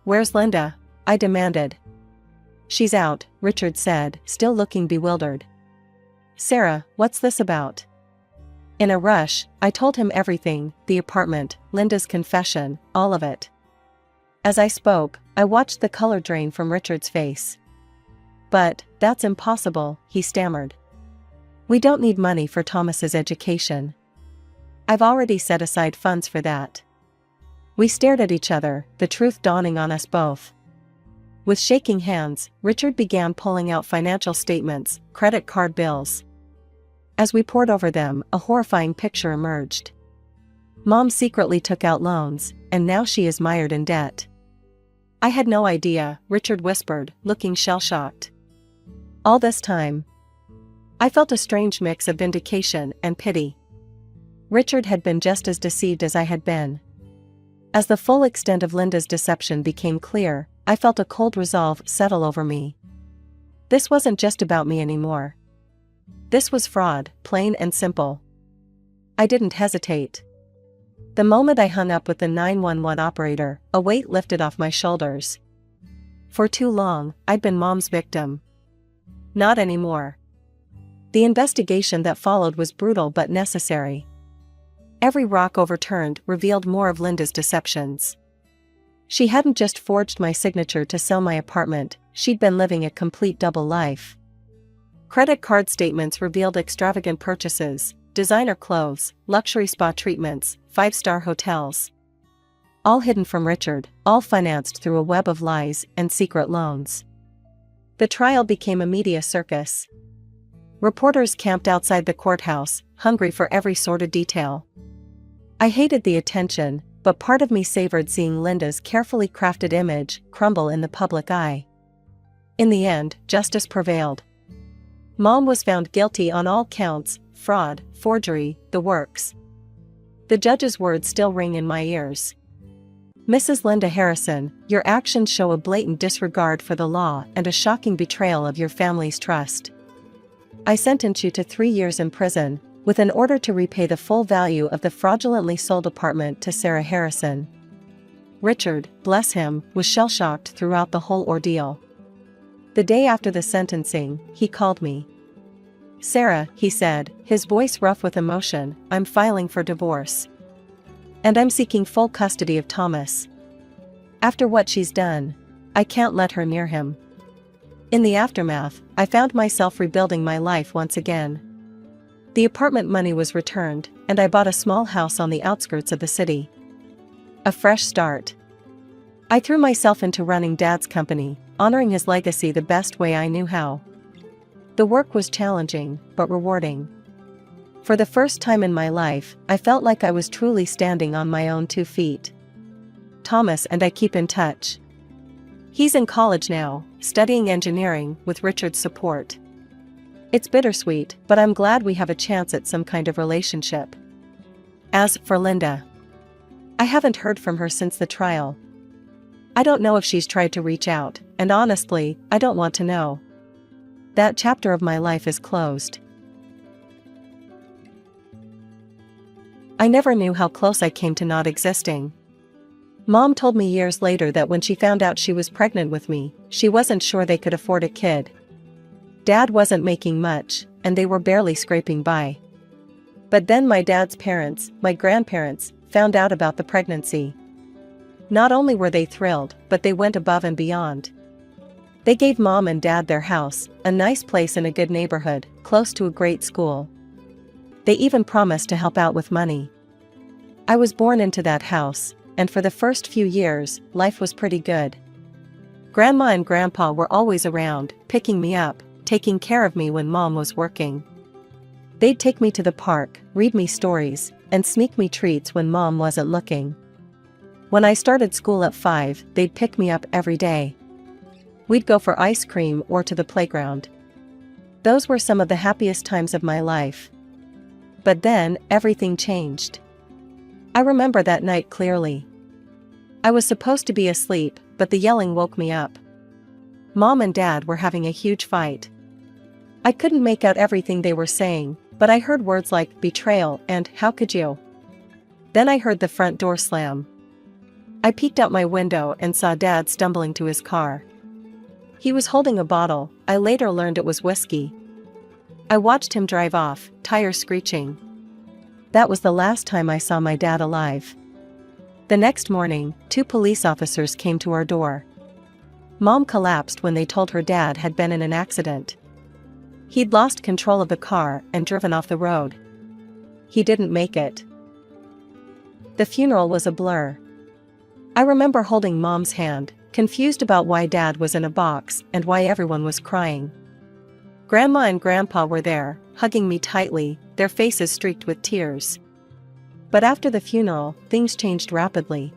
B: "Where's Linda?" I demanded. "She's out," Richard said, still looking bewildered. "Sarah, what's this about?" In a rush, I told him everything, the apartment, Linda's confession, all of it. As I spoke, I watched the color drain from Richard's face. "But, that's impossible," he stammered. "We don't need money for Thomas's education. I've already set aside funds for that." We stared at each other, the truth dawning on us both. With shaking hands, Richard began pulling out financial statements, credit card bills. As we pored over them, a horrifying picture emerged. Mom secretly took out loans, and now she is mired in debt. "I had no idea," Richard whispered, looking shell-shocked. All this time, I felt a strange mix of vindication and pity. Richard had been just as deceived as I had been. As the full extent of Linda's deception became clear, I felt a cold resolve settle over me. This wasn't just about me anymore. This was fraud, plain and simple. I didn't hesitate. The moment I hung up with the 911 operator, a weight lifted off my shoulders. For too long, I'd been Mom's victim. Not anymore. The investigation that followed was brutal but necessary. Every rock overturned revealed more of Linda's deceptions. She hadn't just forged my signature to sell my apartment, she'd been living a complete double life. Credit card statements revealed extravagant purchases, designer clothes, luxury spa treatments, 5-star hotels. All hidden from Richard, all financed through a web of lies and secret loans. The trial became a media circus. Reporters camped outside the courthouse, hungry for every sordid detail. I hated the attention, but part of me savored seeing Linda's carefully crafted image crumble in the public eye. In the end, justice prevailed. Mom was found guilty on all counts: fraud, forgery, the works. The judge's words still ring in my ears. Mrs. Linda Harrison, your actions show a blatant disregard for the law and a shocking betrayal of your family's trust. I sentence you to 3 years in prison, with an order to repay the full value of the fraudulently sold apartment to Sarah Harrison. Richard, bless him, was shell-shocked throughout the whole ordeal. The day after the sentencing, he called me. Sarah, he said, his voice rough with emotion, I'm filing for divorce. And I'm seeking full custody of Thomas. After what she's done, I can't let her near him. In the aftermath, I found myself rebuilding my life once again. The apartment money was returned, and I bought a small house on the outskirts of the city. A fresh start. I threw myself into running Dad's company, honoring his legacy the best way I knew how. The work was challenging, but rewarding. For the first time in my life, I felt like I was truly standing on my own 2 feet. Thomas and I keep in touch. He's in college now, studying engineering with Richard's support. It's bittersweet, but I'm glad we have a chance at some kind of relationship. As for Linda, I haven't heard from her since the trial. I don't know if she's tried to reach out, and honestly, I don't want to know. That chapter of my life is closed. I never knew how close I came to not existing. Mom told me years later that when she found out she was pregnant with me, she wasn't sure they could afford a kid. Dad wasn't making much, and they were barely scraping by. But then my dad's parents, my grandparents, found out about the pregnancy. Not only were they thrilled, but they went above and beyond. They gave Mom and Dad their house, a nice place in a good neighborhood, close to a great school. They even promised to help out with money. I was born into that house, and for the first few years, life was pretty good. Grandma and Grandpa were always around, picking me up, taking care of me when Mom was working. They'd take me to the park, read me stories, and sneak me treats when Mom wasn't looking. When I started school at 5, they'd pick me up every day. We'd go for ice cream or to the playground. Those were some of the happiest times of my life. But then, everything changed. I remember that night clearly. I was supposed to be asleep, but the yelling woke me up. Mom and Dad were having a huge fight. I couldn't make out everything they were saying, but I heard words like betrayal and how could you? Then I heard the front door slam. I peeked out my window and saw Dad stumbling to his car. He was holding a bottle. I later learned it was whiskey. I watched him drive off, tires screeching. That was the last time I saw my dad alive. The next morning, 2 police officers came to our door. Mom collapsed when they told her Dad had been in an accident. He'd lost control of the car and driven off the road. He didn't make it. The funeral was a blur. I remember holding Mom's hand, confused about why Dad was in a box and why everyone was crying. Grandma and Grandpa were there, hugging me tightly, their faces streaked with tears. But after the funeral, things changed rapidly.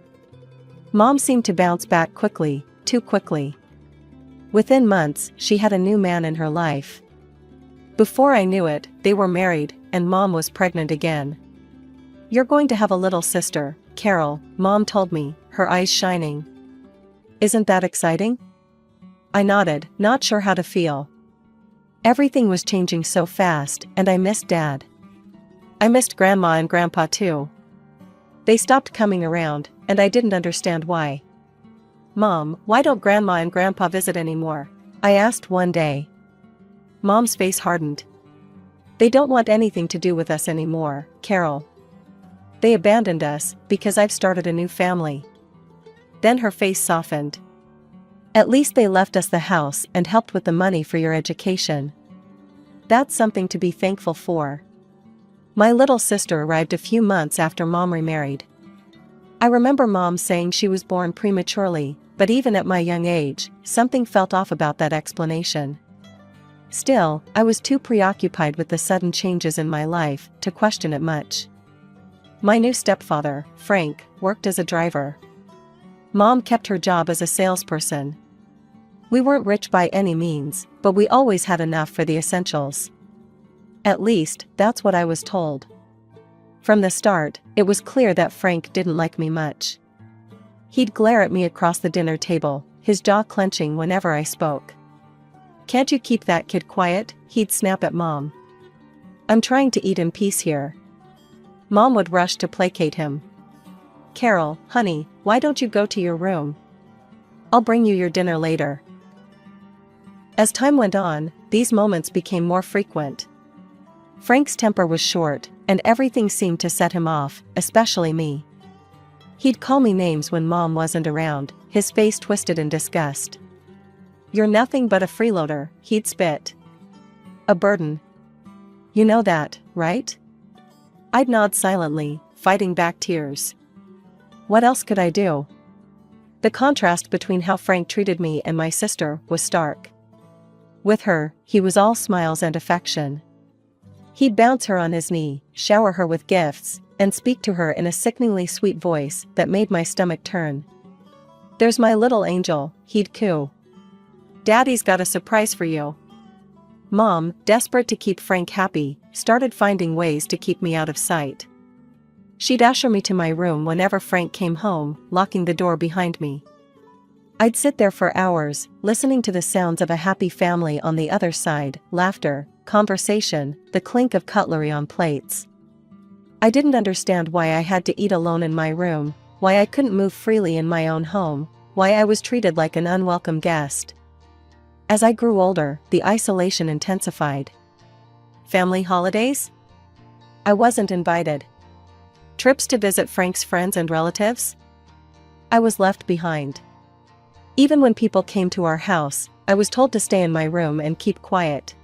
B: Mom seemed to bounce back quickly, too quickly. Within months, she had a new man in her life. Before I knew it, they were married, and Mom was pregnant again. You're going to have a little sister, Carol, Mom told me, her eyes shining. Isn't that exciting? I nodded, not sure how to feel. Everything was changing so fast, and I missed Dad. I missed Grandma and Grandpa too. They stopped coming around, and I didn't understand why. Mom, why don't Grandma and Grandpa visit anymore? I asked one day. Mom's face hardened. They don't want anything to do with us anymore, Carol. They abandoned us because I've started a new family. Then her face softened. At least they left us the house and helped with the money for your education. That's something to be thankful for. My little sister arrived a few months after Mom remarried. I remember Mom saying she was born prematurely, but even at my young age, something felt off about that explanation. Still, I was too preoccupied with the sudden changes in my life to question it much. My new stepfather, Frank, worked as a driver. Mom kept her job as a salesperson. We weren't rich by any means, but we always had enough for the essentials. At least, that's what I was told. From the start, it was clear that Frank didn't like me much. He'd glare at me across the dinner table, his jaw clenching whenever I spoke. "Can't you keep that kid quiet?" he'd snap at Mom. "I'm trying to eat in peace here." Mom would rush to placate him. "Carol, honey, why don't you go to your room? I'll bring you your dinner later." As time went on, these moments became more frequent. Frank's temper was short, and everything seemed to set him off, especially me. He'd call me names when Mom wasn't around, his face twisted in disgust. "You're nothing but a freeloader," he'd spit. "A burden. You know that, right?" I'd nod silently, fighting back tears. What else could I do? The contrast between how Frank treated me and my sister was stark. With her, he was all smiles and affection. He'd bounce her on his knee, shower her with gifts, and speak to her in a sickeningly sweet voice that made my stomach turn. "There's my little angel," he'd coo. "Daddy's got a surprise for you." Mom, desperate to keep Frank happy, started finding ways to keep me out of sight. She'd usher me to my room whenever Frank came home, locking the door behind me. I'd sit there for hours, listening to the sounds of a happy family on the other side, laughter, conversation, the clink of cutlery on plates. I didn't understand why I had to eat alone in my room, why I couldn't move freely in my own home, why I was treated like an unwelcome guest. As I grew older, the isolation intensified. Family holidays? I wasn't invited. Trips to visit Frank's friends and relatives? I was left behind. Even when people came to our house, I was told to stay in my room and keep quiet.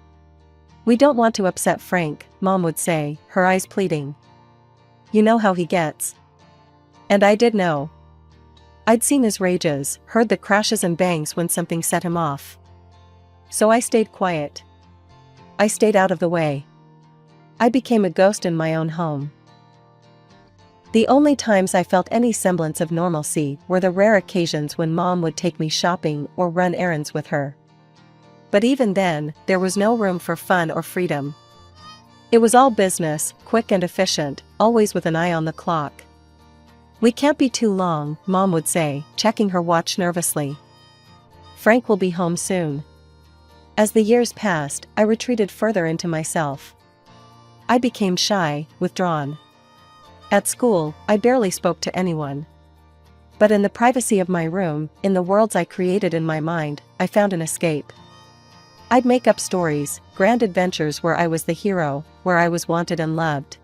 B: "We don't want to upset Frank," Mom would say, her eyes pleading. "You know how he gets." And I did know. I'd seen his rages, heard the crashes and bangs when something set him off. So I stayed quiet. I stayed out of the way. I became a ghost in my own home. The only times I felt any semblance of normalcy were the rare occasions when Mom would take me shopping or run errands with her. But even then, there was no room for fun or freedom. It was all business, quick and efficient, always with an eye on the clock. "We can't be too long," Mom would say, checking her watch nervously. "Frank will be home soon." As the years passed, I retreated further into myself. I became shy, withdrawn. At school, I barely spoke to anyone. But in the privacy of my room, in the worlds I created in my mind, I found an escape. I'd make up stories, grand adventures where I was the hero, where I was wanted and loved.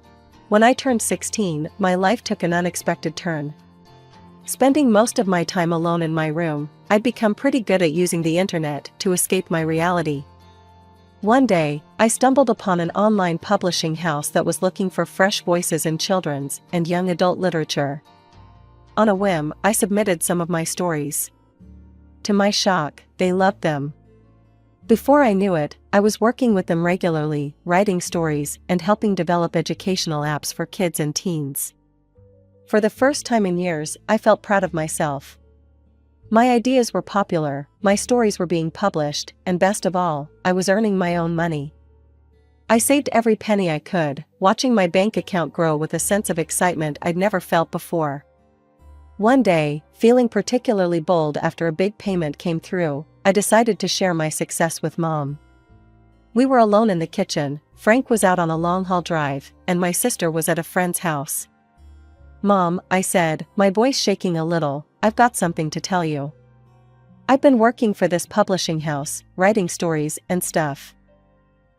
B: When I turned 16, my life took an unexpected turn. Spending most of my time alone in my room, I'd become pretty good at using the internet to escape my reality. One day, I stumbled upon an online publishing house that was looking for fresh voices in children's and young adult literature. On a whim, I submitted some of my stories. To my shock, they loved them. Before I knew it, I was working with them regularly, writing stories and helping develop educational apps for kids and teens. For the first time in years, I felt proud of myself. My ideas were popular, my stories were being published, and best of all, I was earning my own money. I saved every penny I could, watching my bank account grow with a sense of excitement I'd never felt before. One day, feeling particularly bold after a big payment came through, I decided to share my success with Mom. We were alone in the kitchen, Frank was out on a long-haul drive, and my sister was at a friend's house. "Mom," I said, my voice shaking a little, "I've got something to tell you. I've been working for this publishing house, writing stories and stuff.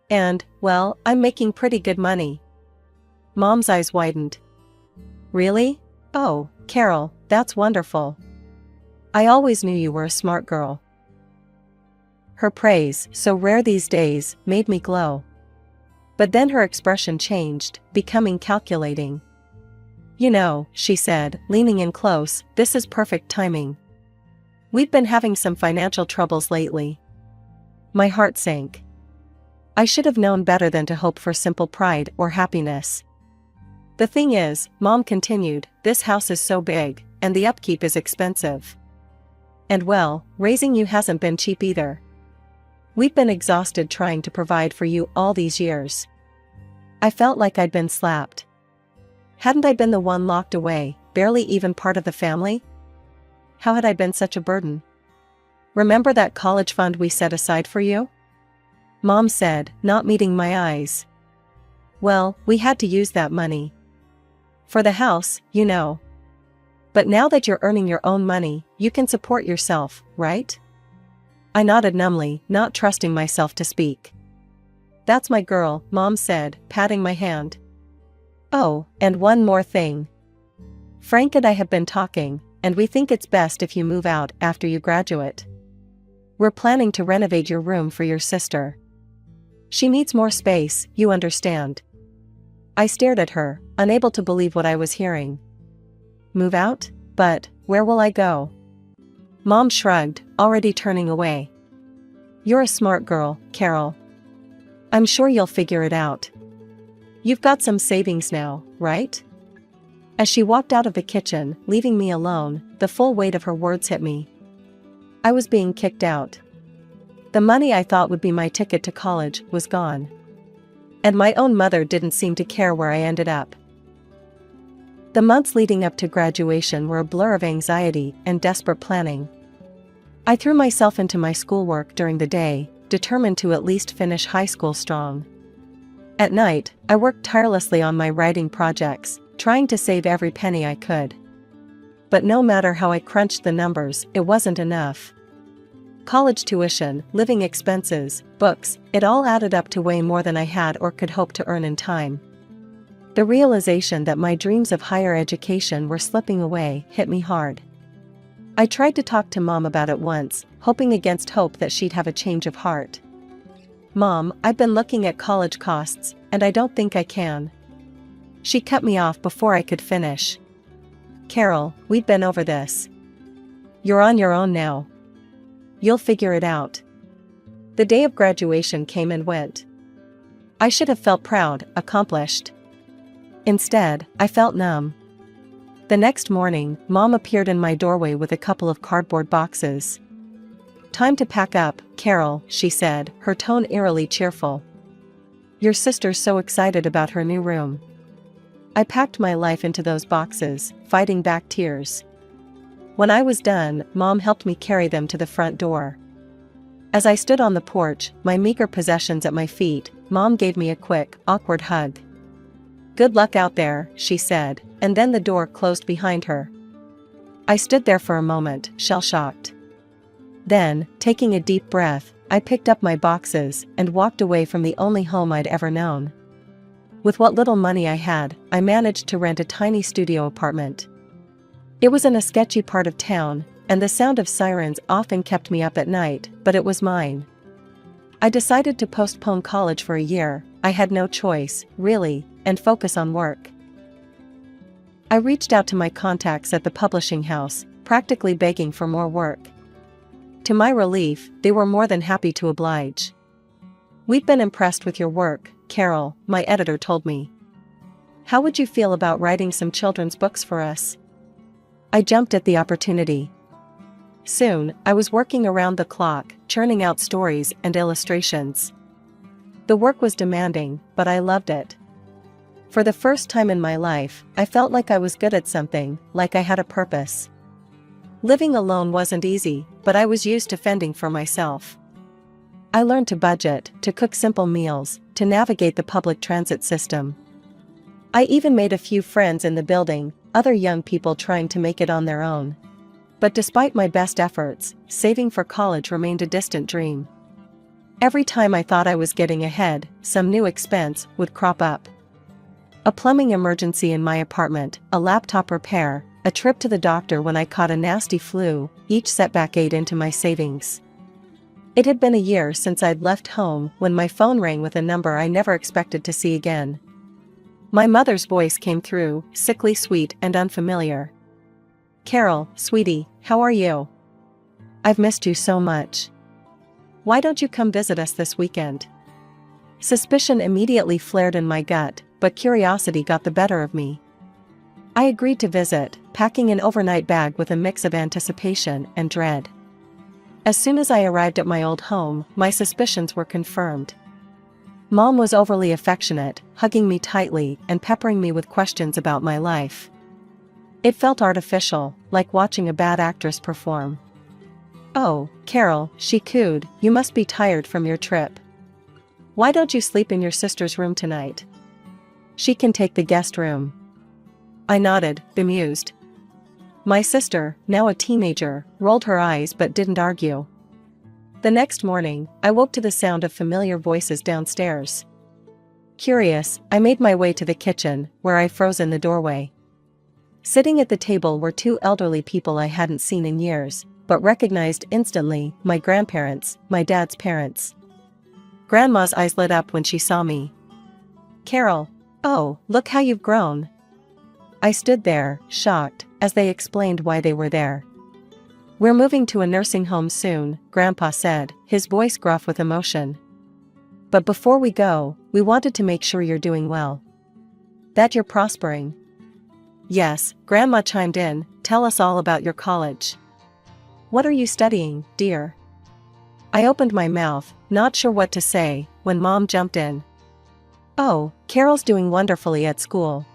B: And, well, I'm making pretty good money." Mom's eyes widened. "Really? Oh, Carol, that's wonderful. I always knew you were a smart girl." Her praise, so rare these days, made me glow. But then her expression changed, becoming calculating. "You know," she said, leaning in close, "this is perfect timing. We've been having some financial troubles lately." My heart sank. I should have known better than to hope for simple pride or happiness. "The thing is," Mom continued, "this house is so big, and the upkeep is expensive. And well, raising you hasn't been cheap either. We've been exhausted trying to provide for you all these years." I felt like I'd been slapped. Hadn't I been the one locked away, barely even part of the family? How had I been such a burden? "Remember that college fund we set aside for you?" Mom said, not meeting my eyes. "Well, we had to use that money. For the house, you know. But now that you're earning your own money, you can support yourself, right?" I nodded numbly, not trusting myself to speak. "That's my girl," Mom said, patting my hand. "Oh, and one more thing. Frank and I have been talking, and we think it's best if you move out after you graduate. We're planning to renovate your room for your sister. She needs more space, you understand." I stared at her, unable to believe what I was hearing. "Move out? But where will I go?" Mom shrugged, already turning away. "You're a smart girl, Carol. I'm sure you'll figure it out. You've got some savings now, right?" As she walked out of the kitchen, leaving me alone, the full weight of her words hit me. I was being kicked out. The money I thought would be my ticket to college was gone. And my own mother didn't seem to care where I ended up. The months leading up to graduation were a blur of anxiety and desperate planning. I threw myself into my schoolwork during the day, determined to at least finish high school strong. At night, I worked tirelessly on my writing projects, trying to save every penny I could. But no matter how I crunched the numbers, it wasn't enough. College tuition, living expenses, books, it all added up to way more than I had or could hope to earn in time. The realization that my dreams of higher education were slipping away hit me hard. I tried to talk to Mom about it once, hoping against hope that she'd have a change of heart. "Mom, I've been looking at college costs, and I don't think I can." She cut me off before I could finish. "Carol, we've been over this. You're on your own now. You'll figure it out." The day of graduation came and went. I should have felt proud, accomplished. Instead, I felt numb. The next morning, Mom appeared in my doorway with a couple of cardboard boxes. "Time to pack up, Carol," she said, her tone eerily cheerful. "Your sister's so excited about her new room." I packed my life into those boxes, fighting back tears. When I was done, Mom helped me carry them to the front door. As I stood on the porch, my meager possessions at my feet, Mom gave me a quick, awkward hug. "Good luck out there," she said, and then the door closed behind her. I stood there for a moment, shell-shocked. Then, taking a deep breath, I picked up my boxes and walked away from the only home I'd ever known. With what little money I had, I managed to rent a tiny studio apartment. It was in a sketchy part of town, and the sound of sirens often kept me up at night, but it was mine. I decided to postpone college for a year. I had no choice, really, and focus on work. I reached out to my contacts at the publishing house, practically begging for more work. To my relief, they were more than happy to oblige. "We've been impressed with your work, Carol," my editor told me. "How would you feel about writing some children's books for us?" I jumped at the opportunity. Soon, I was working around the clock, churning out stories and illustrations. The work was demanding, but I loved it. For the first time in my life, I felt like I was good at something, like I had a purpose. Living alone wasn't easy, but I was used to fending for myself. I learned to budget, to cook simple meals, to navigate the public transit system. I even made a few friends in the building, other young people trying to make it on their own. But despite my best efforts, saving for college remained a distant dream. Every time I thought I was getting ahead, some new expense would crop up. A plumbing emergency in my apartment, a laptop repair, a trip to the doctor when I caught a nasty flu, each setback ate into my savings. It had been a year since I'd left home when my phone rang with a number I never expected to see again. My mother's voice came through, sickly sweet and unfamiliar. "Carol, sweetie, how are you? I've missed you so much. Why don't you come visit us this weekend?" Suspicion immediately flared in my gut, but curiosity got the better of me. I agreed to visit, packing an overnight bag with a mix of anticipation and dread. As soon as I arrived at my old home, my suspicions were confirmed. Mom was overly affectionate, hugging me tightly and peppering me with questions about my life. It felt artificial, like watching a bad actress perform. "Oh, Carol," she cooed, "you must be tired from your trip. Why don't you sleep in your sister's room tonight? She can take the guest room." I nodded, bemused. My sister, now a teenager, rolled her eyes but didn't argue. The next morning, I woke to the sound of familiar voices downstairs. Curious, I made my way to the kitchen, where I froze in the doorway. Sitting at the table were two elderly people I hadn't seen in years, but recognized instantly: my grandparents, my dad's parents. Grandma's eyes lit up when she saw me. "Carol, oh, look how you've grown." I stood there, shocked, as they explained why they were there. "We're moving to a nursing home soon," Grandpa said, his voice gruff with emotion. "But before we go, we wanted to make sure you're doing well. That you're prospering." "Yes," Grandma chimed in, "tell us all about your college. What are you studying, dear?" I opened my mouth, not sure what to say, when Mom jumped in. "Oh, Carol's doing wonderfully at school.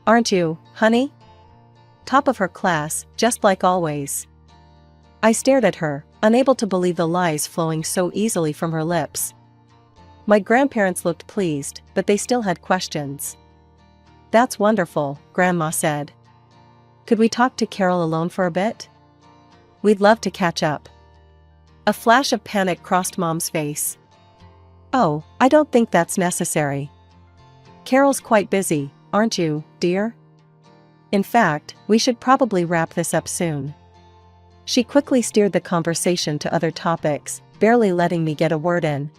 B: Aren't you, honey? Top of her class, just like always." I stared at her, unable to believe the lies flowing so easily from her lips. My grandparents looked pleased, but they still had questions. "That's wonderful," Grandma said. "Could we talk to Carol alone for a bit? We'd love to catch up." A flash of panic crossed Mom's face. "Oh, I don't think that's necessary. Carol's quite busy, aren't you, dear? In fact, we should probably wrap this up soon." She quickly steered the conversation to other topics, barely letting me get a word in.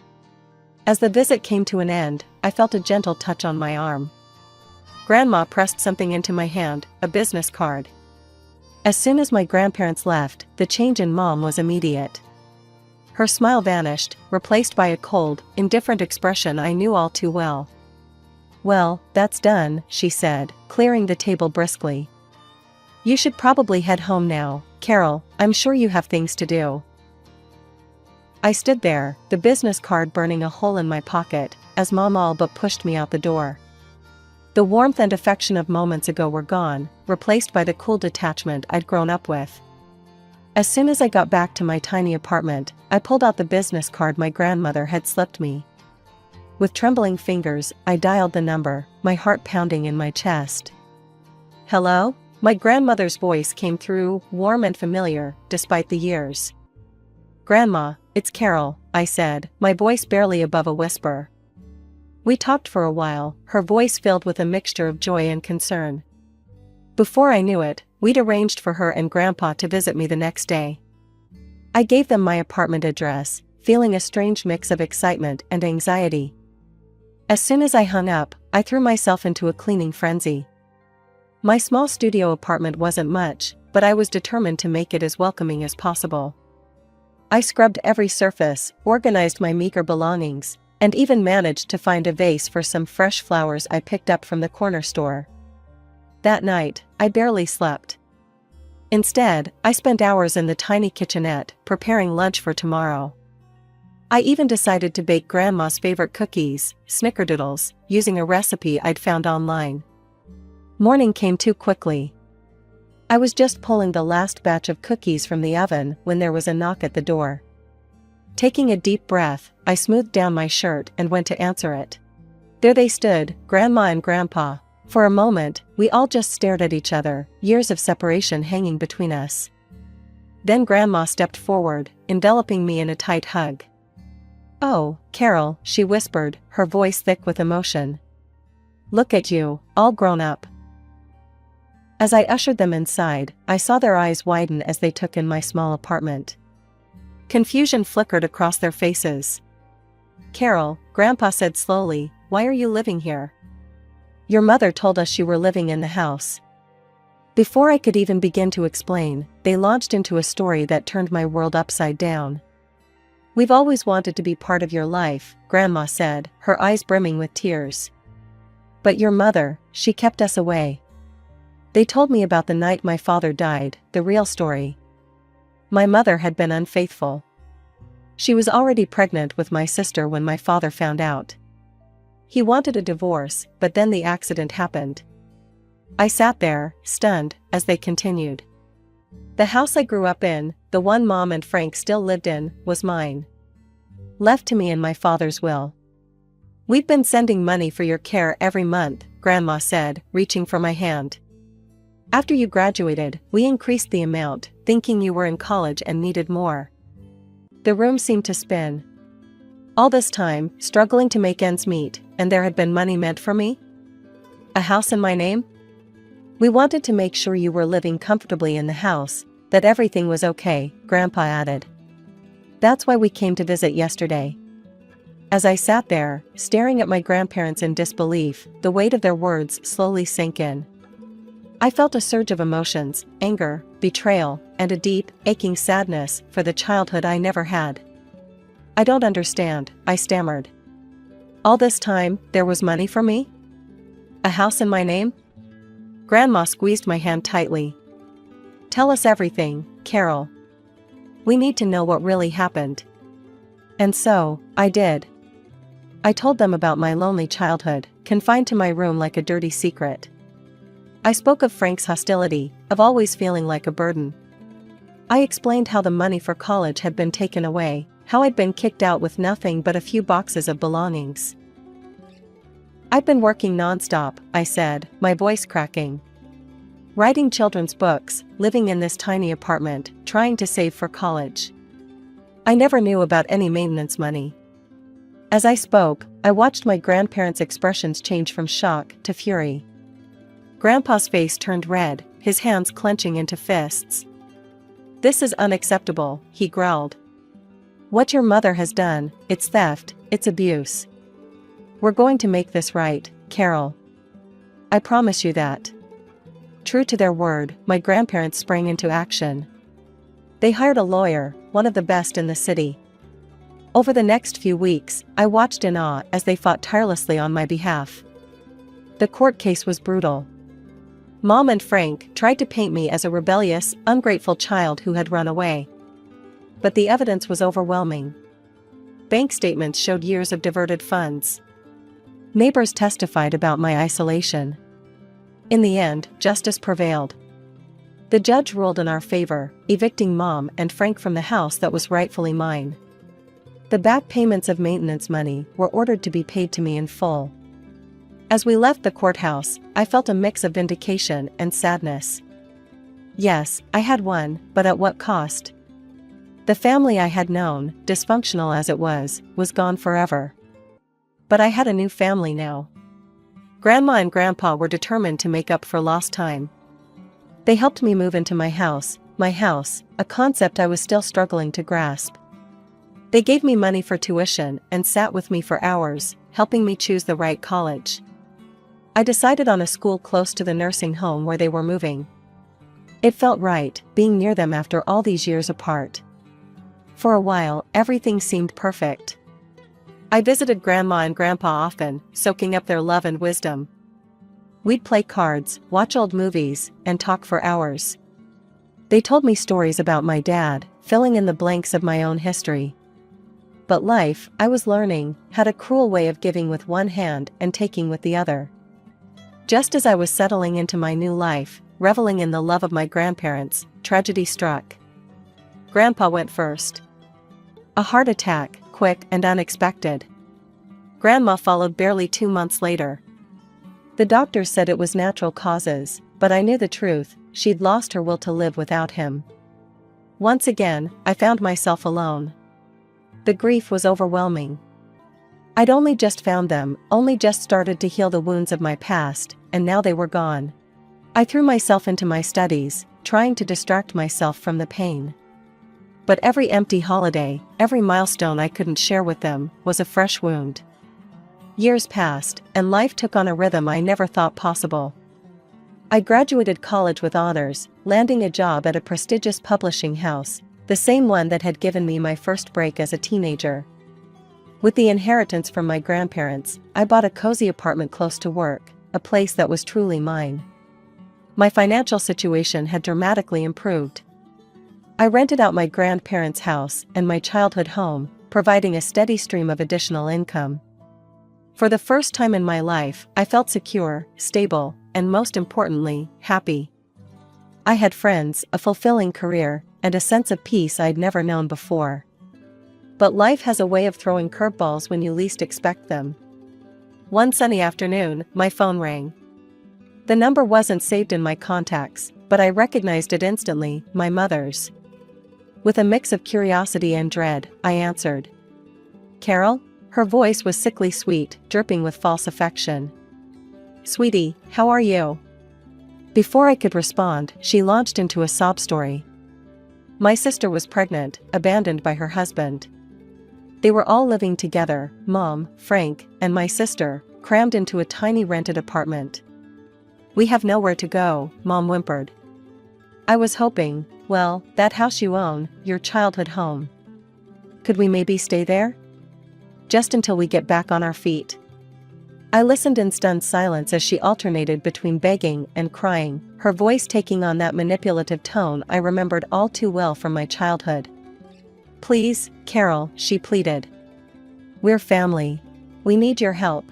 B: As the visit came to an end, I felt a gentle touch on my arm. Grandma pressed something into my hand, a business card. As soon as my grandparents left, the change in Mom was immediate. Her smile vanished, replaced by a cold, indifferent expression I knew all too well. "Well, that's done," she said, clearing the table briskly. "You should probably head home now, Carol, I'm sure you have things to do." I stood there, the business card burning a hole in my pocket, as Mom all but pushed me out the door. The warmth and affection of moments ago were gone, replaced by the cool detachment I'd grown up with. As soon as I got back to my tiny apartment, I pulled out the business card my grandmother had slipped me. With trembling fingers, I dialed the number, my heart pounding in my chest. "Hello?" My grandmother's voice came through, warm and familiar, despite the years. "Grandma, it's Carol," I said, my voice barely above a whisper. We talked for a while, her voice filled with a mixture of joy and concern. Before I knew it, we'd arranged for her and Grandpa to visit me the next day. I gave them my apartment address, feeling a strange mix of excitement and anxiety. As soon as I hung up, I threw myself into a cleaning frenzy. My small studio apartment wasn't much, but I was determined to make it as welcoming as possible. I scrubbed every surface, organized my meager belongings, and even managed to find a vase for some fresh flowers I picked up from the corner store. That night, I barely slept. Instead, I spent hours in the tiny kitchenette, preparing lunch for tomorrow. I even decided to bake Grandma's favorite cookies, snickerdoodles, using a recipe I'd found online. Morning came too quickly. I was just pulling the last batch of cookies from the oven when there was a knock at the door. Taking a deep breath, I smoothed down my shirt and went to answer it. There they stood, Grandma and Grandpa. For a moment, we all just stared at each other, years of separation hanging between us. Then Grandma stepped forward, enveloping me in a tight hug. "Oh, Carol," she whispered, her voice thick with emotion. "Look at you, all grown up." As I ushered them inside, I saw their eyes widen as they took in my small apartment. Confusion flickered across their faces. "Carol," Grandpa said slowly, "why are you living here? Your mother told us you were living in the house." Before I could even begin to explain, they launched into a story that turned my world upside down. "We've always wanted to be part of your life," Grandma said, her eyes brimming with tears. "But your mother, she kept us away." They told me about the night my father died, the real story. My mother had been unfaithful. She was already pregnant with my sister when my father found out. He wanted a divorce, but then the accident happened. I sat there, stunned, as they continued. "The house I grew up in, the one Mom and Frank still lived in, was mine. Left to me in my father's will. We've been sending money for your care every month," Grandma said, reaching for my hand. "After you graduated, we increased the amount, thinking you were in college and needed more." The room seemed to spin. All this time, struggling to make ends meet, and there had been money meant for me? A house in my name? "We wanted to make sure you were living comfortably in the house, that everything was okay," Grandpa added. "That's why we came to visit yesterday." As I sat there, staring at my grandparents in disbelief, the weight of their words slowly sank in. I felt a surge of emotions, anger, betrayal, and a deep, aching sadness for the childhood I never had. "I don't understand," I stammered. "All this time, there was money for me? A house in my name?" Grandma squeezed my hand tightly. "Tell us everything, Carol. We need to know what really happened." And so, I did. I told them about my lonely childhood, confined to my room like a dirty secret. I spoke of Frank's hostility, of always feeling like a burden. I explained how the money for college had been taken away, how I'd been kicked out with nothing but a few boxes of belongings. "I've been working nonstop," I said, my voice cracking. "Writing children's books, living in this tiny apartment, trying to save for college. I never knew about any maintenance money." As I spoke, I watched my grandparents' expressions change from shock to fury. Grandpa's face turned red, his hands clenching into fists. "This is unacceptable," he growled. "What your mother has done, it's theft, it's abuse. We're going to make this right, Carol. I promise you that." True to their word, my grandparents sprang into action. They hired a lawyer, one of the best in the city. Over the next few weeks, I watched in awe as they fought tirelessly on my behalf. The court case was brutal. Mom and Frank tried to paint me as a rebellious, ungrateful child who had run away. But the evidence was overwhelming. Bank statements showed years of diverted funds. Neighbors testified about my isolation. In the end, justice prevailed. The judge ruled in our favor, evicting Mom and Frank from the house that was rightfully mine. The back payments of maintenance money were ordered to be paid to me in full. As we left the courthouse, I felt a mix of vindication and sadness. Yes, I had won, but at what cost? The family I had known, dysfunctional as it was gone forever. But I had a new family now. Grandma and Grandpa were determined to make up for lost time. They helped me move into my house, a concept I was still struggling to grasp. They gave me money for tuition and sat with me for hours, helping me choose the right college. I decided on a school close to the nursing home where they were moving. It felt right, being near them after all these years apart. For a while, everything seemed perfect. I visited Grandma and Grandpa often, soaking up their love and wisdom. We'd play cards, watch old movies, and talk for hours. They told me stories about my dad, filling in the blanks of my own history. But life, I was learning, had a cruel way of giving with one hand and taking with the other. Just as I was settling into my new life, reveling in the love of my grandparents, tragedy struck. Grandpa went first. A heart attack, quick and unexpected. Grandma followed barely 2 months later. The doctors said it was natural causes, but I knew the truth, she'd lost her will to live without him. Once again, I found myself alone. The grief was overwhelming. I'd only just found them, only just started to heal the wounds of my past, and now they were gone. I threw myself into my studies, trying to distract myself from the pain. But every empty holiday, every milestone I couldn't share with them, was a fresh wound. Years passed, and life took on a rhythm I never thought possible. I graduated college with honors, landing a job at a prestigious publishing house, the same one that had given me my first break as a teenager. With the inheritance from my grandparents, I bought a cozy apartment close to work, a place that was truly mine. My financial situation had dramatically improved. I rented out my grandparents' house and my childhood home, providing a steady stream of additional income. For the first time in my life, I felt secure, stable, and most importantly, happy. I had friends, a fulfilling career, and a sense of peace I'd never known before. But life has a way of throwing curveballs when you least expect them. One sunny afternoon, my phone rang. The number wasn't saved in my contacts, but I recognized it instantly, my mother's. With a mix of curiosity and dread, I answered. "Carol?" Her voice was sickly sweet, dripping with false affection. "Sweetie, how are you?" Before I could respond, she launched into a sob story. My sister was pregnant, abandoned by her husband. They were all living together, Mom, Frank, and my sister, crammed into a tiny rented apartment. "We have nowhere to go," Mom whimpered. "I was hoping, well, that house you own, your childhood home. Could we maybe stay there? Just until we get back on our feet." I listened in stunned silence as she alternated between begging and crying, her voice taking on that manipulative tone I remembered all too well from my childhood. "Please, Carol," she pleaded. "We're family. We need your help."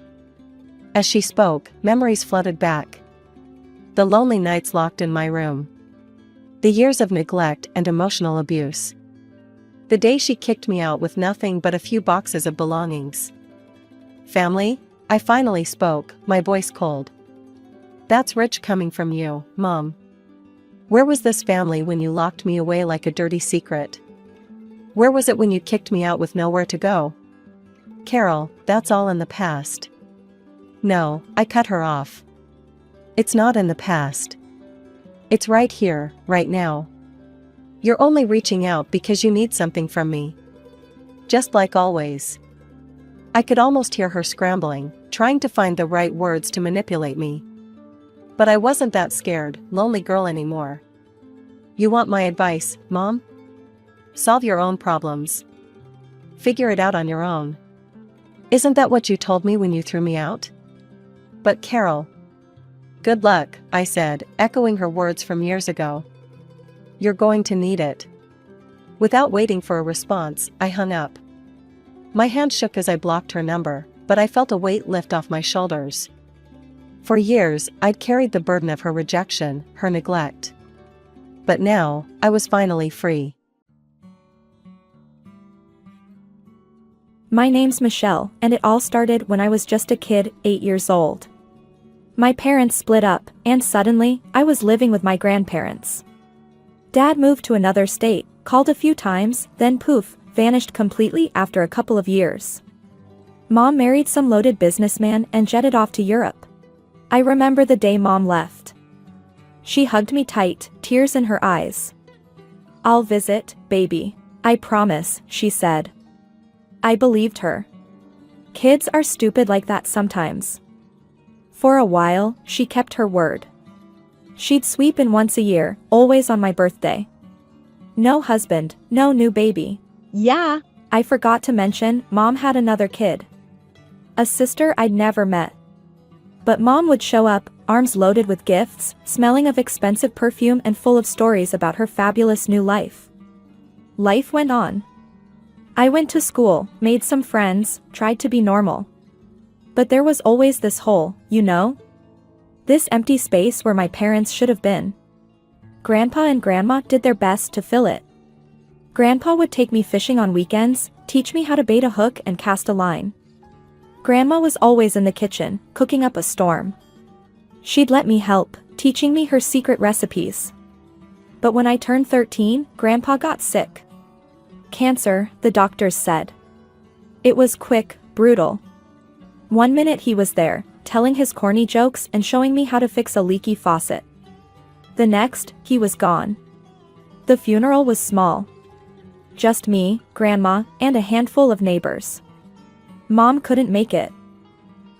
B: As she spoke, memories flooded back. The lonely nights locked in my room. The years of neglect and emotional abuse. The day she kicked me out with nothing but a few boxes of belongings. "Family?" I finally spoke, my voice cold. "That's rich coming from you, Mom. Where was this family when you locked me away like a dirty secret? Where was it when you kicked me out with nowhere to go?" "Carol, that's all in the past." No, I cut her off. It's not in the past. It's right here, right now. You're only reaching out because you need something from me. Just like always. I could almost hear her scrambling, trying to find the right words to manipulate me. But I wasn't that scared, lonely girl anymore. "You want my advice, Mom? Solve your own problems. Figure it out on your own. Isn't that what you told me when you threw me out?" "But Carol..." "Good luck," I said, echoing her words from years ago. "You're going to need it." Without waiting for a response, I hung up. My hand shook as I blocked her number, but I felt a weight lift off my shoulders. For years, I'd carried the burden of her rejection, her neglect. But now, I was finally free.
C: My name's Michelle, and it all started when I was just a kid, 8 years old. My parents split up, and suddenly, I was living with my grandparents. Dad moved to another state, called a few times, then poof, vanished completely after a couple of years. Mom married some loaded businessman and jetted off to Europe. I remember the day Mom left. She hugged me tight, tears in her eyes. "I'll visit, baby. I promise," she said. I believed her. Kids are stupid like that sometimes. For a while, she kept her word. She'd sweep in once a year, always on my birthday. No husband, no new baby. Yeah, I forgot to mention, Mom had another kid. A sister I'd never met. But Mom would show up, arms loaded with gifts, smelling of expensive perfume and full of stories about her fabulous new life. Life went on. I went to school, made some friends, tried to be normal. But there was always this hole, you know? This empty space where my parents should have been. Grandpa and Grandma did their best to fill it. Grandpa would take me fishing on weekends, teach me how to bait a hook and cast a line. Grandma was always in the kitchen, cooking up a storm. She'd let me help, teaching me her secret recipes. But when I turned 13, Grandpa got sick. Cancer, the doctors said. It was quick, brutal. One minute he was there, telling his corny jokes and showing me how to fix a leaky faucet. The next, he was gone. The funeral was small. Just me, Grandma, and a handful of neighbors. Mom couldn't make it.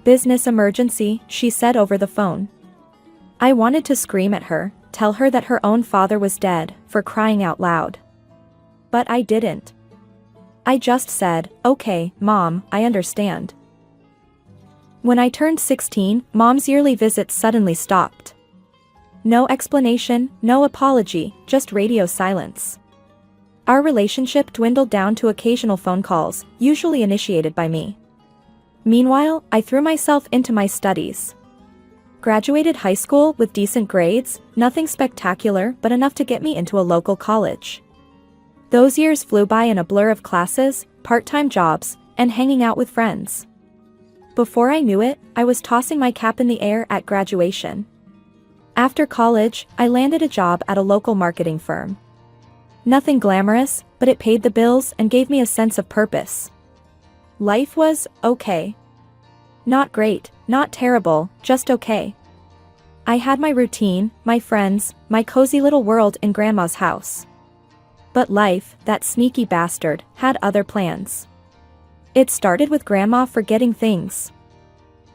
C: Business emergency, she said over the phone. I wanted to scream at her, tell her that her own father was dead, for crying out loud. But I didn't. I just said, okay, Mom, I understand. When I turned 16, Mom's yearly visits suddenly stopped. No explanation, no apology, just radio silence. Our relationship dwindled down to occasional phone calls, usually initiated by me. Meanwhile, I threw myself into my studies. Graduated high school with decent grades, nothing spectacular but enough to get me into a local college. Those years flew by in a blur of classes, part-time jobs, and hanging out with friends. Before I knew it, I was tossing my cap in the air at graduation. After college, I landed a job at a local marketing firm. Nothing glamorous, but it paid the bills and gave me a sense of purpose. Life was okay. Not great, not terrible, just okay. I had my routine, my friends, my cozy little world in Grandma's house. But life, that sneaky bastard, had other plans. It started with Grandma forgetting things.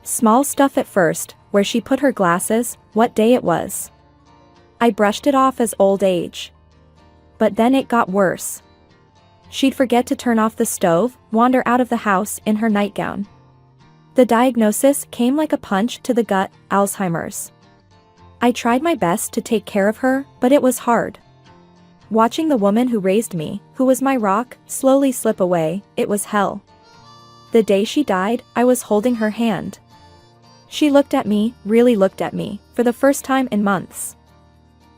C: Small stuff at first, where she put her glasses, what day it was. I brushed it off as old age. But then it got worse. She'd forget to turn off the stove, wander out of the house in her nightgown. The diagnosis came like a punch to the gut, Alzheimer's. I tried my best to take care of her, but it was hard. Watching the woman who raised me, who was my rock, slowly slip away, it was hell. The day she died, I was holding her hand. She looked at me, really looked at me, for the first time in months.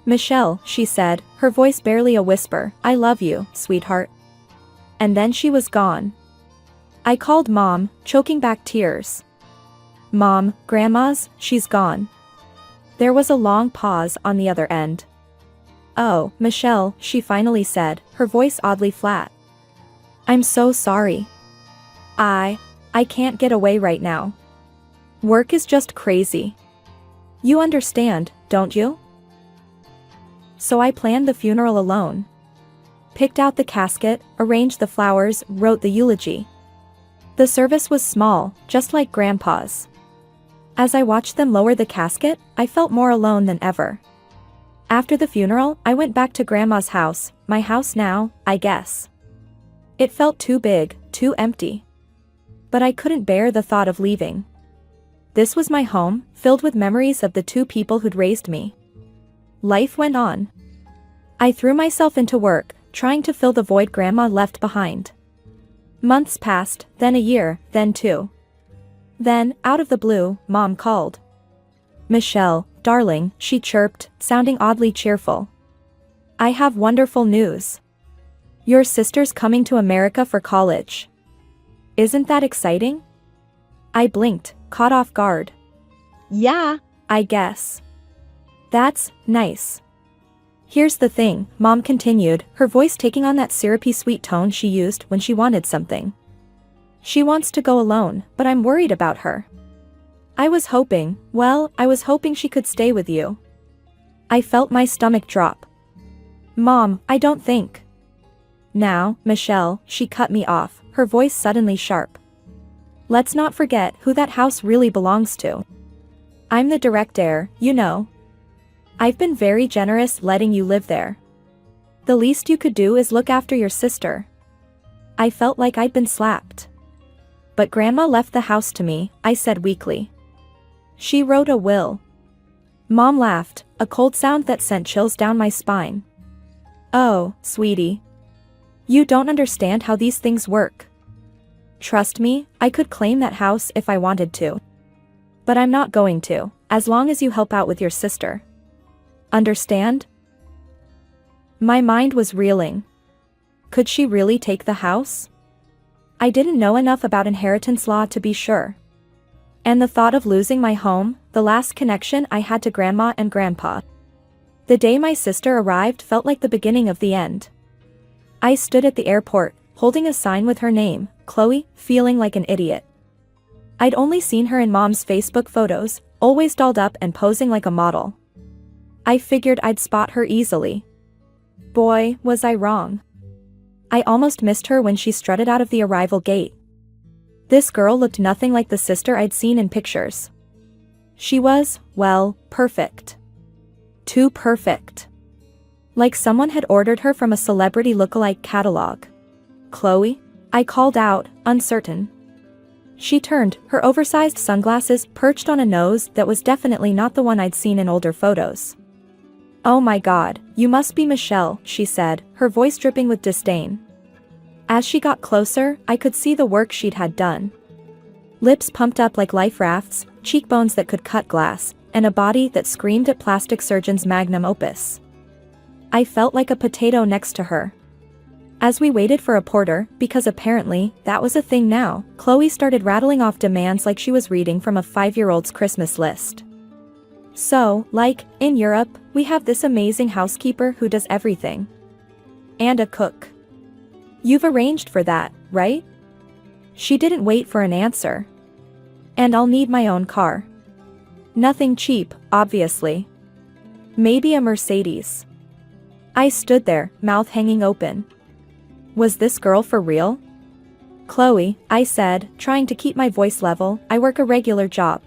C: Michelle, she said, her voice barely a whisper, I love you, sweetheart. And then she was gone. I called Mom, choking back tears. Mom, she's gone. There was a long pause on the other end. Oh, Michelle, she finally said, her voice oddly flat. I'm so sorry. I can't get away right now. Work is just crazy. You understand, don't you? So I planned the funeral alone. Picked out the casket, arranged the flowers, wrote the eulogy. The service was small, just like Grandpa's. As I watched them lower the casket, I felt more alone than ever. After the funeral, I went back to Grandma's house, my house now, I guess. It felt too big, too empty. But I couldn't bear the thought of leaving. This was my home, filled with memories of the two people who'd raised me. Life went on. I threw myself into work, trying to fill the void Grandma left behind. Months passed, then a year, then two. Then, out of the blue, Mom called. Michelle, darling, she chirped, sounding oddly cheerful. I have wonderful news. Your sister's coming to America for college. Isn't that exciting? I blinked, caught off guard. Yeah, I guess. That's nice. Here's the thing, Mom continued, her voice taking on that syrupy sweet tone she used when she wanted something. She wants to go alone, but I'm worried about her. I was hoping she could stay with you. I felt my stomach drop. Mom, I don't think. Now, Michelle, she cut me off, her voice suddenly sharp. Let's not forget who that house really belongs to. I'm the direct heir, you know. I've been very generous letting you live there. The least you could do is look after your sister. I felt like I'd been slapped. But Grandma left the house to me, I said weakly. She wrote a will. Mom laughed, a cold sound that sent chills down my spine. Oh, sweetie. You don't understand how these things work. Trust me, I could claim that house if I wanted to. But I'm not going to, as long as you help out with your sister. Understand? My mind was reeling. Could she really take the house? I didn't know enough about inheritance law to be sure. And the thought of losing my home, the last connection I had to Grandma and Grandpa. The day my sister arrived felt like the beginning of the end. I stood at the airport, holding a sign with her name, Chloe, feeling like an idiot. I'd only seen her in Mom's Facebook photos, always dolled up and posing like a model. I figured I'd spot her easily. Boy, was I wrong. I almost missed her when she strutted out of the arrival gate. This girl looked nothing like the sister I'd seen in pictures. She was, well, perfect. Too perfect. Like someone had ordered her from a celebrity lookalike catalog. "Chloe?" I called out, uncertain. She turned, her oversized sunglasses perched on a nose that was definitely not the one I'd seen in older photos. "Oh my God, you must be Michelle," she said, her voice dripping with disdain. As she got closer, I could see the work she'd had done. Lips pumped up like life rafts, cheekbones that could cut glass, and a body that screamed at plastic surgeon's magnum opus. I felt like a potato next to her. As we waited for a porter, because apparently, that was a thing now, Chloe started rattling off demands like she was reading from a 5-year-old's Christmas list. "So, like, in Europe, we have this amazing housekeeper who does everything. And a cook. You've arranged for that, right?" She didn't wait for an answer. "And I'll need my own car. Nothing cheap, obviously. Maybe a Mercedes." I stood there, mouth hanging open. Was this girl for real? "Chloe," I said, trying to keep my voice level, "I work a regular job.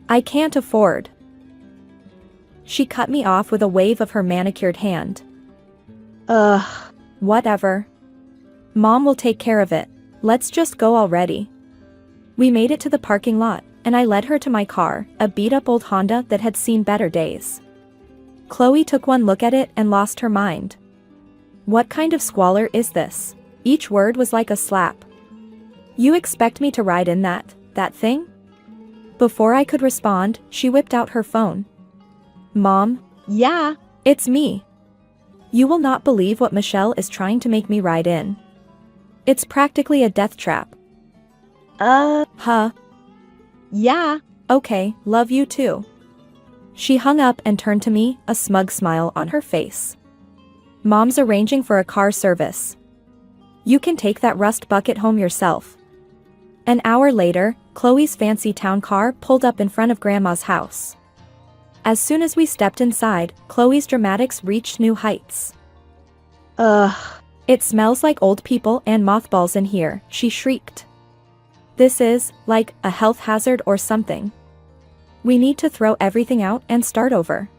C: I can't afford." She cut me off with a wave of her manicured hand. "Ugh. Whatever. Mom will take care of it. Let's just go already." We made it to the parking lot, and I led her to my car, a beat-up old Honda that had seen better days. Chloe took one look at it and lost her mind. "What kind of squalor is this?" Each word was like a slap. "You expect me to ride in that thing?" Before I could respond, she whipped out her phone. "Mom?" "Yeah, it's me. You will not believe what Michelle is trying to make me ride in. It's practically a death trap." Huh? Yeah. Okay, love you too." She hung up and turned to me, a smug smile on her face. "Mom's arranging for a car service. You can take that rust bucket home yourself." An hour later, Chloe's fancy town car pulled up in front of Grandma's house. As soon as we stepped inside, Chloe's dramatics reached new heights. "Ugh. It smells like old people and mothballs in here," she shrieked. "This is, like, a health hazard or something. We need to throw everything out and start over."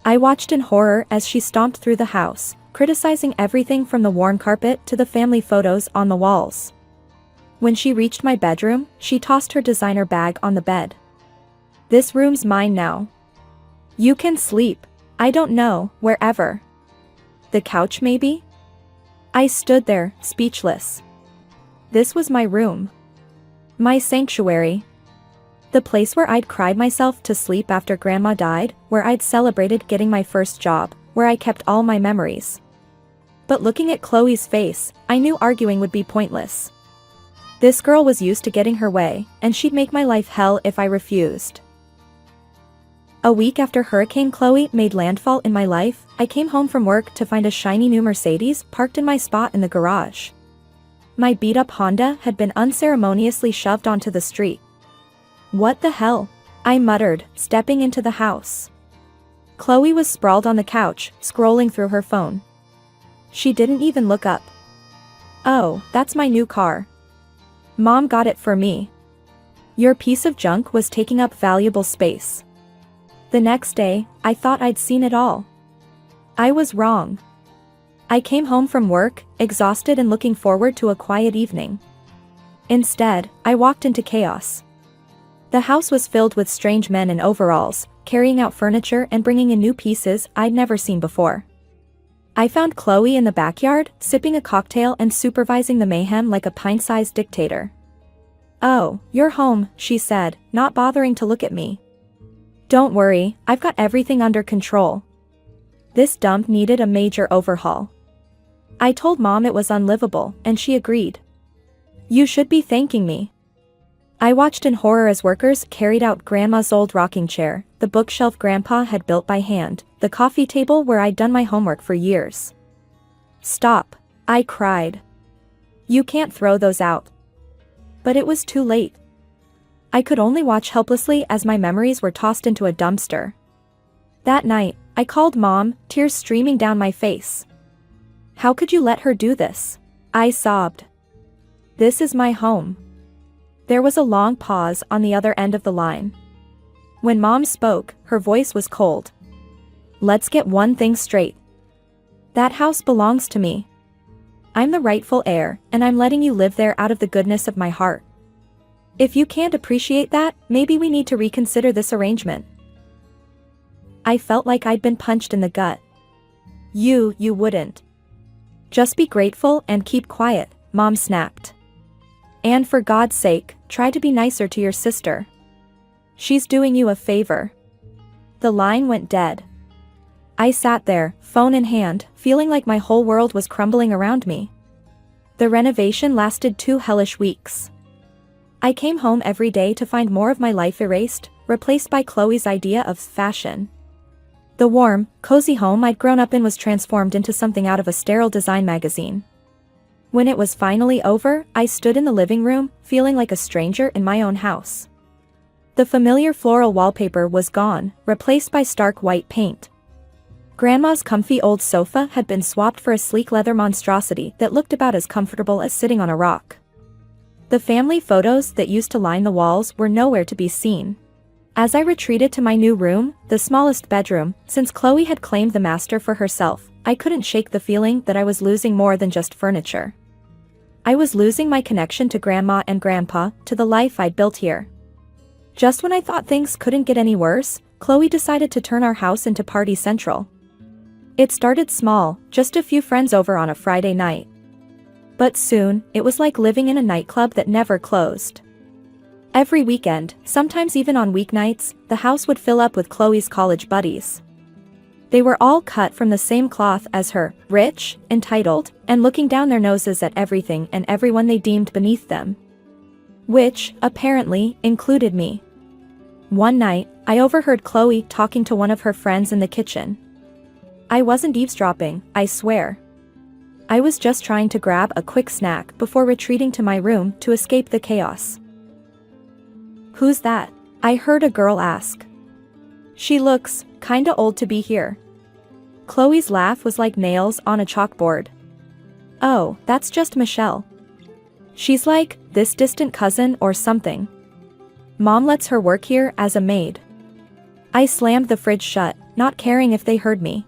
C: I watched in horror as she stomped through the house, criticizing everything from the worn carpet to the family photos on the walls. When she reached my bedroom, she tossed her designer bag on the bed. "This room's mine now. You can sleep, I don't know, wherever. The couch maybe?" I stood there, speechless. This was my room. My sanctuary. The place where I'd cried myself to sleep after Grandma died, where I'd celebrated getting my first job, where I kept all my memories. But looking at Chloe's face, I knew arguing would be pointless. This girl was used to getting her way, and she'd make my life hell if I refused. A week after Hurricane Chloe made landfall in my life, I came home from work to find a shiny new Mercedes parked in my spot in the garage. My beat-up Honda had been unceremoniously shoved onto the street. "What the hell?" I muttered, stepping into the house. Chloe was sprawled on the couch, scrolling through her phone. She didn't even look up. "Oh, that's my new car. Mom got it for me. Your piece of junk was taking up valuable space." The next day, I thought I'd seen it all. I was wrong. I came home from work, exhausted and looking forward to a quiet evening. Instead, I walked into chaos. The house was filled with strange men in overalls, carrying out furniture and bringing in new pieces I'd never seen before. I found Chloe in the backyard, sipping a cocktail and supervising the mayhem like a pint-sized dictator. "Oh, you're home," she said, not bothering to look at me. "Don't worry, I've got everything under control. This dump needed a major overhaul. I told Mom it was unlivable, and she agreed. You should be thanking me." I watched in horror as workers carried out Grandma's old rocking chair, the bookshelf Grandpa had built by hand, the coffee table where I'd done my homework for years. "Stop," I cried. "You can't throw those out." But it was too late. I could only watch helplessly as my memories were tossed into a dumpster. That night, I called Mom, tears streaming down my face. "How could you let her do this?" I sobbed. "This is my home." There was a long pause on the other end of the line. When Mom spoke, her voice was cold. "Let's get one thing straight. That house belongs to me. I'm the rightful heir, and I'm letting you live there out of the goodness of my heart. If you can't appreciate that, maybe we need to reconsider this arrangement." I felt like I'd been punched in the gut. You wouldn't. "Just be grateful and keep quiet," Mom snapped. "And for God's sake, try to be nicer to your sister. She's doing you a favor." The line went dead. I sat there, phone in hand, feeling like my whole world was crumbling around me. The renovation lasted 2 hellish weeks. I came home every day to find more of my life erased, replaced by Chloe's idea of fashion. The warm, cozy home I'd grown up in was transformed into something out of a sterile design magazine. When it was finally over, I stood in the living room, feeling like a stranger in my own house. The familiar floral wallpaper was gone, replaced by stark white paint. Grandma's comfy old sofa had been swapped for a sleek leather monstrosity that looked about as comfortable as sitting on a rock. The family photos that used to line the walls were nowhere to be seen. As I retreated to my new room, the smallest bedroom, since Chloe had claimed the master for herself, I couldn't shake the feeling that I was losing more than just furniture. I was losing my connection to Grandma and Grandpa, to the life I'd built here. Just when I thought things couldn't get any worse, Chloe decided to turn our house into party central. It started small, just a few friends over on a Friday night. But soon, it was like living in a nightclub that never closed. Every weekend, sometimes even on weeknights, the house would fill up with Chloe's college buddies. They were all cut from the same cloth as her, rich, entitled, and looking down their noses at everything and everyone they deemed beneath them. Which, apparently, included me. One night, I overheard Chloe talking to one of her friends in the kitchen. I wasn't eavesdropping, I swear. I was just trying to grab a quick snack before retreating to my room to escape the chaos. "Who's that?" I heard a girl ask. "She looks kinda old to be here." Chloe's laugh was like nails on a chalkboard. "Oh, that's just Michelle. She's like this distant cousin or something. Mom lets her work here as a maid." I slammed the fridge shut, not caring if they heard me.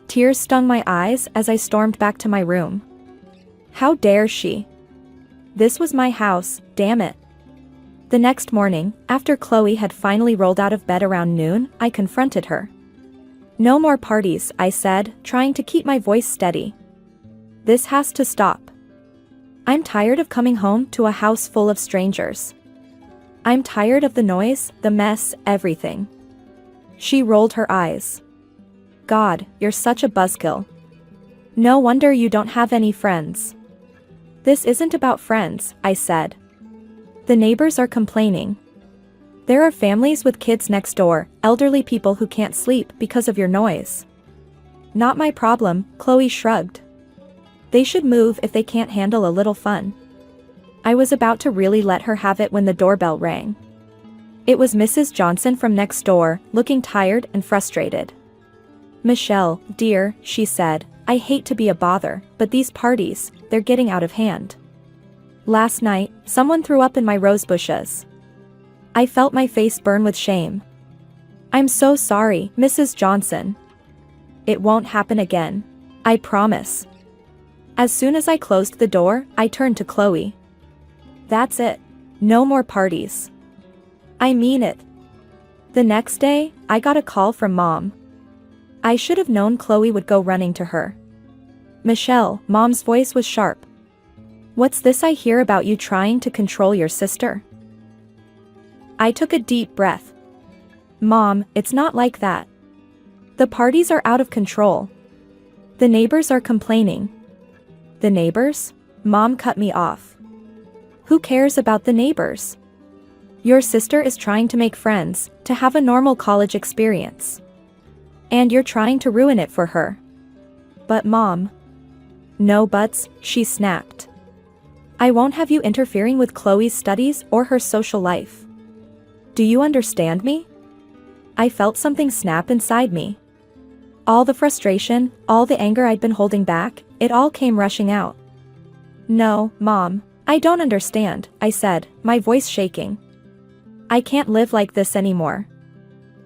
C: Tears stung my eyes as I stormed back to my room. How dare she? This was my house, damn it. The next morning, after Chloe had finally rolled out of bed around noon, I confronted her. "No more parties," I said, trying to keep my voice steady. "This has to stop. I'm tired of coming home to a house full of strangers. I'm tired of the noise, the mess, everything." She rolled her eyes. "God, you're such a buzzkill. No wonder you don't have any friends." "This isn't about friends," I said. "The neighbors are complaining. There are families with kids next door, elderly people who can't sleep because of your noise." "Not my problem," Chloe shrugged. "They should move if they can't handle a little fun." I was about to really let her have it when the doorbell rang. It was Mrs. Johnson from next door, looking tired and frustrated. "Michelle, dear," she said, "I hate to be a bother, but these parties, they're getting out of hand. Last night, someone threw up in my rose bushes." I felt my face burn with shame. "I'm so sorry, Mrs. Johnson. It won't happen again. I promise." As soon as I closed the door, I turned to Chloe. "That's it. No more parties. I mean it." The next day, I got a call from Mom. I should have known Chloe would go running to her. "Michelle," Mom's voice was sharp. "What's this I hear about you trying to control your sister?" I took a deep breath. "Mom, it's not like that. The parties are out of control. The neighbors are complaining." "The neighbors?" Mom cut me off. "Who cares about the neighbors? Your sister is trying to make friends, to have a normal college experience. And you're trying to ruin it for her." "But Mom." "No buts," she snapped. "I won't have you interfering with Chloe's studies or her social life. Do you understand me? I felt something snap inside me. All the frustration, all the anger I'd been holding back, it all came rushing out. "No, Mom, I don't understand," I said, my voice shaking. "I can't live like this anymore.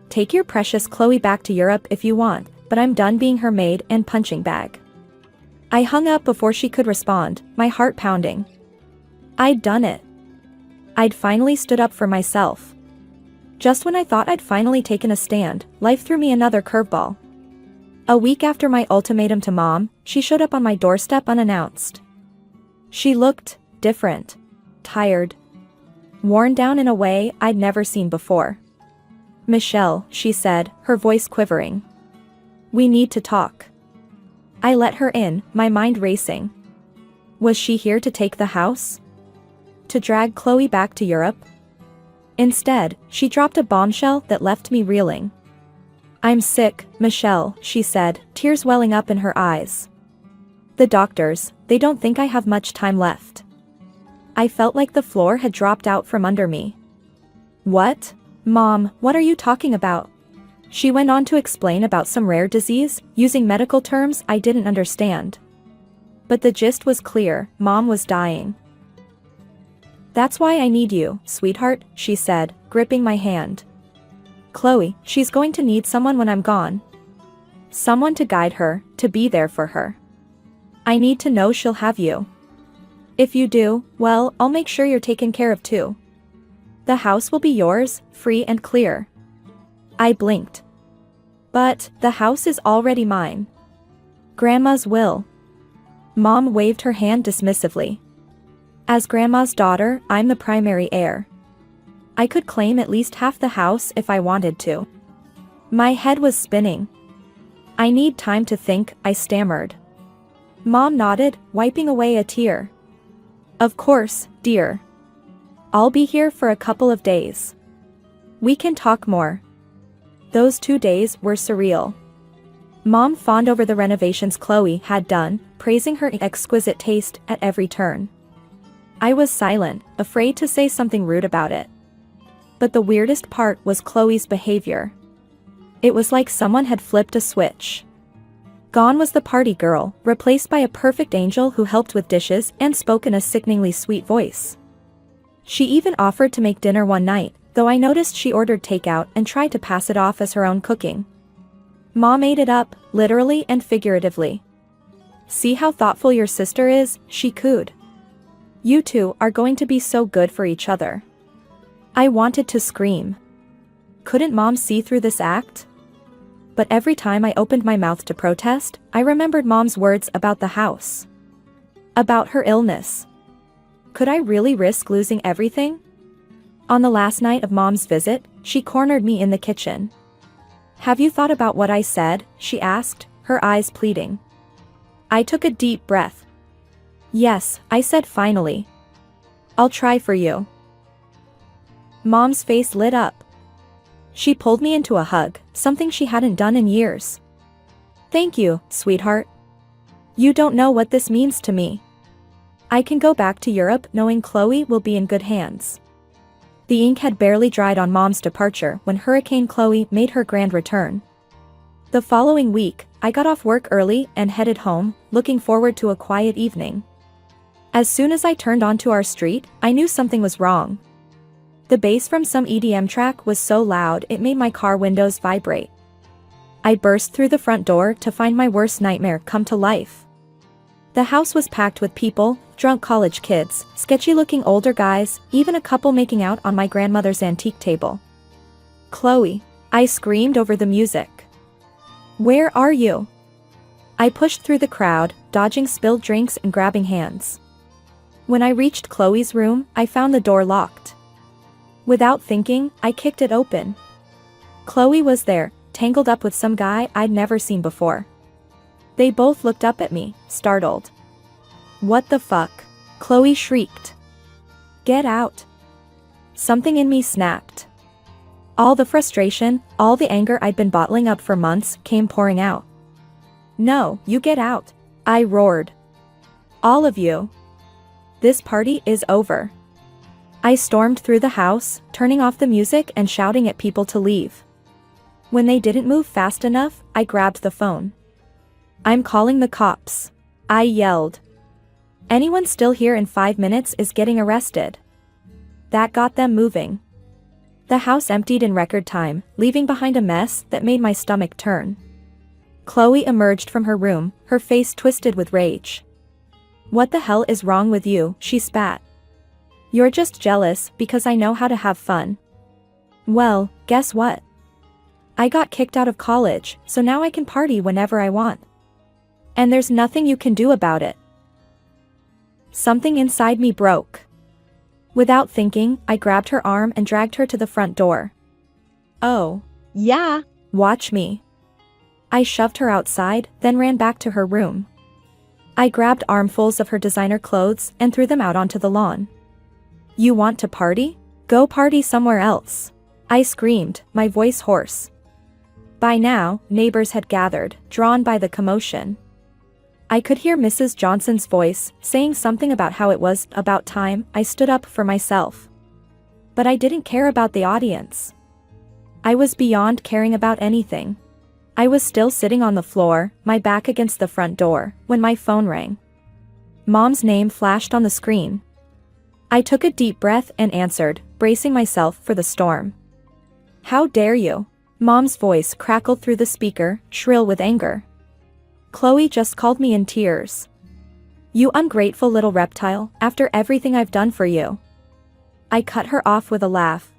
C: Take your precious Chloe back to Europe if you want, but I'm done being her maid and punching bag." I hung up before she could respond, my heart pounding. I'd done it. I'd finally stood up for myself. Just when I thought I'd finally taken a stand, life threw me another curveball. A week after my ultimatum to Mom, she showed up on my doorstep unannounced. She looked different, tired, worn down in a way I'd never seen before. "Michelle," she said, her voice quivering. "We need to talk." I let her in, my mind racing. Was she here to take the house? To drag Chloe back to Europe? Instead, she dropped a bombshell that left me reeling. "I'm sick, Michelle," she said, tears welling up in her eyes. "The doctors, they don't think I have much time left." I felt like the floor had dropped out from under me. "What? Mom, what are you talking about?" She went on to explain about some rare disease, using medical terms I didn't understand. But the gist was clear, Mom was dying. "That's why I need you, sweetheart," she said, gripping my hand. "Chloe, she's going to need someone when I'm gone. Someone to guide her, to be there for her. I need to know she'll have you. If you do, well, I'll make sure you're taken care of too. The house will be yours, free and clear." I blinked. "But, the house is already mine. Grandma's will." Mom waved her hand dismissively. "As Grandma's daughter, I'm the primary heir. I could claim at least half the house if I wanted to." My head was spinning. "I need time to think," I stammered. Mom nodded, wiping away a tear. "Of course, dear. I'll be here for a couple of days. We can talk more." Those 2 days were surreal. Mom fawned over the renovations Chloe had done, praising her exquisite taste at every turn. I was silent, afraid to say something rude about it. But the weirdest part was Chloe's behavior. It was like someone had flipped a switch. Gone was the party girl, replaced by a perfect angel who helped with dishes and spoke in a sickeningly sweet voice. She even offered to make dinner one night, though I noticed she ordered takeout and tried to pass it off as her own cooking. Mom ate it up, literally and figuratively. "See how thoughtful your sister is," she cooed. "You two are going to be so good for each other." I wanted to scream. Couldn't Mom see through this act? But every time I opened my mouth to protest, I remembered Mom's words about the house. About her illness. Could I really risk losing everything? On the last night of Mom's visit, she cornered me in the kitchen. "Have you thought about what I said?" she asked, her eyes pleading. I took a deep breath. "Yes," I said finally. "I'll try for you." Mom's face lit up. She pulled me into a hug, something she hadn't done in years. "Thank you, sweetheart. You don't know what this means to me. I can go back to Europe knowing Chloe will be in good hands." The ink had barely dried on Mom's departure when Hurricane Chloe made her grand return. The following week, I got off work early and headed home, looking forward to a quiet evening. As soon as I turned onto our street, I knew something was wrong. The bass from some EDM track was so loud it made my car windows vibrate. I burst through the front door to find my worst nightmare come to life. The house was packed with people, drunk college kids, sketchy-looking older guys, even a couple making out on my grandmother's antique table. "Chloe!" I screamed over the music. "Where are you?" I pushed through the crowd, dodging spilled drinks and grabbing hands. When I reached Chloe's room, I found the door locked. Without thinking, I kicked it open. Chloe was there, tangled up with some guy I'd never seen before. They both looked up at me, startled. "What the fuck?" Chloe shrieked. "Get out." Something in me snapped. All the frustration, all the anger I'd been bottling up for months came pouring out. "No, you get out," I roared. "All of you. This party is over." I stormed through the house, turning off the music and shouting at people to leave. When they didn't move fast enough, I grabbed the phone. "I'm calling the cops," I yelled. "Anyone still here in 5 minutes is getting arrested." That got them moving. The house emptied in record time, leaving behind a mess that made my stomach turn. Chloe emerged from her room, her face twisted with rage. "What the hell is wrong with you?" she spat. "You're just jealous because I know how to have fun." Well, guess what? I got kicked out of college, so now I can party whenever I want. And there's nothing you can do about it. Something inside me broke. Without thinking, I grabbed her arm and dragged her to the front door. "Oh, yeah, watch me." I shoved her outside, then ran back to her room. I grabbed armfuls of her designer clothes and threw them out onto the lawn. "You want to party? Go party somewhere else," I screamed, my voice hoarse. By now, neighbors had gathered, drawn by the commotion. I could hear Mrs. Johnson's voice, saying something about how it was about time I stood up for myself. But I didn't care about the audience. I was beyond caring about anything. I was still sitting on the floor, my back against the front door, when my phone rang. Mom's name flashed on the screen. I took a deep breath and answered, bracing myself for the storm. "How dare you?" Mom's voice crackled through the speaker, shrill with anger. "Chloe just called me in tears. You ungrateful little reptile, after everything I've done for you." I cut her off with a laugh.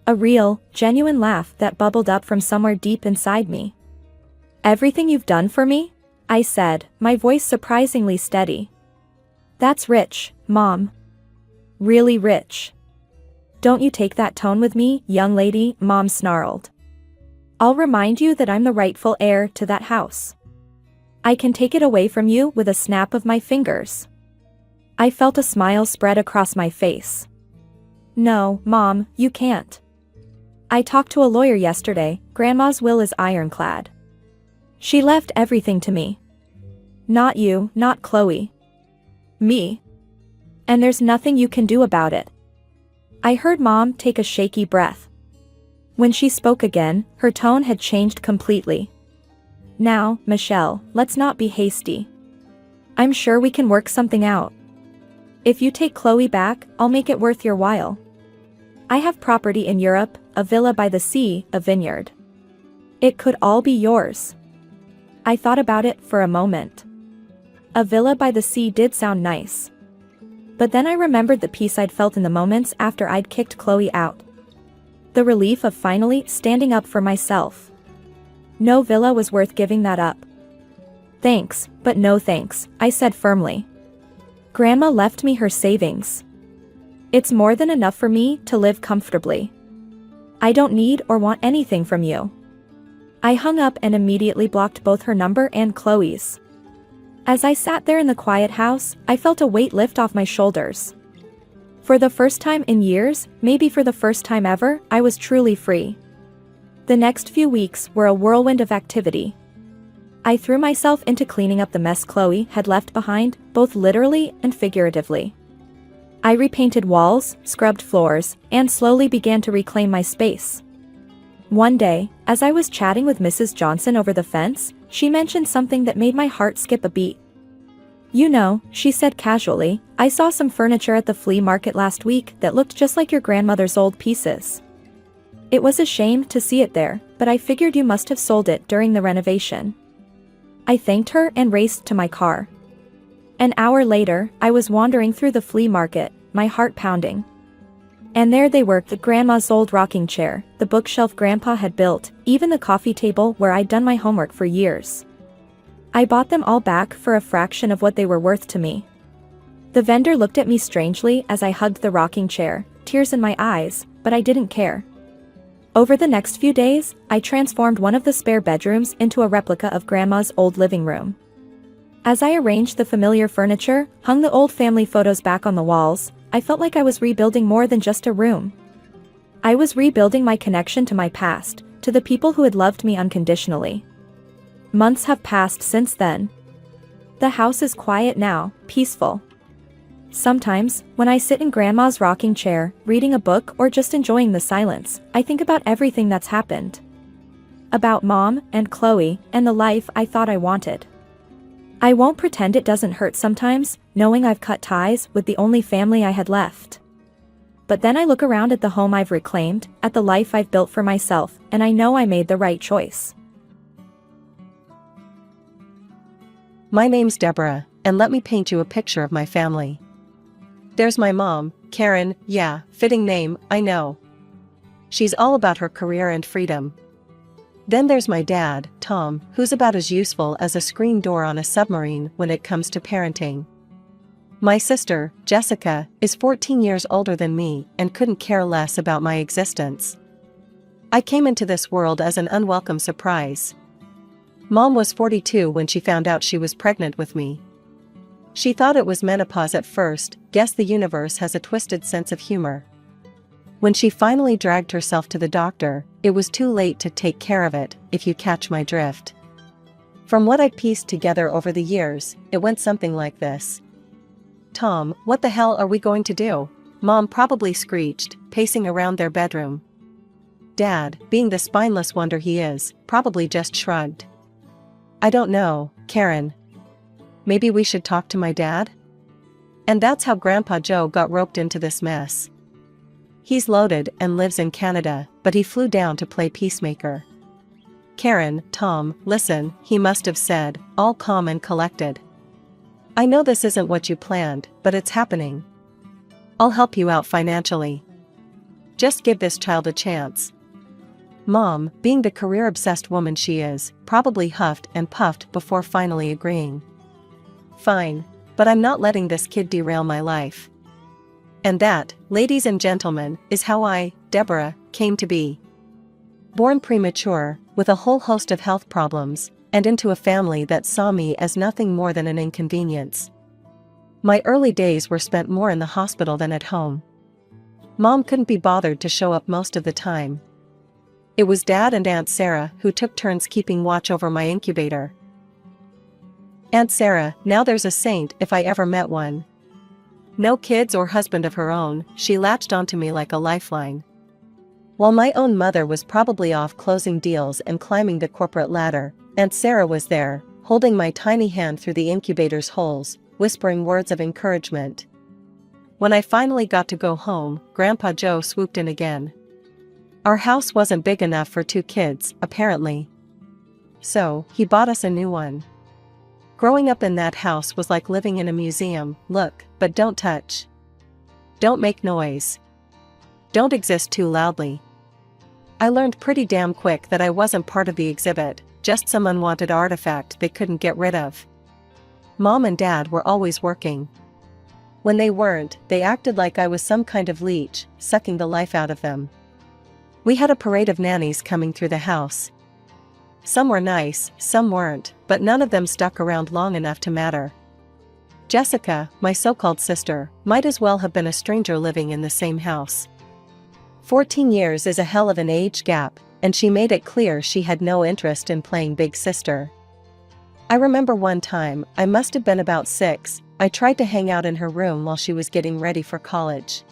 C: A real, genuine laugh that bubbled up from somewhere deep inside me. "Everything you've done for me?" I said, my voice surprisingly steady. "That's rich, Mom. Really rich." "Don't you take that tone with me, young lady," Mom snarled. "I'll remind you that I'm the rightful heir to that house. I can take it away from you with a snap of my fingers." I felt a smile spread across my face. "No, Mom, you can't. I talked to a lawyer yesterday. Grandma's will is ironclad. She left everything to me. Not you, not Chloe. Me. And there's nothing you can do about it." I heard Mom take a shaky breath. When she spoke again, her tone had changed completely. "Now, Michelle, let's not be hasty. I'm sure we can work something out. If you take Chloe back, I'll make it worth your while. I have property in Europe, a villa by the sea, a vineyard. It could all be yours." I thought about it for a moment. A villa by the sea did sound nice. But then I remembered the peace I'd felt in the moments after I'd kicked Chloe out. The relief of finally standing up for myself. No villa was worth giving that up. "Thanks, but no thanks," I said firmly. "Grandma left me her savings. It's more than enough for me to live comfortably. I don't need or want anything from you." I hung up and immediately blocked both her number and Chloe's. As I sat there in the quiet house, I felt a weight lift off my shoulders. For the first time in years, maybe for the first time ever, I was truly free. The next few weeks were a whirlwind of activity. I threw myself into cleaning up the mess Chloe had left behind, both literally and figuratively. I repainted walls, scrubbed floors, and slowly began to reclaim my space. One day, as I was chatting with Mrs. Johnson over the fence, she mentioned something that made my heart skip a beat. "You know," she said casually, "I saw some furniture at the flea market last week that looked just like your grandmother's old pieces. It was a shame to see it there, but I figured you must have sold it during the renovation." I thanked her and raced to my car. An hour later, I was wandering through the flea market, my heart pounding. And there they were, the grandma's old rocking chair, the bookshelf Grandpa had built, even the coffee table where I'd done my homework for years. I bought them all back for a fraction of what they were worth to me. The vendor looked at me strangely as I hugged the rocking chair, tears in my eyes, but I didn't care. Over the next few days, I transformed one of the spare bedrooms into a replica of Grandma's old living room. As I arranged the familiar furniture, hung the old family photos back on the walls, I felt like I was rebuilding more than just a room. I was rebuilding my connection to my past, to the people who had loved me unconditionally. Months have passed since then. The house is quiet now, peaceful. Sometimes, when I sit in Grandma's rocking chair, reading a book or just enjoying the silence, I think about everything that's happened. about Mom and Chloe and the life I thought I wanted. I won't pretend it doesn't hurt sometimes, knowing I've cut ties with the only family I had left. But then I look around at the home I've reclaimed, at the life I've built for myself, and I know I made the right choice.
B: My name's Deborah, and let me paint you a picture of my family. There's my mom, Karen, yeah, fitting name, I know. She's all about her career and freedom. Then there's my dad, Tom, who's about as useful as a screen door on a submarine when it comes to parenting. My sister, Jessica, is 14 years older than me and couldn't care less about my existence. I came into this world as an unwelcome surprise. Mom was 42 when she found out she was pregnant with me. She thought it was menopause at first, guess the universe has a twisted sense of humor. When she finally dragged herself to the doctor, it was too late to take care of it, if you catch my drift. From what I pieced together over the years, it went something like this. Tom, what the hell are we going to do? Mom probably screeched, pacing around their bedroom. Dad, being the spineless wonder he is, probably just shrugged. I don't know, Karen. Maybe we should talk to my dad? And that's how Grandpa Joe got roped into this mess. He's loaded and lives in Canada, but he flew down to play peacemaker. Karen, Tom, listen, he must have said, all calm and collected. I know this isn't what you planned, but it's happening. I'll help you out financially. Just give this child a chance. Mom, being the career-obsessed woman she is, probably huffed and puffed before finally agreeing. Fine, but I'm not letting this kid derail my life. And that, ladies and gentlemen, is how I, Deborah, came to be. Born premature, with a whole host of health problems, and into a family that saw me as nothing more than an inconvenience. My early days were spent more in the hospital than at home. Mom couldn't be bothered to show up most of the time. It was Dad and Aunt Sarah who took turns keeping watch over my incubator. Aunt Sarah, now there's a saint if I ever met one. No kids or husband of her own, she latched onto me like a lifeline. While my own mother was probably off closing deals and climbing the corporate ladder, Aunt Sarah was there, holding my tiny hand through the incubator's holes, whispering words of encouragement. When I finally got to go home, Grandpa Joe swooped in again. Our house wasn't big enough for 2 kids, apparently. So, he bought us a new one. Growing up in that house was like living in a museum, look, but don't touch. Don't make noise. Don't exist too loudly. I learned pretty damn quick that I wasn't part of the exhibit, just some unwanted artifact they couldn't get rid of. Mom and Dad were always working. When they weren't, they acted like I was some kind of leech, sucking the life out of them. We had a parade of nannies coming through the house. Some were nice, some weren't, but none of them stuck around long enough to matter. Jessica, my so-called sister, might as well have been a stranger living in the same house. 14 years is a hell of an age gap, and she made it clear she had no interest in playing big sister. I remember one time, I must have been about 6, I tried to hang out in her room while she was getting ready for college.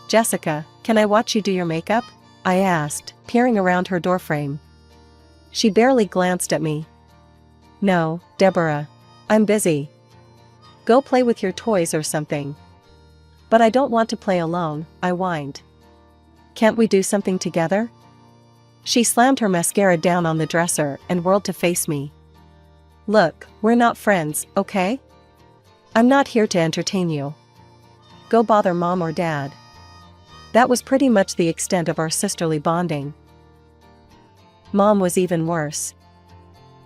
B: Jessica, can I watch you do your makeup? I asked, peering around her doorframe. She barely glanced at me. No, Deborah. I'm busy. Go play with your toys or something. But I don't want to play alone, I whined. Can't we do something together? She slammed her mascara down on the dresser and whirled to face me. Look, we're not friends, okay? I'm not here to entertain you. Go bother Mom or Dad. That was pretty much the extent of our sisterly bonding. Mom was even worse.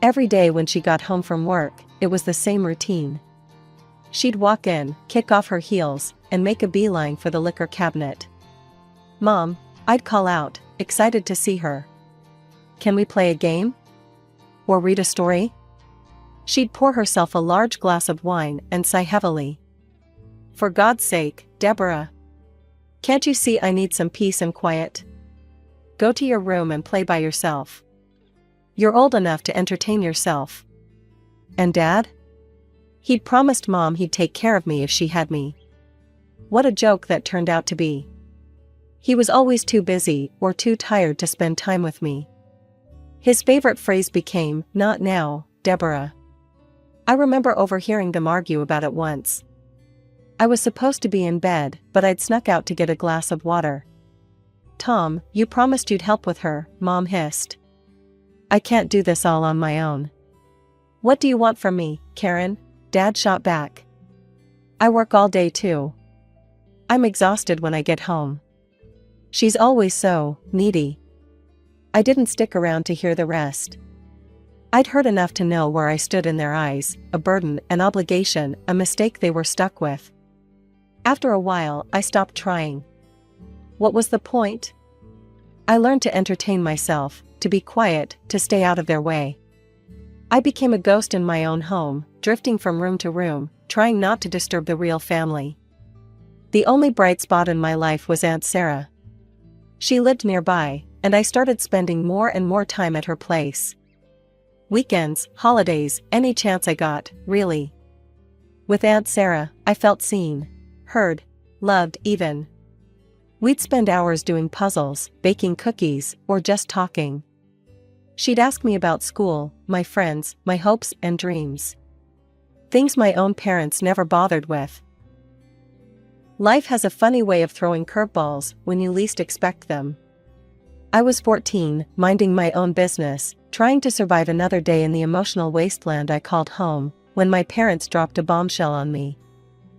B: Every day when she got home from work, it was the same routine. She'd walk in, kick off her heels, and make a beeline for the liquor cabinet. Mom, I'd call out, excited to see her. Can we play a game? Or read a story? She'd pour herself a large glass of wine and sigh heavily. For God's sake, Deborah. Can't you see I need some peace and quiet? Go to your room and play by yourself. You're old enough to entertain yourself. And Dad? He'd promised Mom he'd take care of me if she had me. What a joke that turned out to be. He was always too busy or too tired to spend time with me. His favorite phrase became, "Not now, Deborah." I remember overhearing them argue about it once. I was supposed to be in bed, but I'd snuck out to get a glass of water. "Tom, you promised you'd help with her," Mom hissed. "I can't do this all on my own." "What do you want from me, Karen?" Dad shot back. "I work all day too. I'm exhausted when I get home." She's always so needy. I didn't stick around to hear the rest. I'd heard enough to know where I stood in their eyes, a burden, an obligation, a mistake they were stuck with. After a while, I stopped trying. What was the point? I learned to entertain myself, to be quiet, to stay out of their way. I became a ghost in my own home, drifting from room to room, trying not to disturb the real family. The only bright spot in my life was Aunt Sarah. She lived nearby, and I started spending more and more time at her place. Weekends, holidays, any chance I got, really. With Aunt Sarah, I felt seen, heard, loved even. We'd spend hours doing puzzles, baking cookies, or just talking. She'd ask me about school, my friends, my hopes and dreams. Things my own parents never bothered with. Life has a funny way of throwing curveballs when you least expect them. I was 14, minding my own business, trying to survive another day in the emotional wasteland I called home, when my parents dropped a bombshell on me.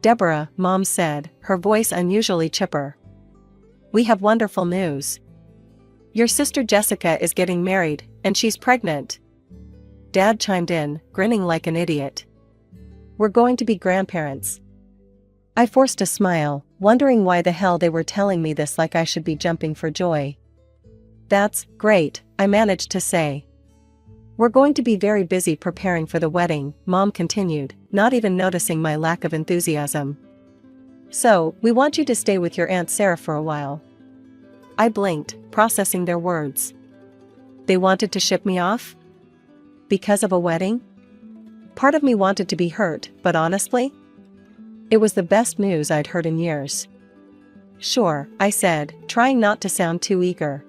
B: "Deborah," Mom said, her voice unusually chipper. "We have wonderful news. Your sister Jessica is getting married, and she's pregnant." Dad chimed in, grinning like an idiot. "We're going to be grandparents." I forced a smile, wondering why the hell they were telling me this like I should be jumping for joy. "That's great," I managed to say. "We're going to be very busy preparing for the wedding," Mom continued, not even noticing my lack of enthusiasm. "So, we want you to stay with your Aunt Sarah for a while." I blinked, processing their words. They wanted to ship me off? Because of a wedding? Part of me wanted to be hurt, but honestly, it was the best news I'd heard in years. "Sure," I said, trying not to sound too eager.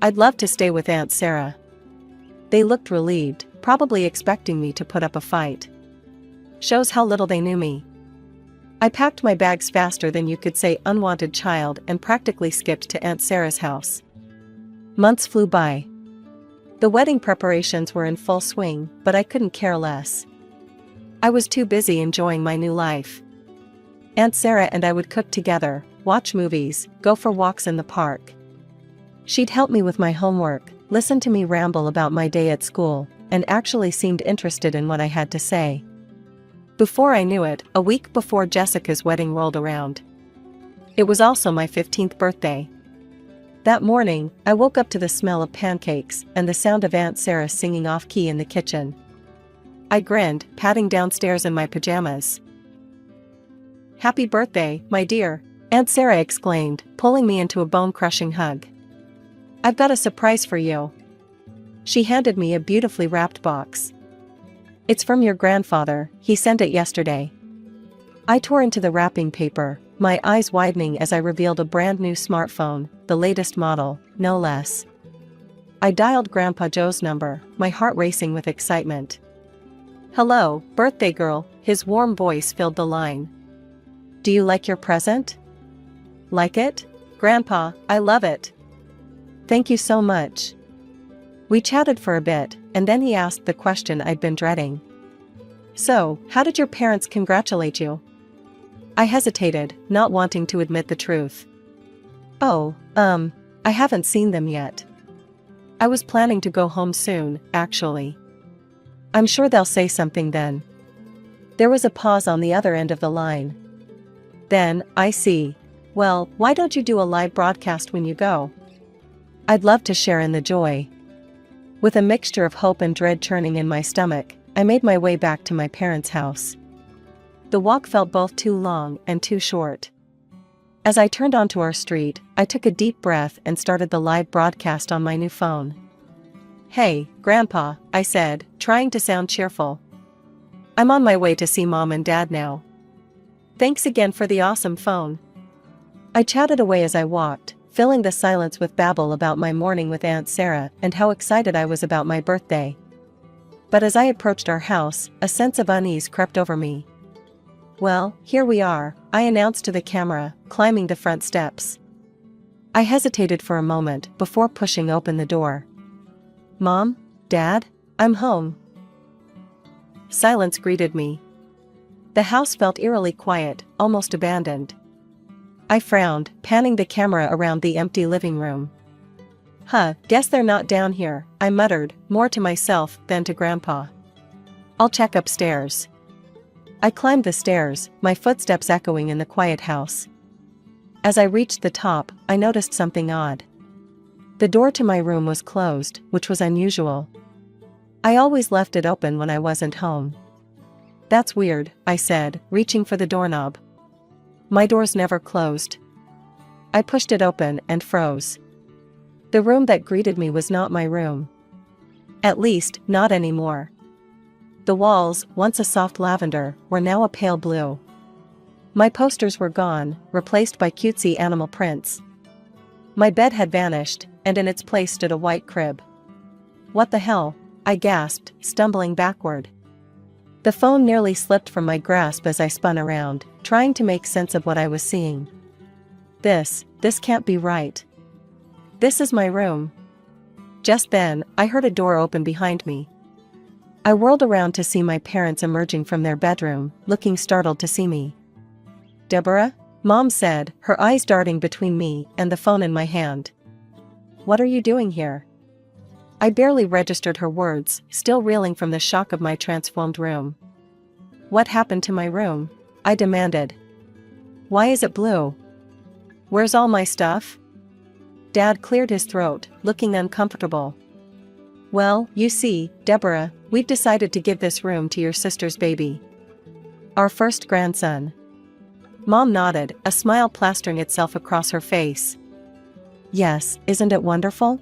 B: "I'd love to stay with Aunt Sarah." They looked relieved, probably expecting me to put up a fight. Shows how little they knew me. I packed my bags faster than you could say unwanted child and practically skipped to Aunt Sarah's house. Months flew by. The wedding preparations were in full swing, but I couldn't care less. I was too busy enjoying my new life. Aunt Sarah and I would cook together, watch movies, go for walks in the park. She'd help me with my homework, listen to me ramble about my day at school, and actually seemed interested in what I had to say. Before I knew it, a week before Jessica's wedding rolled around. It was also my 15th birthday. That morning, I woke up to the smell of pancakes and the sound of Aunt Sarah singing off-key in the kitchen. I grinned, padding downstairs in my pajamas. "Happy birthday, my dear," Aunt Sarah exclaimed, pulling me into a bone-crushing hug. "I've got a surprise for you." She handed me a beautifully wrapped box. "It's from your grandfather, he sent it yesterday." I tore into the wrapping paper, my eyes widening as I revealed a brand new smartphone, the latest model, no less. I dialed Grandpa Joe's number, my heart racing with excitement. "Hello, birthday girl," his warm voice filled the line. "Do you like your present?" "Like it? Grandpa, I love it." "Thank you so much." We chatted for a bit, and then he asked the question I'd been dreading. "So, how did your parents congratulate you?" I hesitated, not wanting to admit the truth. "Oh, I haven't seen them yet. I was planning to go home soon, actually. I'm sure they'll say something then." There was a pause on the other end of the line. Then, "I see. Well, why don't you do a live broadcast when you go? I'd love to share in the joy." With a mixture of hope and dread churning in my stomach, I made my way back to my parents' house. The walk felt both too long and too short. As I turned onto our street, I took a deep breath and started the live broadcast on my new phone. "Hey, Grandpa," I said, trying to sound cheerful. "I'm on my way to see Mom and Dad now. Thanks again for the awesome phone." I chatted away as I walked, filling the silence with babble about my morning with Aunt Sarah and how excited I was about my birthday. But as I approached our house, a sense of unease crept over me. "Well, here we are," I announced to the camera, climbing the front steps. I hesitated for a moment before pushing open the door. "Mom? Dad? I'm home." Silence greeted me. The house felt eerily quiet, almost abandoned. I frowned, panning the camera around the empty living room. Guess they're not down here," I muttered, more to myself than to Grandpa. "I'll check upstairs." I climbed the stairs, my footsteps echoing in the quiet house. As I reached the top, I noticed something odd. The door to my room was closed, which was unusual. I always left it open when I wasn't home. "That's weird," I said, reaching for the doorknob. "My door's never closed." I pushed it open and froze. The room that greeted me was not my room. At least, not anymore. The walls, once a soft lavender, were now a pale blue. My posters were gone, replaced by cutesy animal prints. My bed had vanished, and in its place stood a white crib. "What the hell?" I gasped, stumbling backward. The phone nearly slipped from my grasp as I spun around, trying to make sense of what I was seeing. This can't be right. This is my room. Just then, I heard a door open behind me. I whirled around to see my parents emerging from their bedroom, looking startled to see me. "Deborah?" Mom said, her eyes darting between me and the phone in my hand. "What are you doing here?" I barely registered her words, still reeling from the shock of my transformed room. "What happened to my room?" I demanded. "Why is it blue? Where's all my stuff?" Dad cleared his throat, looking uncomfortable. "Well, you see, Deborah, we've decided to give this room to your sister's baby. Our first grandson." Mom nodded, a smile plastering itself across her face. "Yes, isn't it wonderful?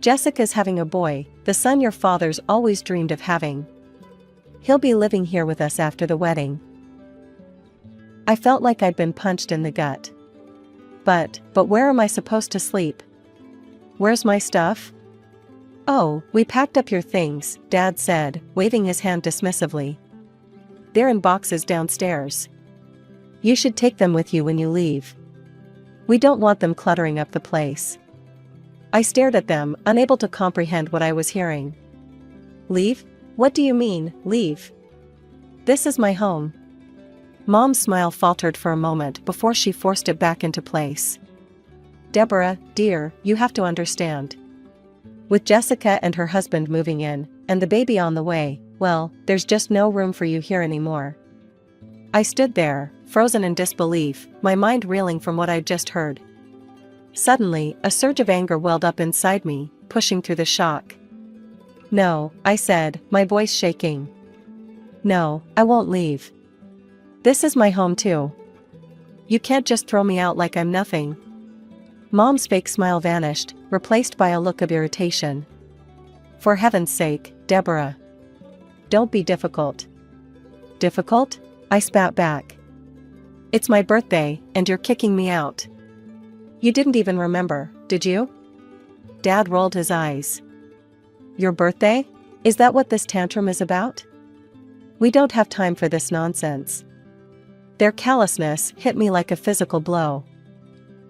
B: Jessica's having a boy, the son your father's always dreamed of having. He'll be living here with us after the wedding." I felt like I'd been punched in the gut. But where am I supposed to sleep? Where's my stuff?" "Oh, we packed up your things," Dad said, waving his hand dismissively. "They're in boxes downstairs. You should take them with you when you leave. We don't want them cluttering up the place." I stared at them, unable to comprehend what I was hearing. "Leave? What do you mean, leave? This is my home." Mom's smile faltered for a moment before she forced it back into place. "Deborah, dear, you have to understand. With Jessica and her husband moving in, and the baby on the way, well, there's just no room for you here anymore." I stood there, frozen in disbelief, my mind reeling from what I'd just heard. Suddenly, a surge of anger welled up inside me, pushing through the shock. "No," I said, my voice shaking. "No, I won't leave. This is my home too. You can't just throw me out like I'm nothing." Mom's fake smile vanished, replaced by a look of irritation. "For heaven's sake, Deborah. Don't be difficult." "Difficult?" I spat back. "It's my birthday, and you're kicking me out. You didn't even remember, did you?" Dad rolled his eyes. "Your birthday? Is that what this tantrum is about? We don't have time for this nonsense." Their callousness hit me like a physical blow.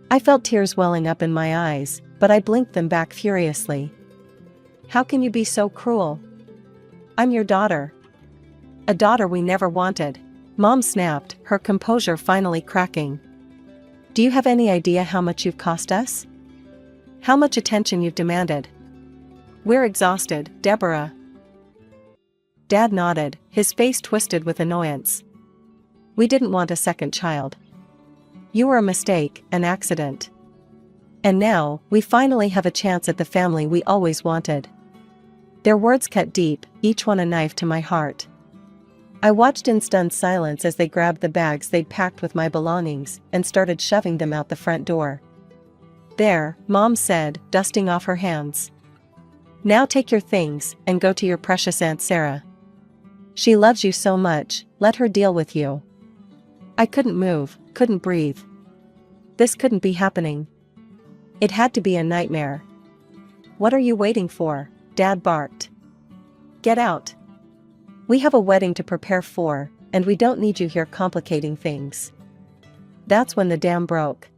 B: I felt tears welling up in my eyes, but I blinked them back furiously. "How can you be so cruel? I'm your daughter. A daughter we never wanted," Mom snapped, her composure finally cracking. "Do you have any idea how much you've cost us? How much attention you've demanded? We're exhausted, Deborah." Dad nodded, his face twisted with annoyance. "We didn't want a second child. You were a mistake, an accident. And now, we finally have a chance at the family we always wanted." Their words cut deep, each one a knife to my heart. I watched in stunned silence as they grabbed the bags they'd packed with my belongings and started shoving them out the front door. "There," Mom said, dusting off her hands. "Now take your things and go to your precious Aunt Sarah. She loves you so much, let her deal with you." I couldn't move, couldn't breathe. This couldn't be happening. It had to be a nightmare. "What are you waiting for?" Dad barked. "Get out. We have a wedding to prepare for, and we don't need you here complicating things." That's when the dam broke.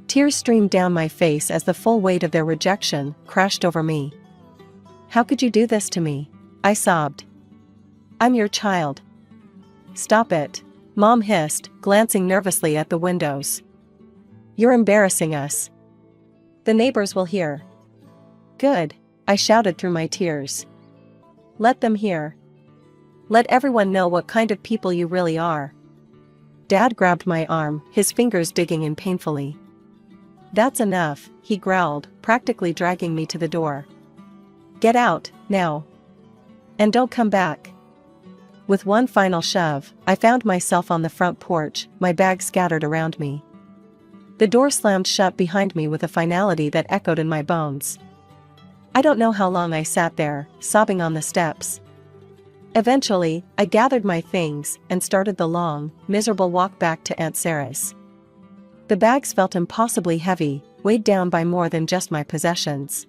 B: Tears streamed down my face as the full weight of their rejection crashed over me. "How could you do this to me?" I sobbed. "I'm your child." "Stop it," Mom hissed, glancing nervously at the windows. "You're embarrassing us. The neighbors will hear." "Good," I shouted through my tears. "Let them hear. Let everyone know what kind of people you really are." Dad grabbed my arm, his fingers digging in painfully. "That's enough," he growled, practically dragging me to the door. "Get out, now. And don't come back." With one final shove, I found myself on the front porch, my bag scattered around me. The door slammed shut behind me with a finality that echoed in my bones. I don't know how long I sat there, sobbing on the steps. Eventually, I gathered my things and started the long, miserable walk back to Aunt Sarah's. The bags felt impossibly heavy, weighed down by more than just my possessions.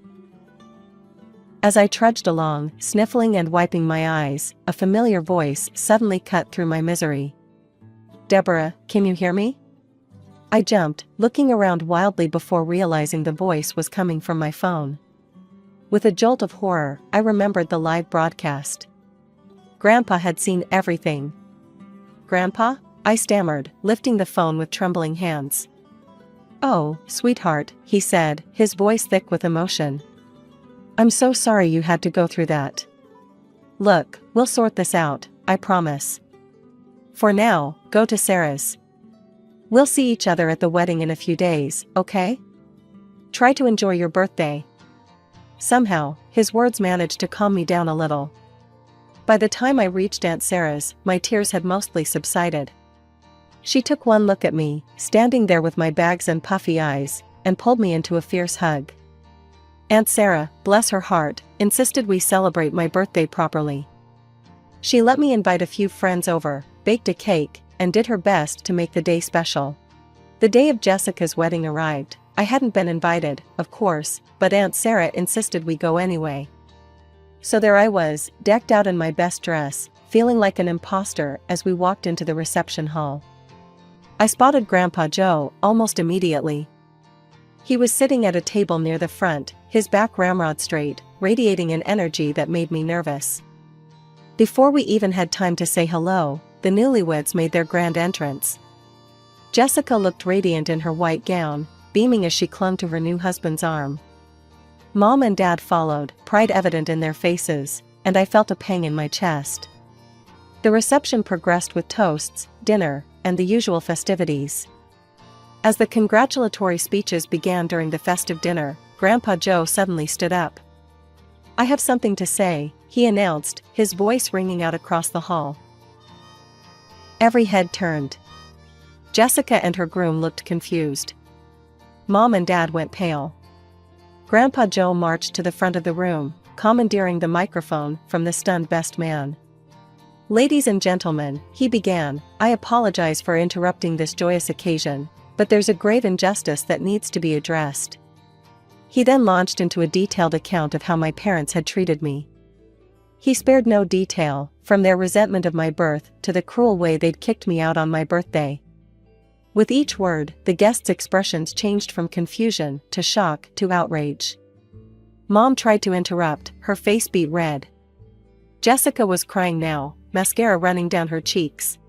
B: As I trudged along, sniffling and wiping my eyes, a familiar voice suddenly cut through my misery. "Deborah, can you hear me?" I jumped, looking around wildly before realizing the voice was coming from my phone. With a jolt of horror, I remembered the live broadcast. Grandpa had seen everything. "Grandpa?" I stammered, lifting the phone with trembling hands. "Oh, sweetheart," he said, his voice thick with emotion. "I'm so sorry you had to go through that. Look, we'll sort this out, I promise. For now, go to Sarah's. We'll see each other at the wedding in a few days, okay? Try to enjoy your birthday." Somehow, his words managed to calm me down a little. By the time I reached Aunt Sarah's, my tears had mostly subsided. She took one look at me, standing there with my bags and puffy eyes, and pulled me into a fierce hug. Aunt Sarah, bless her heart, insisted we celebrate my birthday properly. She let me invite a few friends over, baked a cake, and did her best to make the day special. The day of Jessica's wedding arrived. I hadn't been invited, of course, but Aunt Sarah insisted we go anyway. So there I was, decked out in my best dress, feeling like an imposter as we walked into the reception hall. I spotted Grandpa Joe almost immediately. He was sitting at a table near the front, his back ramrod straight, radiating an energy that made me nervous. Before we even had time to say hello, the newlyweds made their grand entrance. Jessica looked radiant in her white gown, beaming as she clung to her new husband's arm. Mom and Dad followed, pride evident in their faces, and I felt a pang in my chest. The reception progressed with toasts, dinner, and the usual festivities. As the congratulatory speeches began during the festive dinner, Grandpa Joe suddenly stood up. "I have something to say," he announced, his voice ringing out across the hall. Every head turned. Jessica and her groom looked confused. Mom and Dad went pale. Grandpa Joe marched to the front of the room, commandeering the microphone from the stunned best man. "Ladies and gentlemen," he began, "I apologize for interrupting this joyous occasion, but there's a grave injustice that needs to be addressed." He then launched into a detailed account of how my parents had treated me. He spared no detail, from their resentment of my birth to the cruel way they'd kicked me out on my birthday. With each word, the guests' expressions changed from confusion to shock to outrage. Mom tried to interrupt, her face beat red. Jessica was crying now, mascara running down her cheeks.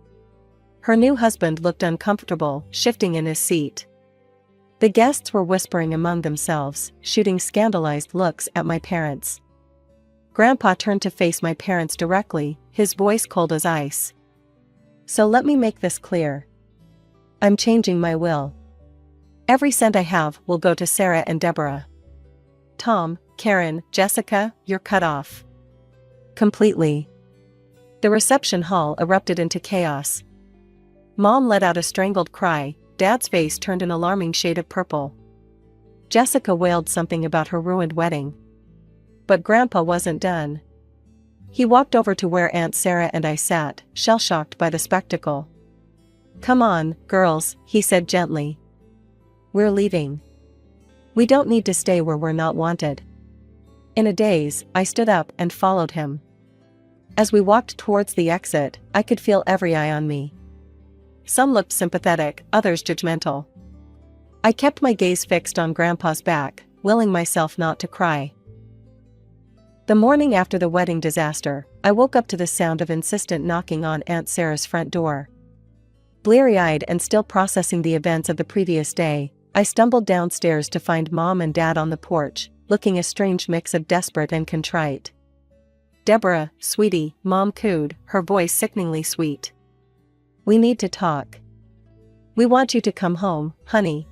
B: Her new husband looked uncomfortable, shifting in his seat. The guests were whispering among themselves, shooting scandalized looks at my parents. Grandpa turned to face my parents directly, his voice cold as ice. "So let me make this clear. I'm changing my will. Every cent I have will go to Sarah and Deborah. Tom, Karen, Jessica, you're cut off. Completely." The reception hall erupted into chaos. Mom let out a strangled cry, Dad's face turned an alarming shade of purple. Jessica wailed something about her ruined wedding. But Grandpa wasn't done. He walked over to where Aunt Sarah and I sat, shell-shocked by the spectacle. "Come on, girls," he said gently. "We're leaving. We don't need to stay where we're not wanted. In a daze, I stood up and followed him. As we walked towards the exit, I could feel every eye on me. Some looked sympathetic, others judgmental. I kept my gaze fixed on Grandpa's back, willing myself not to cry. The morning after the wedding disaster, I woke up to the sound of insistent knocking on Aunt Sarah's front door. Bleary-eyed and still processing the events of the previous day, I stumbled downstairs to find Mom and Dad on the porch, looking a strange mix of desperate and contrite. "Deborah, sweetie," Mom cooed, her voice sickeningly sweet. "We need to talk. We want you to come home, honey.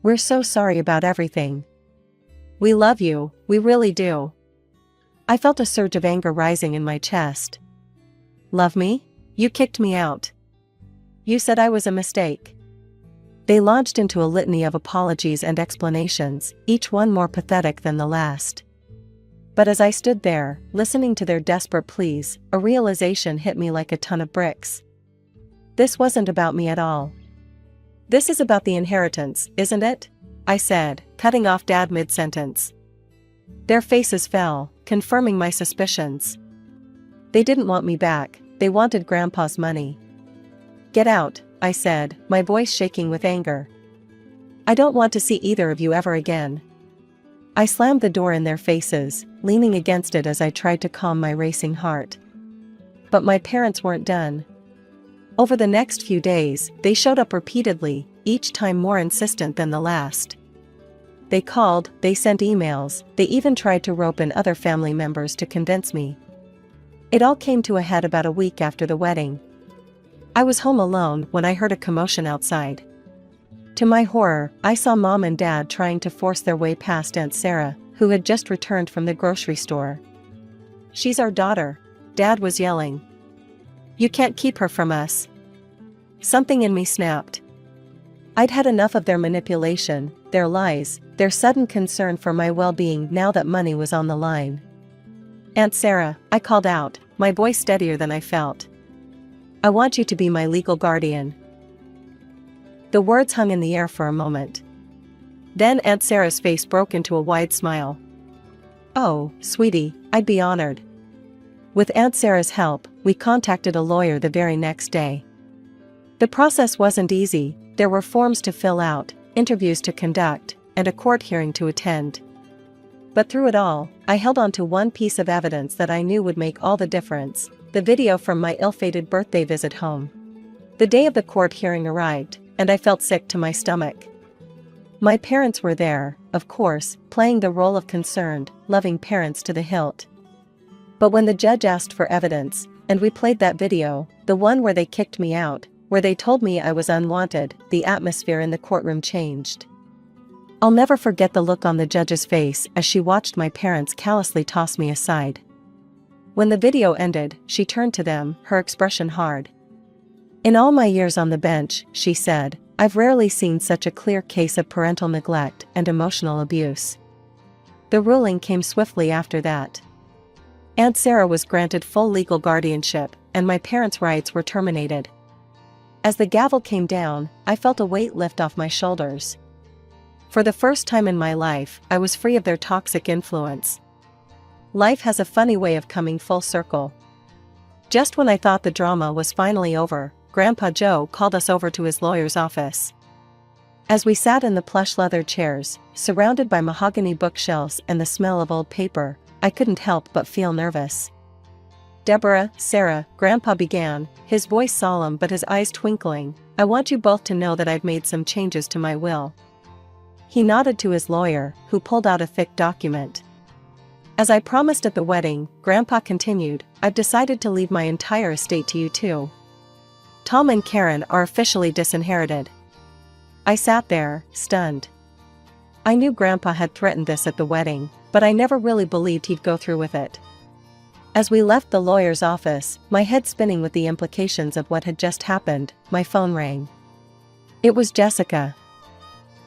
B: We're so sorry about everything. We love you, we really do." I felt a surge of anger rising in my chest. "Love me? You kicked me out. You said I was a mistake." They launched into a litany of apologies and explanations, each one more pathetic than the last. But as I stood there, listening to their desperate pleas, a realization hit me like a ton of bricks. This wasn't about me at all. "This is about the inheritance, isn't it?" I said, cutting off Dad mid-sentence. Their faces fell, confirming my suspicions. They didn't want me back, they wanted Grandpa's money. "Get out," I said, my voice shaking with anger. "I don't want to see either of you ever again." I slammed the door in their faces, leaning against it as I tried to calm my racing heart. But my parents weren't done. Over the next few days, they showed up repeatedly, each time more insistent than the last. They called, they sent emails, they even tried to rope in other family members to convince me. It all came to a head about a week after the wedding. I was home alone when I heard a commotion outside. To my horror, I saw Mom and Dad trying to force their way past Aunt Sarah, who had just returned from the grocery store. "She's our daughter," Dad was yelling. "You can't keep her from us." Something in me snapped. I'd had enough of their manipulation, their lies, their sudden concern for my well-being now that money was on the line. "Aunt Sarah," I called out, my voice steadier than I felt. "I want you to be my legal guardian." The words hung in the air for a moment. Then Aunt Sarah's face broke into a wide smile. "Oh, sweetie, I'd be honored." With Aunt Sarah's help, we contacted a lawyer the very next day. The process wasn't easy. There were forms to fill out, interviews to conduct, and a court hearing to attend. But through it all, I held on to one piece of evidence that I knew would make all the difference: the video from my ill-fated birthday visit home. The day of the court hearing arrived, and I felt sick to my stomach. My parents were there, of course, playing the role of concerned, loving parents to the hilt. But when the judge asked for evidence, and we played that video, the one where they kicked me out, where they told me I was unwanted, the atmosphere in the courtroom changed. I'll never forget the look on the judge's face as she watched my parents callously toss me aside. When the video ended, she turned to them, her expression hard. "In all my years on the bench," she said, "I've rarely seen such a clear case of parental neglect and emotional abuse." The ruling came swiftly after that. Aunt Sarah was granted full legal guardianship, and my parents' rights were terminated. As the gavel came down, I felt a weight lift off my shoulders. For the first time in my life, I was free of their toxic influence. Life has a funny way of coming full circle. Just when I thought the drama was finally over, Grandpa Joe called us over to his lawyer's office. As we sat in the plush leather chairs, surrounded by mahogany bookshelves and the smell of old paper, I couldn't help but feel nervous. "Deborah, Sarah," Grandpa began, his voice solemn but his eyes twinkling, "I want you both to know that I've made some changes to my will." He nodded to his lawyer, who pulled out a thick document. "As I promised at the wedding," Grandpa continued, "I've decided to leave my entire estate to you too. Tom and Karen are officially disinherited." I sat there, stunned. I knew Grandpa had threatened this at the wedding, but I never really believed he'd go through with it. As we left the lawyer's office, my head spinning with the implications of what had just happened, my phone rang. It was Jessica.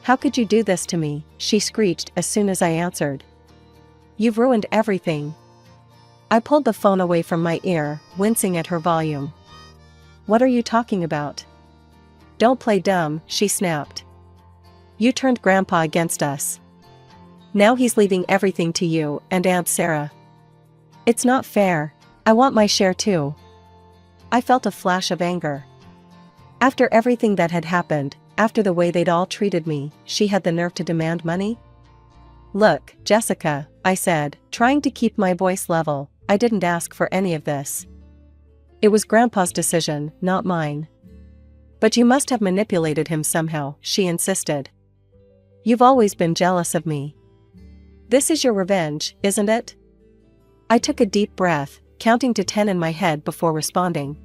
B: "How could you do this to me?" she screeched as soon as I answered. "You've ruined everything." I pulled the phone away from my ear, wincing at her volume. "What are you talking about?" "Don't play dumb," she snapped. "You turned Grandpa against us. Now he's leaving everything to you and Aunt Sarah. It's not fair. I want my share too. I felt a flash of anger. After everything that had happened, after the way they'd all treated me, she had the nerve to demand money? Look, Jessica, I said, trying to keep my voice level, I didn't ask for any of this. It was Grandpa's decision, not mine. But you must have manipulated him somehow, she insisted. You've always been jealous of me. This is your revenge, isn't it? I took a deep breath, counting to 10 in my head before responding.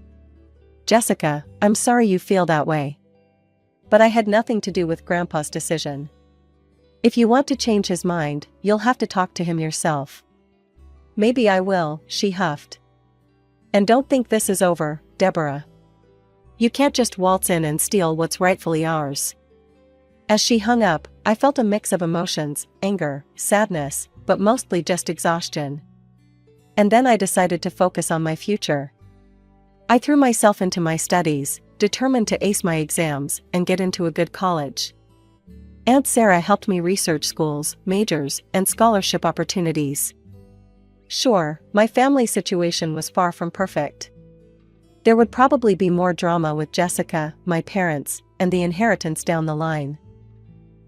B: Jessica, I'm sorry you feel that way. But I had nothing to do with Grandpa's decision. If you want to change his mind, you'll have to talk to him yourself. Maybe I will, she huffed. And don't think this is over, Deborah. You can't just waltz in and steal what's rightfully ours. As she hung up, I felt a mix of emotions, anger, sadness, but mostly just exhaustion. And then I decided to focus on my future. I threw myself into my studies, determined to ace my exams and get into a good college. Aunt Sarah helped me research schools, majors, and scholarship opportunities. Sure, my family situation was far from perfect. There would probably be more drama with Jessica, my parents, and the inheritance down the line.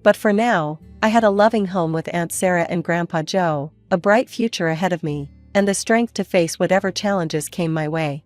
B: But for now, I had a loving home with Aunt Sarah and Grandpa Joe, a bright future ahead of me, and the strength to face whatever challenges came my way.